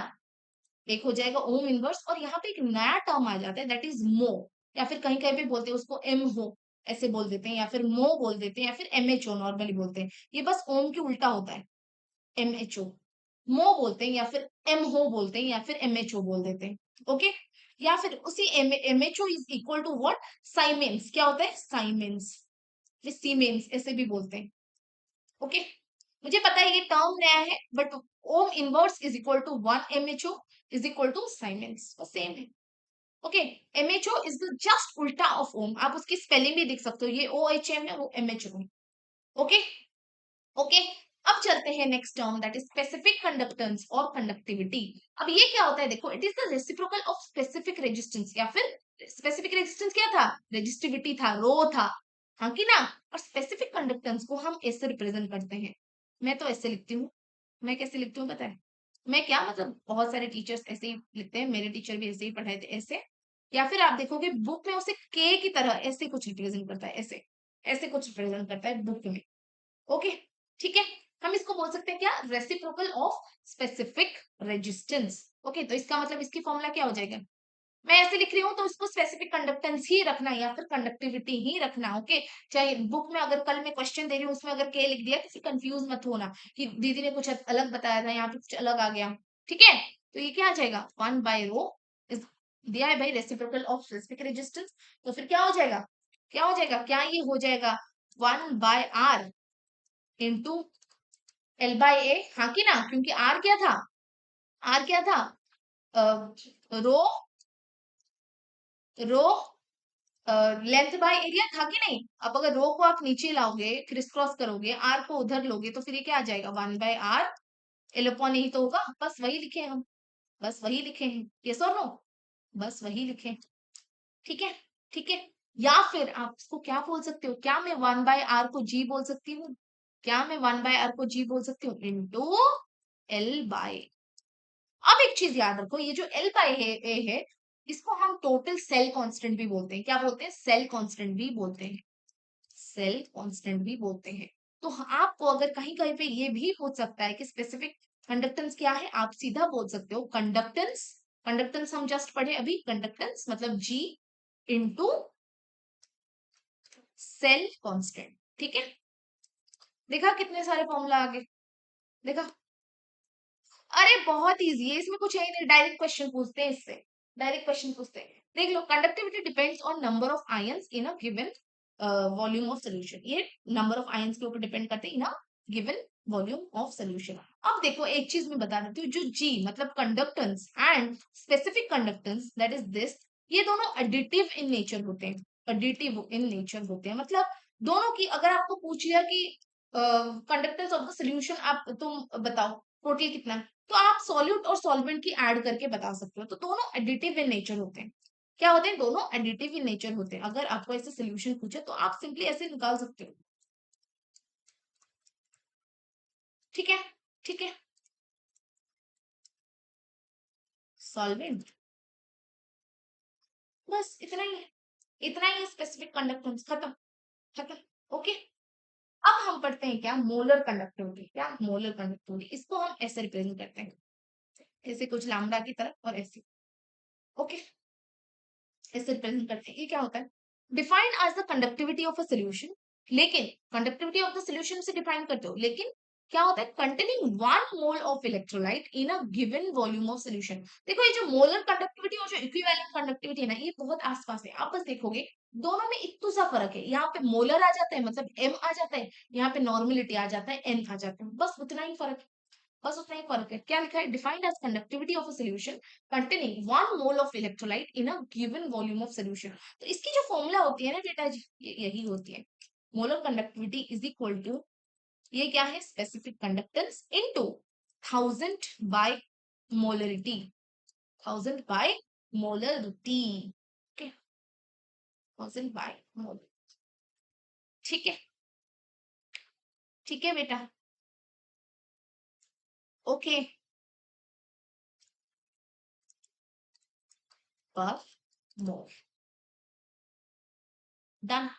एक हो जाएगा ओम इनवर्स, और यहाँ पे एक नया टर्म आ जाता है, दैट इज मो, या फिर कहीं कहीं पे बोलते हैं उसको एम हो, ऐसे बोल देते हैं, या फिर मो बोल देते हैं, या फिर एम एच ओ नॉर्मली बोलते हैं। ये बस ओम की उल्टा होता है, एम एच ओ, मो बोलते हैं, या फिर एम हो बोलते हैं, या फिर एम एच ओ बोल देते हैं। ओके, या फिर उसी M H O is equal to what, siemens. क्या होता है, साइमेंस, सीमेंस ऐसे भी बोलते हैं। ओके, मुझे पता है ये टर्म नया है, but ohm inverse is equal to 1 MHO is equal to siemens, same है। Okay, MHO is the just उल्टा ऑफ ओम, आप उसकी स्पेलिंग भी देख सकते हो, ये OHM है, वो MHO है। ओके, ओके, अब चलते हैं next term, that is specific conductance और कंडक्टिविटी। अब ये क्या होता है, देखो it is the reciprocal of specific resistance, या फिर स्पेसिफिक रेजिस्टेंस क्या था, रेजिस्टिविटी था, रो था, हाँ कि ना। और स्पेसिफिक कंडक्टेंस को हम ऐसे रिप्रेजेंट करते हैं, मैं तो ऐसे लिखती हूँ, मैं कैसे लिखती हूँ पता है, मैं क्या मतलब, बहुत सारे टीचर्स ऐसे ही लिखते हैं, मेरे टीचर भी ऐसे ही पढ़ाए थे, ऐसे। या फिर आप देखोगे बुक में उसे के की तरह ऐसे कुछ रिप्रेजेंट करता है, ऐसे, ऐसे कुछ रिप्रेजेंट करता है बुक में। ओके, ठीक है, हम इसको बोल सकते हैं क्या, reciprocal of specific resistance. Okay, तो इसका मतलब इसकी फॉर्मूला क्या हो जाएगा, मैं ऐसे लिख रही हूँ तो इसको स्पेसिफिक कंडक्टेंस ही रखना, या फिर कंडक्टिविटी ही रखना। ओके, चाहे बुक में अगर कल मैं क्वेश्चन दे रही हूँ उसमें अगर के लिख दिया, किसी कंफ्यूज मत होना कि दीदी ने कुछ अलग बताया था, यहाँ पे कुछ अलग आ गया। ठीक है, तो ये क्या आ जाएगा, 1/ρ इज दिया है भाई, रेसिप्रोकल ऑफ स्पेसिफिक रेजिस्टेंस। तो फिर क्या हो जाएगा, क्या हो जाएगा, क्या ये हो जाएगा 1/r इंटू L/A, हाँ कि ना, क्योंकि आर क्या था, आर क्या था, रो, रो लेंथ बाय एरिया था कि नहीं। अब अगर रो को आप नीचे लाओगे, क्रिस क्रॉस करोगे, आर को उधर लोगे, तो फिर ये क्या आ जाएगा, 1/r, एल अपॉन यही तो होगा, बस वही लिखे हैं हम, बस वही लिखे हैं, यस और नो, बस वही लिखे हैं। ठीक है, ठीक है, या फिर आप इसको क्या बोल सकते हो, क्या मैं 1/r को जी बोल सकती हूँ, क्या मैं 1/r को जी बोल सकती हूँ, इंटू L/, अब एक चीज याद रखो, ये जो L/A है, इसको हम टोटल सेल कांस्टेंट भी बोलते हैं, क्या बोलते हैं, सेल कांस्टेंट भी बोलते हैं, सेल कांस्टेंट भी बोलते हैं। तो आपको अगर कहीं कहीं पे ये भी पूछ सकता है कि स्पेसिफिक कंडक्टेंस क्या है, आप सीधा बोल सकते हो कंडक्टेंस। कंडक्टेंस हम जस्ट पढ़े अभी, कंडक्टेंस मतलब जी इंटू सेल कांस्टेंट। ठीक है, देखा कितने सारे फॉर्मूला आ गए, देखा। अरे बहुत इजी है, इसमें कुछ है ही नहीं, डायरेक्ट क्वेश्चन पूछते हैं इससे, डायरेक्ट क्वेश्चन पूछते हैं। देख लो, conductivity depends on number of ions in a given volume of solution. ये नंबर ऑफ आयंस के ऊपर डिपेंड करते हैं in a given volume of solution. अब देखो एक चीज मैं बता देती हूँ, जो जी मतलब conductance and specific conductance that is this, ये दोनों एडिटिव इन नेचर होते हैं। एडिटिव इन नेचर होते हैं मतलब दोनों की, अगर आपको पूछ लिया कि कंडक्टेंस ऑफ द सोल्यूशन आप तुम बताओ टोटल कितना है, तो आप सॉल्यूट और सॉल्वेंट की ऐड करके बता सकते हो। तो दोनों एडिटिव इन नेचर होते हैं। क्या होते हैं, दोनों एडिटिव इन नेचर होते हैं। अगर आपको ऐसे सोल्यूशन पूछे तो आप सिंपली ऐसे निकाल सकते हो। ठीक है, ठीक है। सॉल्वेंट, बस इतना ही है, इतना ही है स्पेसिफिक कंडक्टेंस, खत्म, खत्म। ओके, अब हम पढ़ते हैं क्या, मोलर कंडक्टिविटी। क्या मोलर कंडक्टिविटी, इसको हम ऐसे रिप्रेजेंट करते हैं, ऐसे कुछ लैम्डा की तरह और ऐसे। ओके, ऐसे रिप्रेजेंट करते हैं। ये क्या होता है, defined as the conductivity of a solution. लेकिन कंडक्टिविटी ऑफ द सोल्यूशन से डिफाइन करते हो, लेकिन क्या होता है, containing 1 mole of electrolyte in a given volume of solution. देखो ये जो मोलर कंडक्टिविटी और जो इक्विवेलेंट कंडक्टिविटी है ना, ये बहुत आसपास है। आप बस देखोगे दोनों में इतना सा फर्क है, यहाँ पे मोलर आ जाता है मतलब एम आ जाता है, यहाँ पे नॉर्मलिटी आ जाता है एन आ जाता है, बस उतना ही फर्क है। बस उतना ही फर्क है। क्या लिखा है, defined as conductivity of a solution containing 1 mole of electrolyte in a given volume of solution. तो इसकी जो फॉर्मूला होती है ना बेटा जी, यही होती है, molar conductivity is equal to, ये क्या है, specific conductance into 1000 by molarity, 1000 by molarity. Okay, 1000 by mole. ठीक है, ठीक है बेटा। ओके, पर मोल, डन।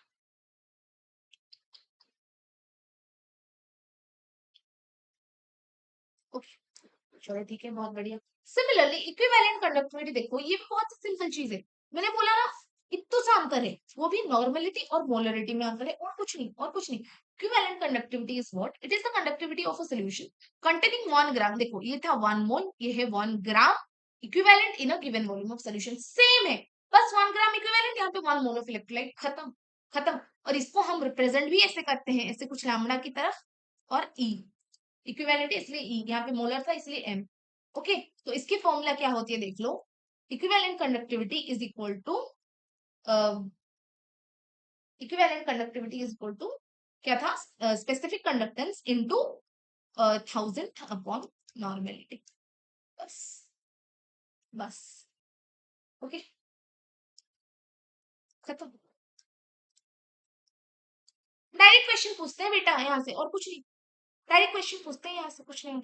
चलो ठीक है, बहुत बढ़िया। सिमिलरली इक्विवेलेंट कंडक्टिविटी देखो, ये भी बहुत सिंपल चीज है। मैंने बोला ना, इतना सा अंतर है, वो भी नॉर्मलिटी और मोलरिटी में अंतर है, और कुछ नहीं, और कुछ नहीं। Equivalent conductivity is what, it is the conductivity of a solution containing 1 ग्राम। देखो ये था 1 मोल, ये है 1 gram equivalent in a given volume of solution, same है। बस 1 ग्राम इक्विवेलेंट, यहाँ पे 1 मोल ऑफ इलेक्ट्रोलाइट, खत्म, खत्म। और इसको हम रिप्रेजेंट भी ऐसे करते हैं, ऐसे कुछ लैम्डा की तरफ और ई, इक्विवेलेंट है इसलिए ई, यहाँ पे मोलर था इसलिए एम। ओके, तो इसकी फॉर्मूला क्या होती है देख लो, equivalent conductivity is equal to, equivalent conductivity is equal to क्या था, specific conductance into 1000 upon normality. बस, बस। ओके, खत्म। डायरेक्ट क्वेश्चन पूछते हैं बेटा यहाँ से, और कुछ नहीं, डायरेक्ट क्वेश्चन पूछते हैं यहाँ से, कुछ नहीं।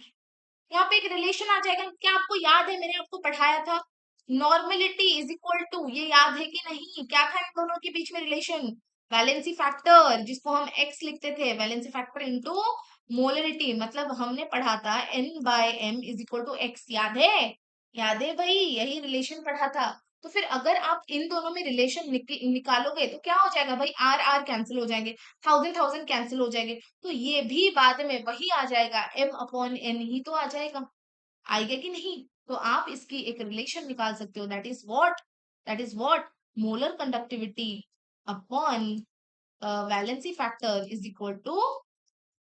यहाँ पे एक रिलेशन आ जाएगा, क्या आपको याद है, मैंने आपको पढ़ाया था, नॉर्मेलिटी इज इक्वल टू, ये याद है कि नहीं, क्या था इन दोनों के बीच में रिलेशन, वैलेंसी फैक्टर, जिसको हम एक्स लिखते थे, वैलेंसी फैक्टर इनटू मोलरिटी। मतलब हमने पढ़ा था N/M is equal to x, याद है, याद है भाई, यही रिलेशन पढ़ा था। तो फिर अगर आप इन दोनों में रिलेशन निकालोगे तो क्या हो जाएगा भाई, आर आर कैंसिल हो जाएंगे, 1000 कैंसिल हो जाएंगे, तो ये भी बाद में वही आ जाएगा, M/N ही तो आ जाएगा, आएगा कि नहीं। तो आप इसकी एक रिलेशन निकाल सकते हो, that is what molar conductivity upon valency factor is equal to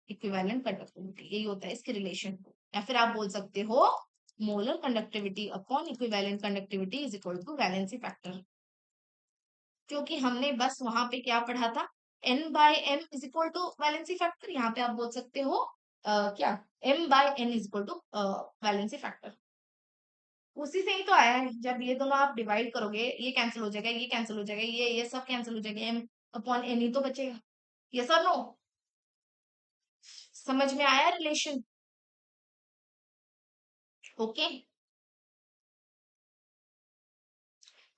equivalent conductivity, यही होता है इसके रिलेशन। या फिर आप बोल सकते हो molar conductivity upon equivalent conductivity is equal to valency factor, क्योंकि हमने बस वहां पे क्या पढ़ा था, N/M is equal to valency factor, यहाँ पे आप बोल सकते हो क्या, M/N is equal to valency factor. उसी से ही तो आया है, जब ये दोनों आप डिवाइड करोगे, ये कैंसिल हो जाएगा, ये कैंसिल हो जाएगा, ये सब कैंसिल हो जाएगा, M/N ही तो बचेगा। ये सर नो, समझ में आया रिलेशन। ओके,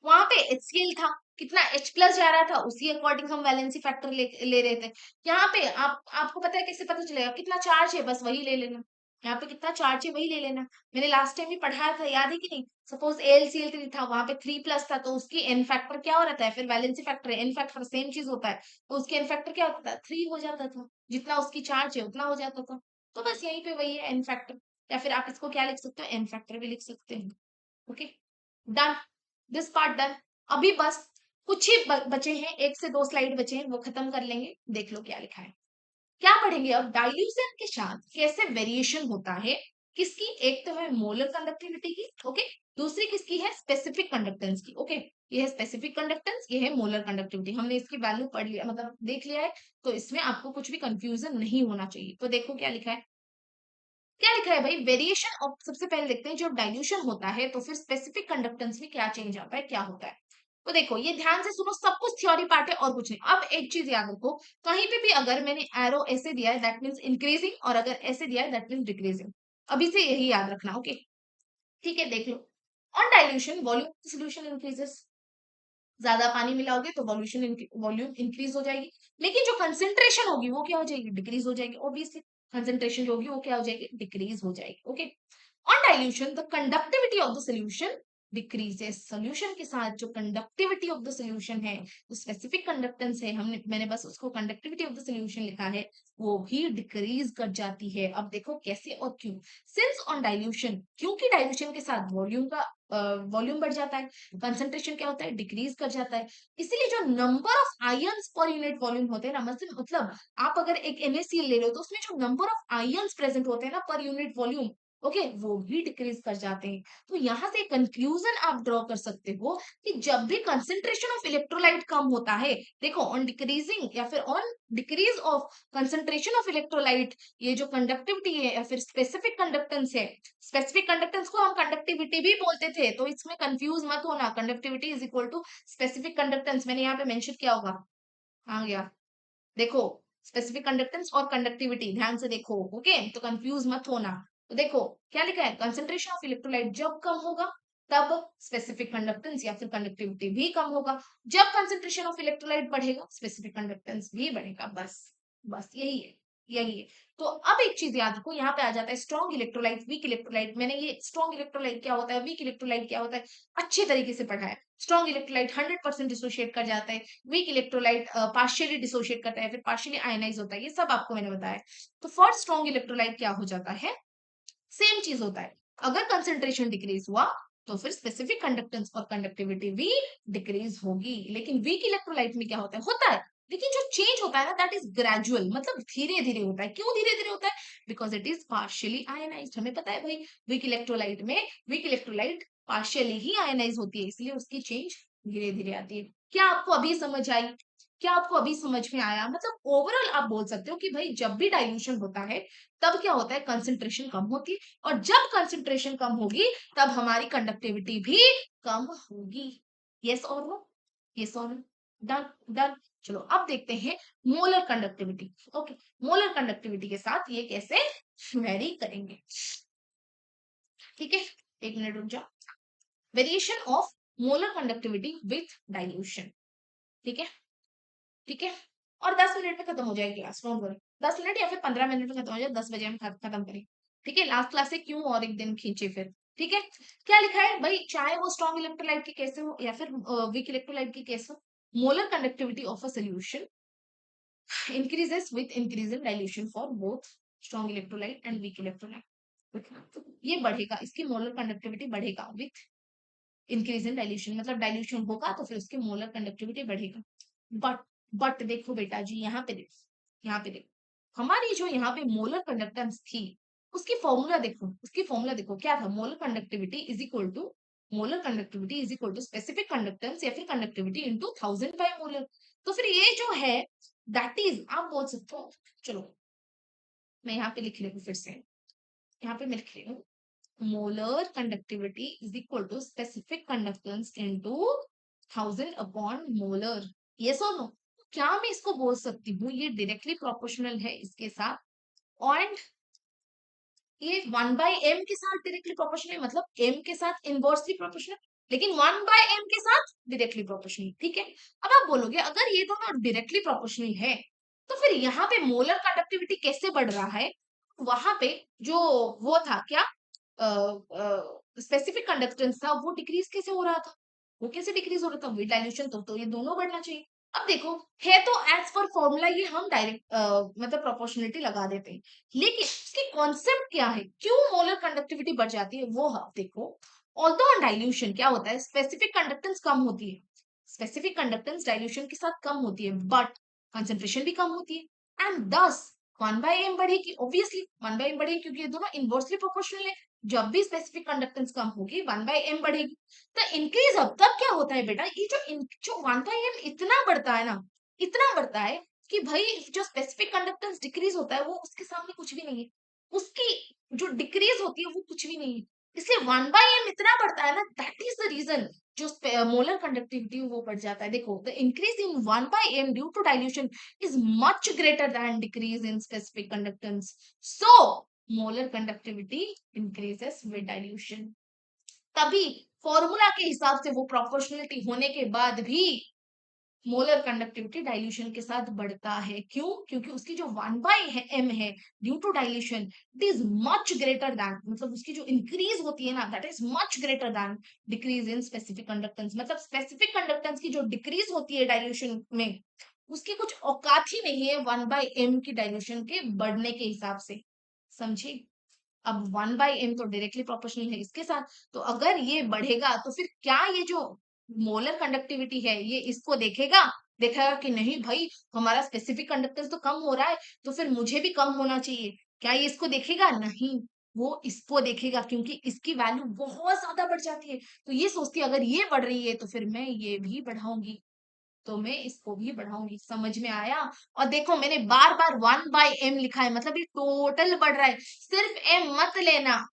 वहां पे HCl था, कितना H+ जा रहा था, उसी अकॉर्डिंग हम वैलेंसी फैक्टर ले रहे थे। यहाँ पे आपको पता है कैसे पता चलेगा कितना चार्ज है, बस वही ले लेना। यहाँ पे कितना चार्ज है वही ले लेना। मैंने लास्ट टाइम भी पढ़ाया था, याद है कि नहीं? सपोज AlCl3 था, वहां पे 3+ था, तो उसकी एन फैक्टर क्या हो रहता है, फिर valency factor N factor same चीज होता है, तो उसकी एन फैक्टर क्या होता था, 3 हो जाता था। जितना उसकी चार्ज है उतना हो जाता था। तो बस यहीं पे वही है एन फैक्टर, या फिर आप इसको क्या लिख सकते हो, एन फैक्टर भी लिख सकते हैं। Okay, done, this part done. अभी बस कुछ ही बचे हैं, 1 से 2 स्लाइड बचे हैं, वो खत्म कर लेंगे। देख लो क्या लिखा है। क्या पढ़ेंगे अब, डाइल्यूशन के साथ कैसे वेरिएशन होता है। किसकी, एक तो है मोलर कंडक्टिविटी की, ओके, दूसरी किसकी है, स्पेसिफिक कंडक्टेंस की। ओके, ये है स्पेसिफिक कंडक्टेंस, ये है मोलर कंडक्टिविटी। हमने इसकी वैल्यू पढ़ लिया, मतलब देख लिया है, तो इसमें आपको कुछ भी कंफ्यूजन नहीं होना चाहिए। तो देखो क्या लिखा है, क्या लिखा है भाई, वेरिएशन ऑफ, सबसे पहले देखते हैं जब डाइल्यूशन होता है तो फिर स्पेसिफिक कंडक्टेंस में क्या चेंज आता है, क्या होता है। तो देखो ये ध्यान से सुनो, सब कुछ थ्योरी पार्ट है और कुछ नहीं। अब एक चीज याद रखो, कहीं पे भी अगर मैंने एरो ऐसे दिया है दैट मींस इंक्रीजिंग, और अगर ऐसे दिया है दैट मींस डिक्रीजिंग। अभी से यही याद रखना, ओके। ठीक है, देख लो। On dilution volume solution increases, ज्यादा पानी मिलाओगे तो वॉल्यूम इंक्रीज हो जाएगी, लेकिन जो कंसेंट्रेशन होगी वो क्या हो जाएगी, डिक्रीज हो जाएगी। ऑब्वियसली कंसेंट्रेशन जो होगी वो क्या हो जाएगी, डिक्रीज हो जाएगी। Okay, on dilution the conductivity of the solution decreases, solution के साथ जो कंडक्टिविटी ऑफ द सोल्यूशन है, जो स्पेसिफिक कंडक्टेंस है, मैंने बस उसको कंडक्टिविटी ऑफ द सोल्यूशन लिखा है, वो भी डिक्रीज कर जाती है। अब देखो कैसे और क्यों। सिंस ऑन डाइल्यूशन, क्योंकि डाइल्यूशन के साथ वॉल्यूम बढ़ जाता है, कंसंट्रेशन क्या होता है, डिक्रीज कर जाता है। इसीलिए जो number of ions per unit volume होते हैं ना, मतलब आप अगर एक NaCl ले रहे हो तो उसमें जो नंबर ऑफ आयंस प्रेजेंट होते हैं ना पर यूनिट वॉल्यूम, ओके, वो भी डिक्रीज कर जाते हैं। तो यहां से कंक्लूजन आप ड्रॉ कर सकते हो कि जब भी कंसंट्रेशन ऑफ इलेक्ट्रोलाइट कम होता है, देखो ऑन डिक्रीजिंग या फिर on decrease of concentration of electrolyte, ये जो कंडक्टिविटी है या फिर स्पेसिफिक कंडक्टेंस है, स्पेसिफिक कंडक्टेंस को हम कंडक्टिविटी भी बोलते थे, तो इसमें कंफ्यूज मत होना, conductivity is equal to specific conductance, मैंने यहाँ पे मेंशन किया होगा, आ गया, देखो, स्पेसिफिक कंडक्टेंस और कंडक्टिविटी ध्यान से देखो, ओके, तो कंफ्यूज मत होना। तो देखो क्या लिखा है, कंसंट्रेशन ऑफ इलेक्ट्रोलाइट जब कम होगा तब स्पेसिफिक कंडक्टेंस या फिर कंडक्टिविटी भी कम होगा, जब कंसंट्रेशन ऑफ इलेक्ट्रोलाइट बढ़ेगा स्पेसिफिक कंडक्टेंस भी बढ़ेगा। बस बस यही है, यही है। तो अब एक चीज याद रखो, यहाँ पे आ जाता है स्ट्रॉन्ग इलेक्ट्रोलाइट, वीक इलेक्ट्रोलाइट। मैंने ये स्ट्रॉन्ग इलेक्ट्रोलाइट क्या होता है, वीक इलेक्ट्रोलाइट क्या होता है, अच्छे तरीके से पढ़ा है। स्ट्रॉन्ग इलेक्ट्रोलाइट 100% डिसोशिएट कर जाता है, वीक इलेक्ट्रोलाइट पार्शियली डिसोशिएट करता है, फिर पार्शियली आयनाइज होता है, ये सब आपको मैंने बताया। तो फॉर स्ट्रॉन्ग इलेक्ट्रोलाइट क्या हो जाता है, सेम चीज होता है, अगर कंसेंट्रेशन डिक्रीज हुआ तो फिर स्पेसिफिक कंडक्टेंस और कंडक्टिविटी भी डिक्रीज होगी। लेकिन वीक इलेक्ट्रोलाइट में क्या होता है, लेकिन जो चेंज होता है ना दैट इज ग्रेजुअल, मतलब धीरे धीरे होता है। क्यों धीरे धीरे होता है, because it is partially ionised. हमें पता है भाई, वीक इलेक्ट्रोलाइट में वीक इलेक्ट्रोलाइट पार्शियली ही आयनाइज होती है, इसलिए उसकी चेंज धीरे धीरे आती है। क्या आपको अभी समझ आई, क्या आपको अभी समझ में आया, मतलब ओवरऑल आप बोल सकते हो कि भाई जब भी डाइल्यूशन होता है तब क्या होता है, कंसंट्रेशन कम होती है, और जब कंसंट्रेशन कम होगी तब हमारी कंडक्टिविटी भी कम होगी। यस और नो, यस और नो, डन डन। चलो अब देखते हैं molar conductivity. Okay, molar conductivity के साथ ये कैसे वेरी करेंगे। ठीक है, एक मिनट रुक जाओ। Variation of molar conductivity with dilution. ठीक है, ठीक है, और 10 मिनट में खत्म हो जाएगी क्लास, डोंट वरी। 10 मिनट या फिर 15 मिनट में खत्म हो जाए, 10 बजे हम खत्म करें। ठीक है, लास्ट क्लास से क्यों और एक दिन खींचे फिर। ठीक है, क्या लिखा है भाई, चाहे वो स्ट्रॉन्ग इलेक्ट्रोलाइट की केस हो या फिर वीक इलेक्ट्रोलाइट की केस हो, molar conductivity of a solution increases with increase in dilution for both strong electrolyte and weak electrolyte। तो ये बढ़ेगा, इसकी मोलर कंडक्टिविटी बढ़ेगा विथ इंक्रीज इन डाइल्यूशन, मतलब डाइल्यूशन होगा तो फिर उसकी मोलर कंडक्टिविटी बढ़ेगा। बट बट देखो बेटा जी, यहाँ पे देखो, यहाँ पे देखो, हमारी जो यहाँ पे मोलर कंडक्टेंस थी उसकी फॉर्मूला देखो, उसकी फॉर्मूला देखो क्या था, molar conductivity is equal to specific conductance या फिर कंडक्टिविटी इनटू 1000/मोलर। तो फिर ये जो है दैट इज, आप बोल सकते हो, चलो मैं यहाँ पे लिख रही हूँ फिर से, यहाँ पे मैं लिख रही हूँ, molar conductivity is equal to specific conductance into 1000/मोलर। यस और नो, क्या मैं इसको बोल सकती हूँ ये डायरेक्टली प्रोपोर्शनल है इसके साथ, और ये 1/m के साथ डायरेक्टली प्रोपोर्शनल है, मतलब m के साथ इनवर्सली प्रोपोर्शनल, लेकिन 1/m के साथ डायरेक्टली प्रोपोर्शनल, ठीक है। अब आप बोलोगे अगर ये दोनों डायरेक्टली प्रोपोर्शनल है तो फिर यहाँ पे मोलर कंडक्टिविटी कैसे बढ़ रहा है? वहां पे जो वो था क्या, स्पेसिफिक कंडक्टेंस था, वो डिक्रीज कैसे हो रहा था? वो कैसे डिक्रीज हो रहा था? विद डाइल्यूशन तो ये दोनों बढ़ना चाहिए। अब देखो, है तो एज पर फॉर्मूला ये हम डायरेक्ट मतलब प्रोपोर्शनलिटी लगा देते हैं, लेकिन इसकी कॉन्सेप्ट क्या है, क्यों मोलर कंडक्टिविटी बढ़ जाती है, वो हम देखो। ऑल्दो ऑन डाइल्यूशन क्या होता है, स्पेसिफिक कंडक्टेंस कम होती है, स्पेसिफिक कंडक्टेंस डाइल्यूशन के साथ कम होती है, बट कंसेंट्रेशन भी कम होती है, एंड दस 1/m बढ़ेगी, ऑब्वियसली 1/m बढ़ेगी क्योंकि ये दोनों इनवर्सली प्रोपोर्शनल है। जब भी स्पेसिफिक कंडक्टेंस कम होगी 1/m बढ़ेगी। तो इंक्रीज अब तब क्या होता है बेटा, ये जो 1/m इतना बढ़ता है ना, इतना बढ़ता है कि भाई जो स्पेसिफिक कंडक्टेंस डिक्रीज होता है वो उसके सामने कुछ भी नहीं है, उसकी जो डिक्रीज होती है वो कुछ भी नहीं है। इसलिए 1/m इतना बढ़ता है ना, दैट इज द रीजन जो मोलर कंडक्टिविटी वो बढ़ जाता है। देखो, the increase in 1/m due to dilution is much greater than decrease in specific conductance. So, molar conductivity increases with dilution. तभी फॉर्मूला के हिसाब से वो प्रोपोर्शनलिटी होने के बाद भी मोलर कंडक्टिविटी डाइल्यूशन के साथ बढ़ता है। क्यों? क्योंकि उसकी जो 1/m है due to dilution, it is much greater than, मतलब उसकी जो इंक्रीज होती है ना, that is much greater than decrease in specific conductance. मतलब स्पेसिफिक कंडक्टेंस की जो डिक्रीज होती है डाइल्यूशन में, उसकी कुछ औकात ही नहीं है 1/m की डाइल्यूशन के बढ़ने के हिसाब से। समझे? अब 1/m तो डायरेक्टली प्रोपोर्शनल है इसके साथ, तो अगर ये बढ़ेगा तो फिर क्या ये जो मोलर कंडक्टिविटी है ये इसको देखेगा? देखेगा कि नहीं भाई, हमारा स्पेसिफिक कंडक्टेंस तो कम हो रहा है, तो फिर मुझे भी कम होना चाहिए। क्या ये इसको देखेगा? नहीं, वो इसको देखेगा क्योंकि इसकी वैल्यू बहुत ज्यादा बढ़ जाती है। तो ये सोचती है अगर ये बढ़ रही है तो फिर मैं ये भी बढ़ाऊंगी, तो मैं इसको भी बढ़ाऊंगी। समझ में आया? और देखो, मैंने बार बार 1/m लिखा है, मतलब ये टोटल बढ़ रहा है, सिर्फ m मत लेना।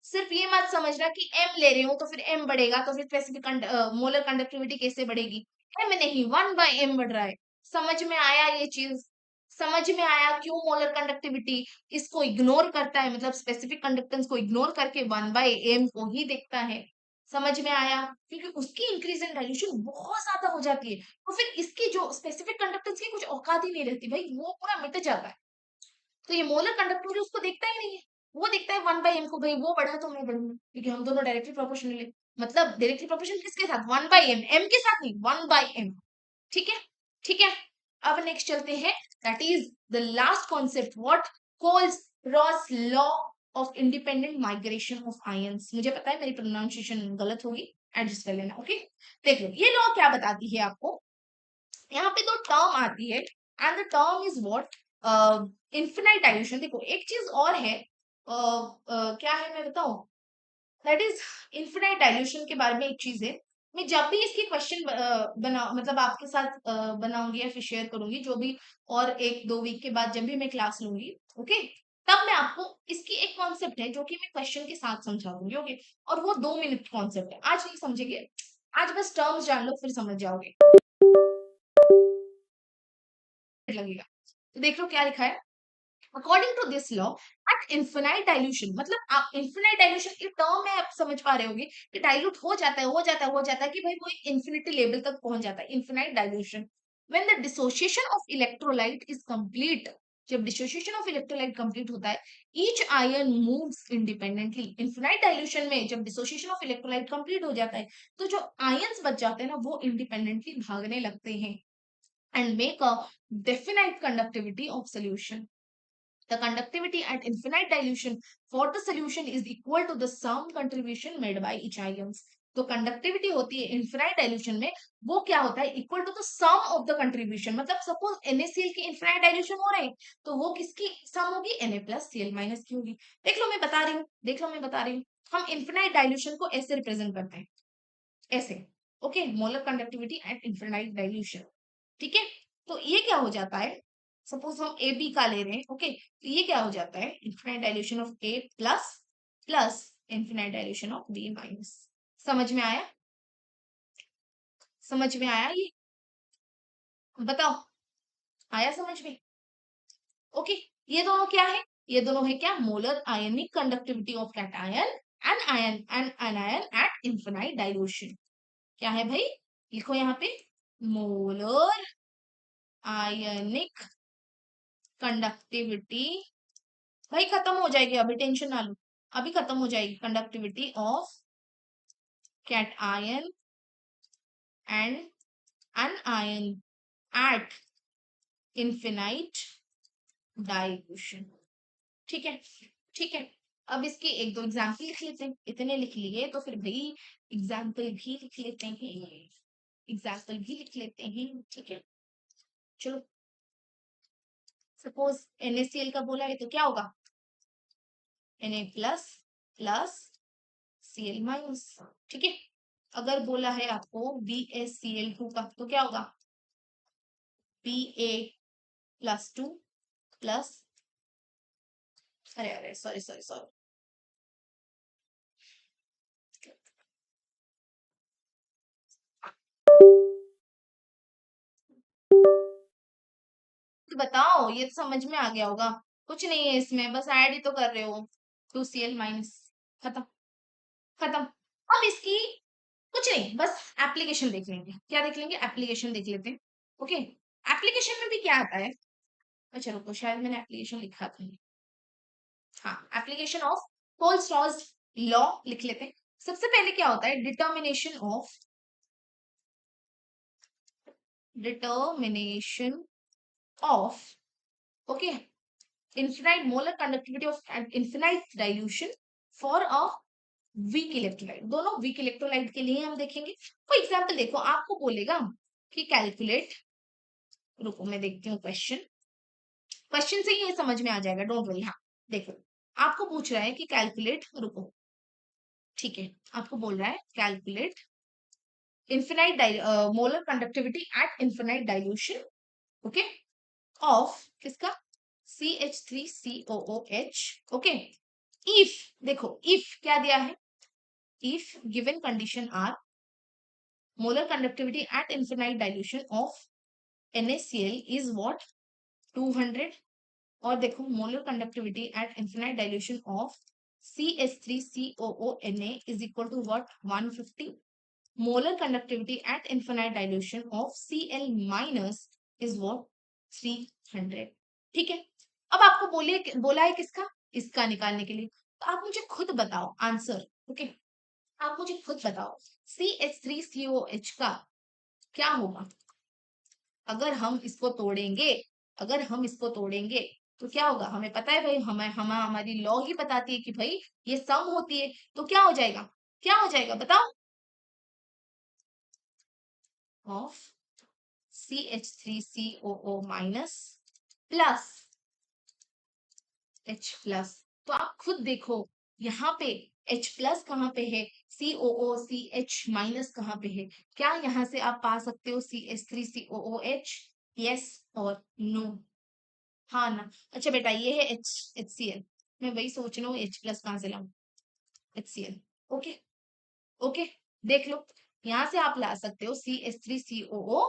सिर्फ ये मत समझना कि m ले रही हूँ तो फिर m बढ़ेगा, तो फिर स्पेसिफिक मोलर कंडक्टिविटी कैसे बढ़ेगी? m नहीं, 1/m बढ़ रहा है। समझ में आया ये चीज? समझ में आया क्यों मोलर कंडक्टिविटी इसको इग्नोर करता है, मतलब स्पेसिफिक कंडक्टेंस को इग्नोर करके 1/m को ही देखता है? समझ में आया? क्योंकि उसकी इंक्रीज इन डाइल्यूशन बहुत ज्यादा हो जाती है, तो फिर इसकी जो स्पेसिफिक कंडक्टेंस की कुछ औकात ही नहीं रहती भाई, वो पूरा मिट जाता है। तो ये मोलर कंडक्टिविटी उसको देखता ही नहीं है, वो देखता है 1/m को, भाई वो बढ़ा तो मैं बढ़ूंगा क्योंकि हम दोनों डायरेक्टली प्रोपोर्शनल है। मतलब डायरेक्टली प्रोपोर्शनल किसके साथ? 1/m, m के साथ नहीं, 1/m। ठीक है, ठीक है। अब नेक्स्ट चलते हैं, that is the last concept, what calls Ross law of independent migration of ions. मुझे पता है मेरी प्रोनाउंसिएशन गलत होगी, एडजस्ट कर लेना, ओके। देख लो ये लॉ क्या बताती है आपको। यहाँ पे दो टर्म आती है, and the term is what, infinite dilution. देखो एक चीज और है, क्या है मैं बताऊं, दैट इज इन्फिनाइट डाइल्यूशन के बारे में एक चीज है। मैं जब भी इसकी क्वेश्चन बना मतलब आपके साथ बनाऊंगी या फिर शेयर करूंगी जो भी, और 1-2 वीक के बाद जब भी मैं क्लास लूंगी, ओके, तब मैं आपको इसकी एक कॉन्सेप्ट है जो कि मैं क्वेश्चन के साथ समझा दूंगी, ओके। और वो 2 मिनट कॉन्सेप्ट है, आज नहीं समझेंगे, आज बस टर्म्स जान लो फिर समझ जाओगे, लगेगा। तो देख लो क्या लिखा है, according to this law, at infinite dilution, मतलब आप इन्फिनाइट डाइल्यूशन की टर्म में आप समझ पा रहे होगे कि डाइल्यूट हो जाता है, हो जाता है, हो जाता है कि भाई वो एक इन्फिनिटी लेवल तक पहुंच जाता है, infinite dilution. When the dissociation of electrolyte is complete, जब डिसोसिएशन ऑफ इलेक्ट्रोलाइट कंप्लीट होता है, each ion moves independently. Infinite dilution में जब डिसोसिएशन ऑफ इलेक्ट्रोलाइट कंप्लीट हो जाता है, तो जो आयंस बच जाते हैं ना, वो इंडिपेंडेंटली भागने लगते हैं and make a definite conductivity of solution. The conductivity at infinite dilution for the solution is equal to the sum contribution made by each ions. तो कंडक्टिविटी होती है इन्फिनाइट डाइल्यूशन में, वो क्या होता है, equal to the sum of the contribution. मतलब suppose NaCl की इन्फिनाइट डाइल्यूशन हो रहे हैं, तो वो किसकी सम होगी? Na प्लस Cl माइनस की होगी। देख लो मैं बता रही हूँ, देख लो मैं बता रही हूँ, हम इन्फिनाइट डाइल्यूशन को ऐसे रिप्रेजेंट करते हैं, ऐसे, okay, molar conductivity at infinite dilution, ठीक है। तो ये क्या हो जाता है, सपोज हम ए बी का ले रहे हैं, ओके, तो ये क्या हो जाता है, infinite dilution of A plus plus infinite dilution of B minus. समझ में आया? समझ में आया ये? बताओ, आया समझ में? ओके, ये दोनों क्या है, ये दोनों है क्या, molar ionic conductivity of cation and ion at infinite dilution. क्या है भाई, लिखो यहाँ पे, मोलर आयनिक कंडक्टिविटी। भाई खत्म हो जाएगी, अभी टेंशन ना लो, अभी खत्म हो जाएगी। Conductivity of cation and anion at infinite dilution. ठीक है, ठीक है। अब इसके एक दो एग्जाम्पल लिख लेते हैं, इतने लिख लिए तो फिर भाई एग्जाम्पल भी लिख लेते हैं, एग्जाम्पल भी लिख लेते हैं। ठीक है, चलो। सपोज NaCl का बोला है तो क्या होगा, Na plus plus Cl minus. ठीक है, अगर बोला है आपको BaCl2 का तो क्या होगा, Ba प्लस 2 प्लस, अरे अरे सॉरी सॉरी सॉरी, तो बताओ, ये तो समझ में आ गया होगा। कुछ नहीं है इसमें, बस ऐड ही तो कर रहे हो। 2Cl माइनस, खत्म, खत्म। अब इसकी कुछ नहीं, बस एप्लीकेशन देख लेंगे। क्या देख लेंगे, एप्लीकेशन देख लेते हैं। ओके, एप्लीकेशन में भी क्या आता है, अच्छा रुको, शायद मैंने एप्लीकेशन लिखा था। हाँ, एप्लीकेशन ऑफ कोलस्ट्रॉज लॉ लिख लेते हैं। सबसे पहले क्या होता है, determination of, okay, infinite molar conductivity of an infinite dilution for a weak electrolyte। दोनों weak electrolyte के लिए हम देखेंगे। कोई एग्जांपल देखो, आपको बोलेगा कि कैलकुलेट, रुको मैं देखती हूँ क्वेश्चन, क्वेश्चन से ही ये समझ में आ जाएगा, डोंट वरी। हाँ देखो, आपको पूछ रहा है कि कैलकुलेट, रुको, ठीक है, आपको बोल रहा है calculate infinite molar conductivity at infinite dilution, okay, of किसका, CH3COOH। ओके, इफ, देखो इफ क्या दिया है, if given condition are molar conductivity at infinite dilution of NaCl is what, 200, और देखो molar conductivity at infinite dilution of CH3COONA is equal to what, 150। Molar conductivity at infinite dilution of Cl minus is what, 300। ठीक है, अब आपको बोला है किसका, इसका निकालने के लिए। तो आप मुझे खुद बताओ आंसर, ओके, आप मुझे खुद बताओ CH3COH का क्या होगा अगर हम इसको तोड़ेंगे, अगर हम इसको तोड़ेंगे तो क्या होगा, हमें पता है भाई, हमारी लॉ ही बताती है कि भाई ये सम होती है। तो क्या हो जाएगा, क्या हो जाएगा बताओ, of CH3COO minus plus H plus. तो आप खुद देखो, यहाँ पे H प्लस कहाँ पे है, COOCH माइनस कहाँ पे है, क्या यहाँ से आप पा सकते हो CH3COOH, यस और नो, हाँ ना। अच्छा बेटा, ये है HCl, मैं वही सोच रहा हूँ H प्लस कहाँ से लाऊं, HCl। ओके, ओके, देख लो, यहाँ से आप ला सकते हो CH3COO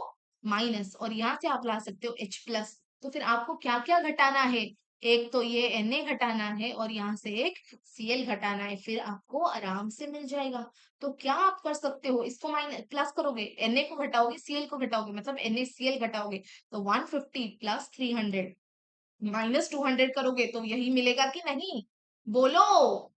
माइनस, और यहाँ से आप ला सकते हो H प्लस। तो फिर आपको क्या क्या घटाना है, एक तो ये Na घटाना है और यहाँ से एक Cl घटाना है, फिर आपको आराम से मिल जाएगा। तो क्या आप कर सकते हो, इसको माइनस प्लस करोगे, Na को घटाओगे Cl को घटाओगे, मतलब NaCl घटाओगे तो 150 प्लस 300 माइनस 200 करोगे तो यही मिलेगा कि नहीं, बोलो।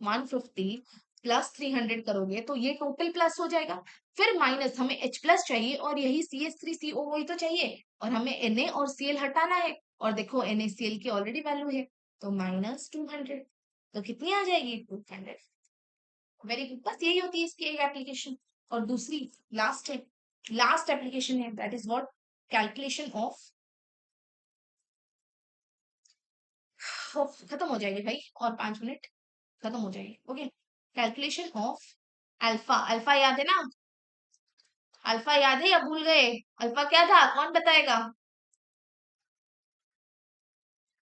150 प्लस 300 करोगे तो ये टोटल प्लस हो जाएगा, फिर माइनस, हमें H प्लस चाहिए और यही CH3COO ही तो चाहिए, और हमें Na और Cl हटाना है, और देखो NaCl की ऑलरेडी वैल्यू है, तो माइनस 200, तो कितनी आ जाएगी, 200। वेरी गुड, बस यही होती है इसकी एक एप्लीकेशन। और दूसरी लास्ट है, लास्ट एप्लीकेशन है, that is what, calculation of, खत्म हो जाएगी भाई, और 5 मिनट खत्म हो जाएगी। Okay, calculation of alpha, alpha याद है ना, अल्फा याद है या भूल गए, अल्फा क्या था, कौन बताएगा,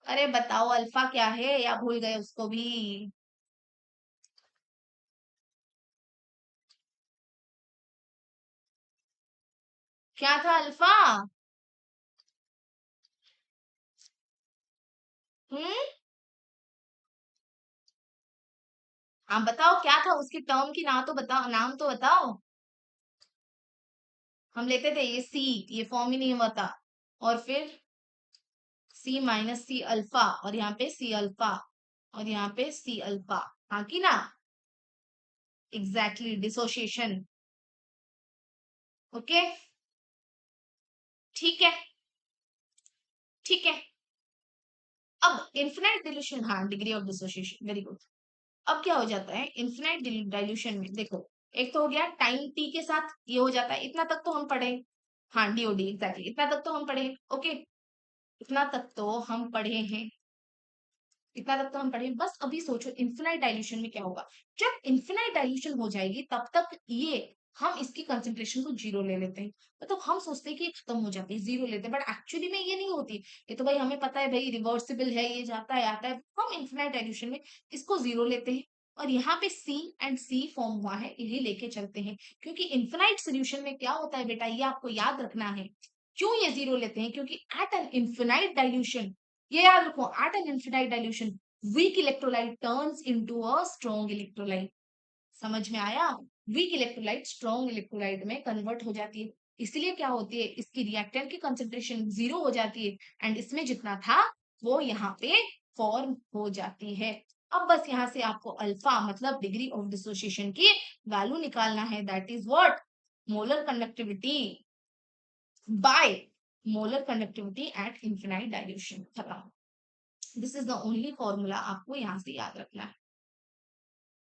अरे बताओ अल्फा क्या है या भूल गए उसको भी। क्या था अल्फा, हम्म, आप बताओ क्या था उसकी टर्म की, ना तो बताओ, नाम तो बताओ। हम लेते थे ये सी, ये फॉर्म ही नहीं हुआ था, और फिर सी माइनस सी अल्फा, और यहाँ पे सी अल्फा, और यहाँ पे सी अल्फा। हाँ की ना? Exactly, dissociation. ओके, ठीक है, ठीक है। अब इन्फिनाइट डिल्यूशन, हाँ, degree of dissociation, very good. अब क्या हो जाता है इन्फिनाइट डाइल्यूशन में, देखो, एक तो हो गया टाइम टी के साथ ये हो जाता है, इतना तक तो हम पढ़े। हाँ, डीओडी, एग्जैक्टली, इतना तक तो हम पढ़े। ओके, इतना तक तो हम पढ़े हैं, इतना तक तो हम पढ़े। बस अभी सोचो इन्फिनाइट डाइल्यूशन में क्या होगा। जब इन्फिनाइट डाइल्यूशन हो जाएगी तब तक ये, हम इसकी कंसेंट्रेशन को जीरो ले लेते हैं। मतलब हम सोचते हैं कि ये खत्म हो जाती है, जीरो लेते हैं, बट एक्चुअली में ये नहीं होती। ये तो भाई हमें पता है भाई रिवर्सिबल है, ये जाता है आता है, हम इन्फिनाइट डाइल्यूशन में इसको जीरो लेते हैं। और यहाँ पे सी एंड सी फॉर्म हुआ है, यही लेके चलते हैं। क्योंकि इन्फिनाइट सोल्यूशन में क्या होता है बेटा, ये आपको याद रखना है। क्यों ये जीरो लेते हैं? क्योंकि एट एन इन्फिनाइट डाइल्यूशन, ये याद रखो, at an infinite dilution weak electrolyte turns into a strong electrolyte. समझ में आया? वीक इलेक्ट्रोलाइट स्ट्रॉन्ग इलेक्ट्रोलाइट में कन्वर्ट हो जाती है। इसलिए क्या होती है, इसकी रिएक्टेंट की कंसेंट्रेशन जीरो हो जाती है, एंड इसमें जितना था वो यहाँ पे फॉर्म हो जाती है। अब बस यहाँ से आपको अल्फा मतलब डिग्री ऑफ डिसोसिएशन की वैल्यू निकालना है, that is what, molar conductivity by molar conductivity at infinite dilution. खत्म। This is the only formula आपको यहाँ से याद रखना है।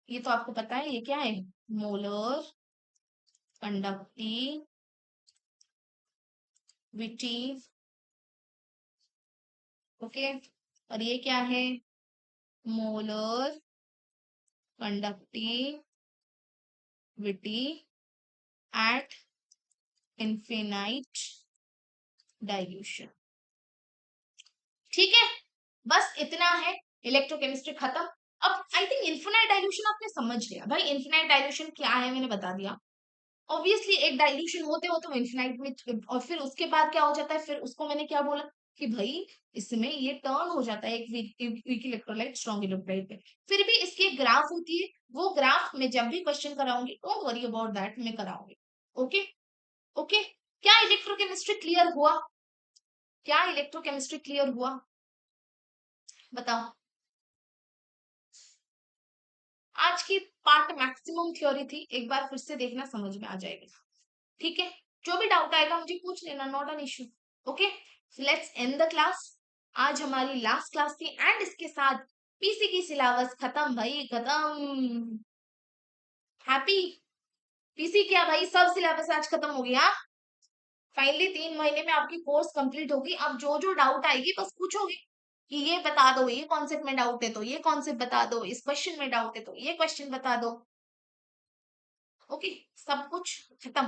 ये तो आपको पता है, ये क्या है, मोलर कंडक्टिविटी, ओके। और ये क्या है, molar conductivity eight infinite dilution. ठीक है, बस इतना है, इलेक्ट्रोकेमिस्ट्री खत्म। अब आई थिंक इन्फिनाइट डाइल्यूशन आपने समझ लिया भाई, इन्फिनाइट डाइल्यूशन क्या है मैंने बता दिया। ऑब्वियसली एक डाइल्यूशन होते होते वो इन्फिनाइट में, और फिर उसके बाद क्या हो जाता है, फिर उसको मैंने क्या बोला कि भाई इसमें ये टर्न हो जाता है एक वीक इलेक्ट्रोलाइट स्ट्रॉन्ग इलेक्ट्रोलाइट पे। फिर भी इसकी एक ग्राफ होती है, वो ग्राफ में जब भी क्वेश्चन कराऊंगी, डोंट वरी अबाउट दैट, मैं कराऊंगी। Okay, okay. क्या इलेक्ट्रोकेमिस्ट्री क्लियर हुआ? क्या इलेक्ट्रोकेमिस्ट्री क्लियर हुआ? बताओ। आज की पार्ट मैक्सिमम थ्योरी थी, एक बार फिर से देखना, समझ में आ जाएगी। ठीक है, जो भी डाउट आएगा मुझे पूछ लेना, not an issue. Okay, let's end the class. आज हमारी लास्ट क्लास थी, एंड इसके साथ पीसी की सिलेबस खत्म भाई, खत्म। हैप्पी? पीसी क्या भाई, सब सिलेबस आज खत्म हो गया। फाइनली 3 महीने में आपकी कोर्स कंप्लीट होगी। अब जो जो डाउट आएगी बस पूछोगे कि ये बता दो, ये कॉन्सेप्ट में डाउट है तो ये कॉन्सेप्ट बता दो, इस क्वेश्चन में डाउट है तो ये क्वेश्चन बता दो। ओके, सब कुछ खत्म,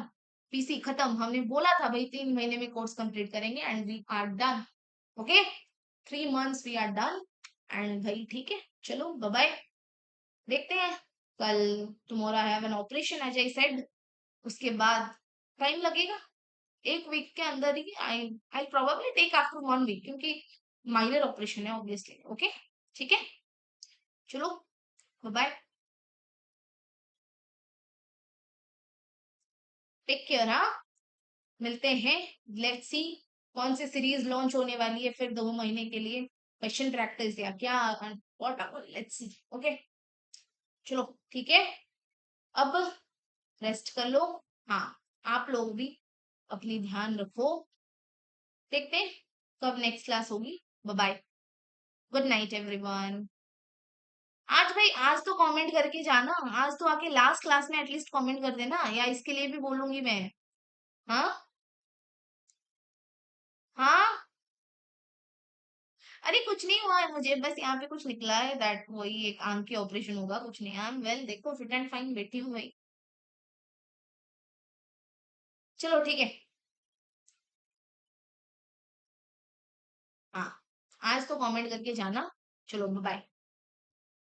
पीसी खत्म। हमने बोला था भाई 3 महीने में कोर्स कंप्लीट करेंगे, and we are done. Okay, 3 months we are done. And भाई ठीक है, चलो बाय बाय, देखते हैं कल। Tomorrow I have an operation as I said, उसके बाद टाइम लगेगा, 1 वीक के अंदर ही। I probably take after 1 week, क्योंकि माइनर ऑपरेशन है ऑब्वियसली। ओके, ठीक है, चलो बाय बाय, टेक केयर। हाँ, मिलते हैं। लेट्स सी कौन सी सीरीज लॉन्च होने वाली है फिर 2 महीने के लिए, क्वेश्चन प्रैक्टिस या क्या, व्हाट, लेट्स सी। ओके, चलो ठीक है, अब रेस्ट कर लो। हाँ, आप लोग भी अपनी ध्यान रखो। देखते हैं कब नेक्स्ट क्लास होगी। Bye bye, good night everyone. आज भाई, आज तो कमेंट करके जाना, आज तो आके लास्ट क्लास में एटलीस्ट कमेंट कर देना, या इसके लिए भी बोलूंगी मैं। हाँ, हाँ। अरे कुछ नहीं हुआ है मुझे, बस यहाँ पे कुछ निकला है दैट वही एक आंख की ऑपरेशन होगा, कुछ नहीं। आई एम वेल, देखो फिट एंड फाइन बैठी हूँ भाई। चलो ठीक है। हाँ, आज तो कमेंट करके जाना। चलो बाय।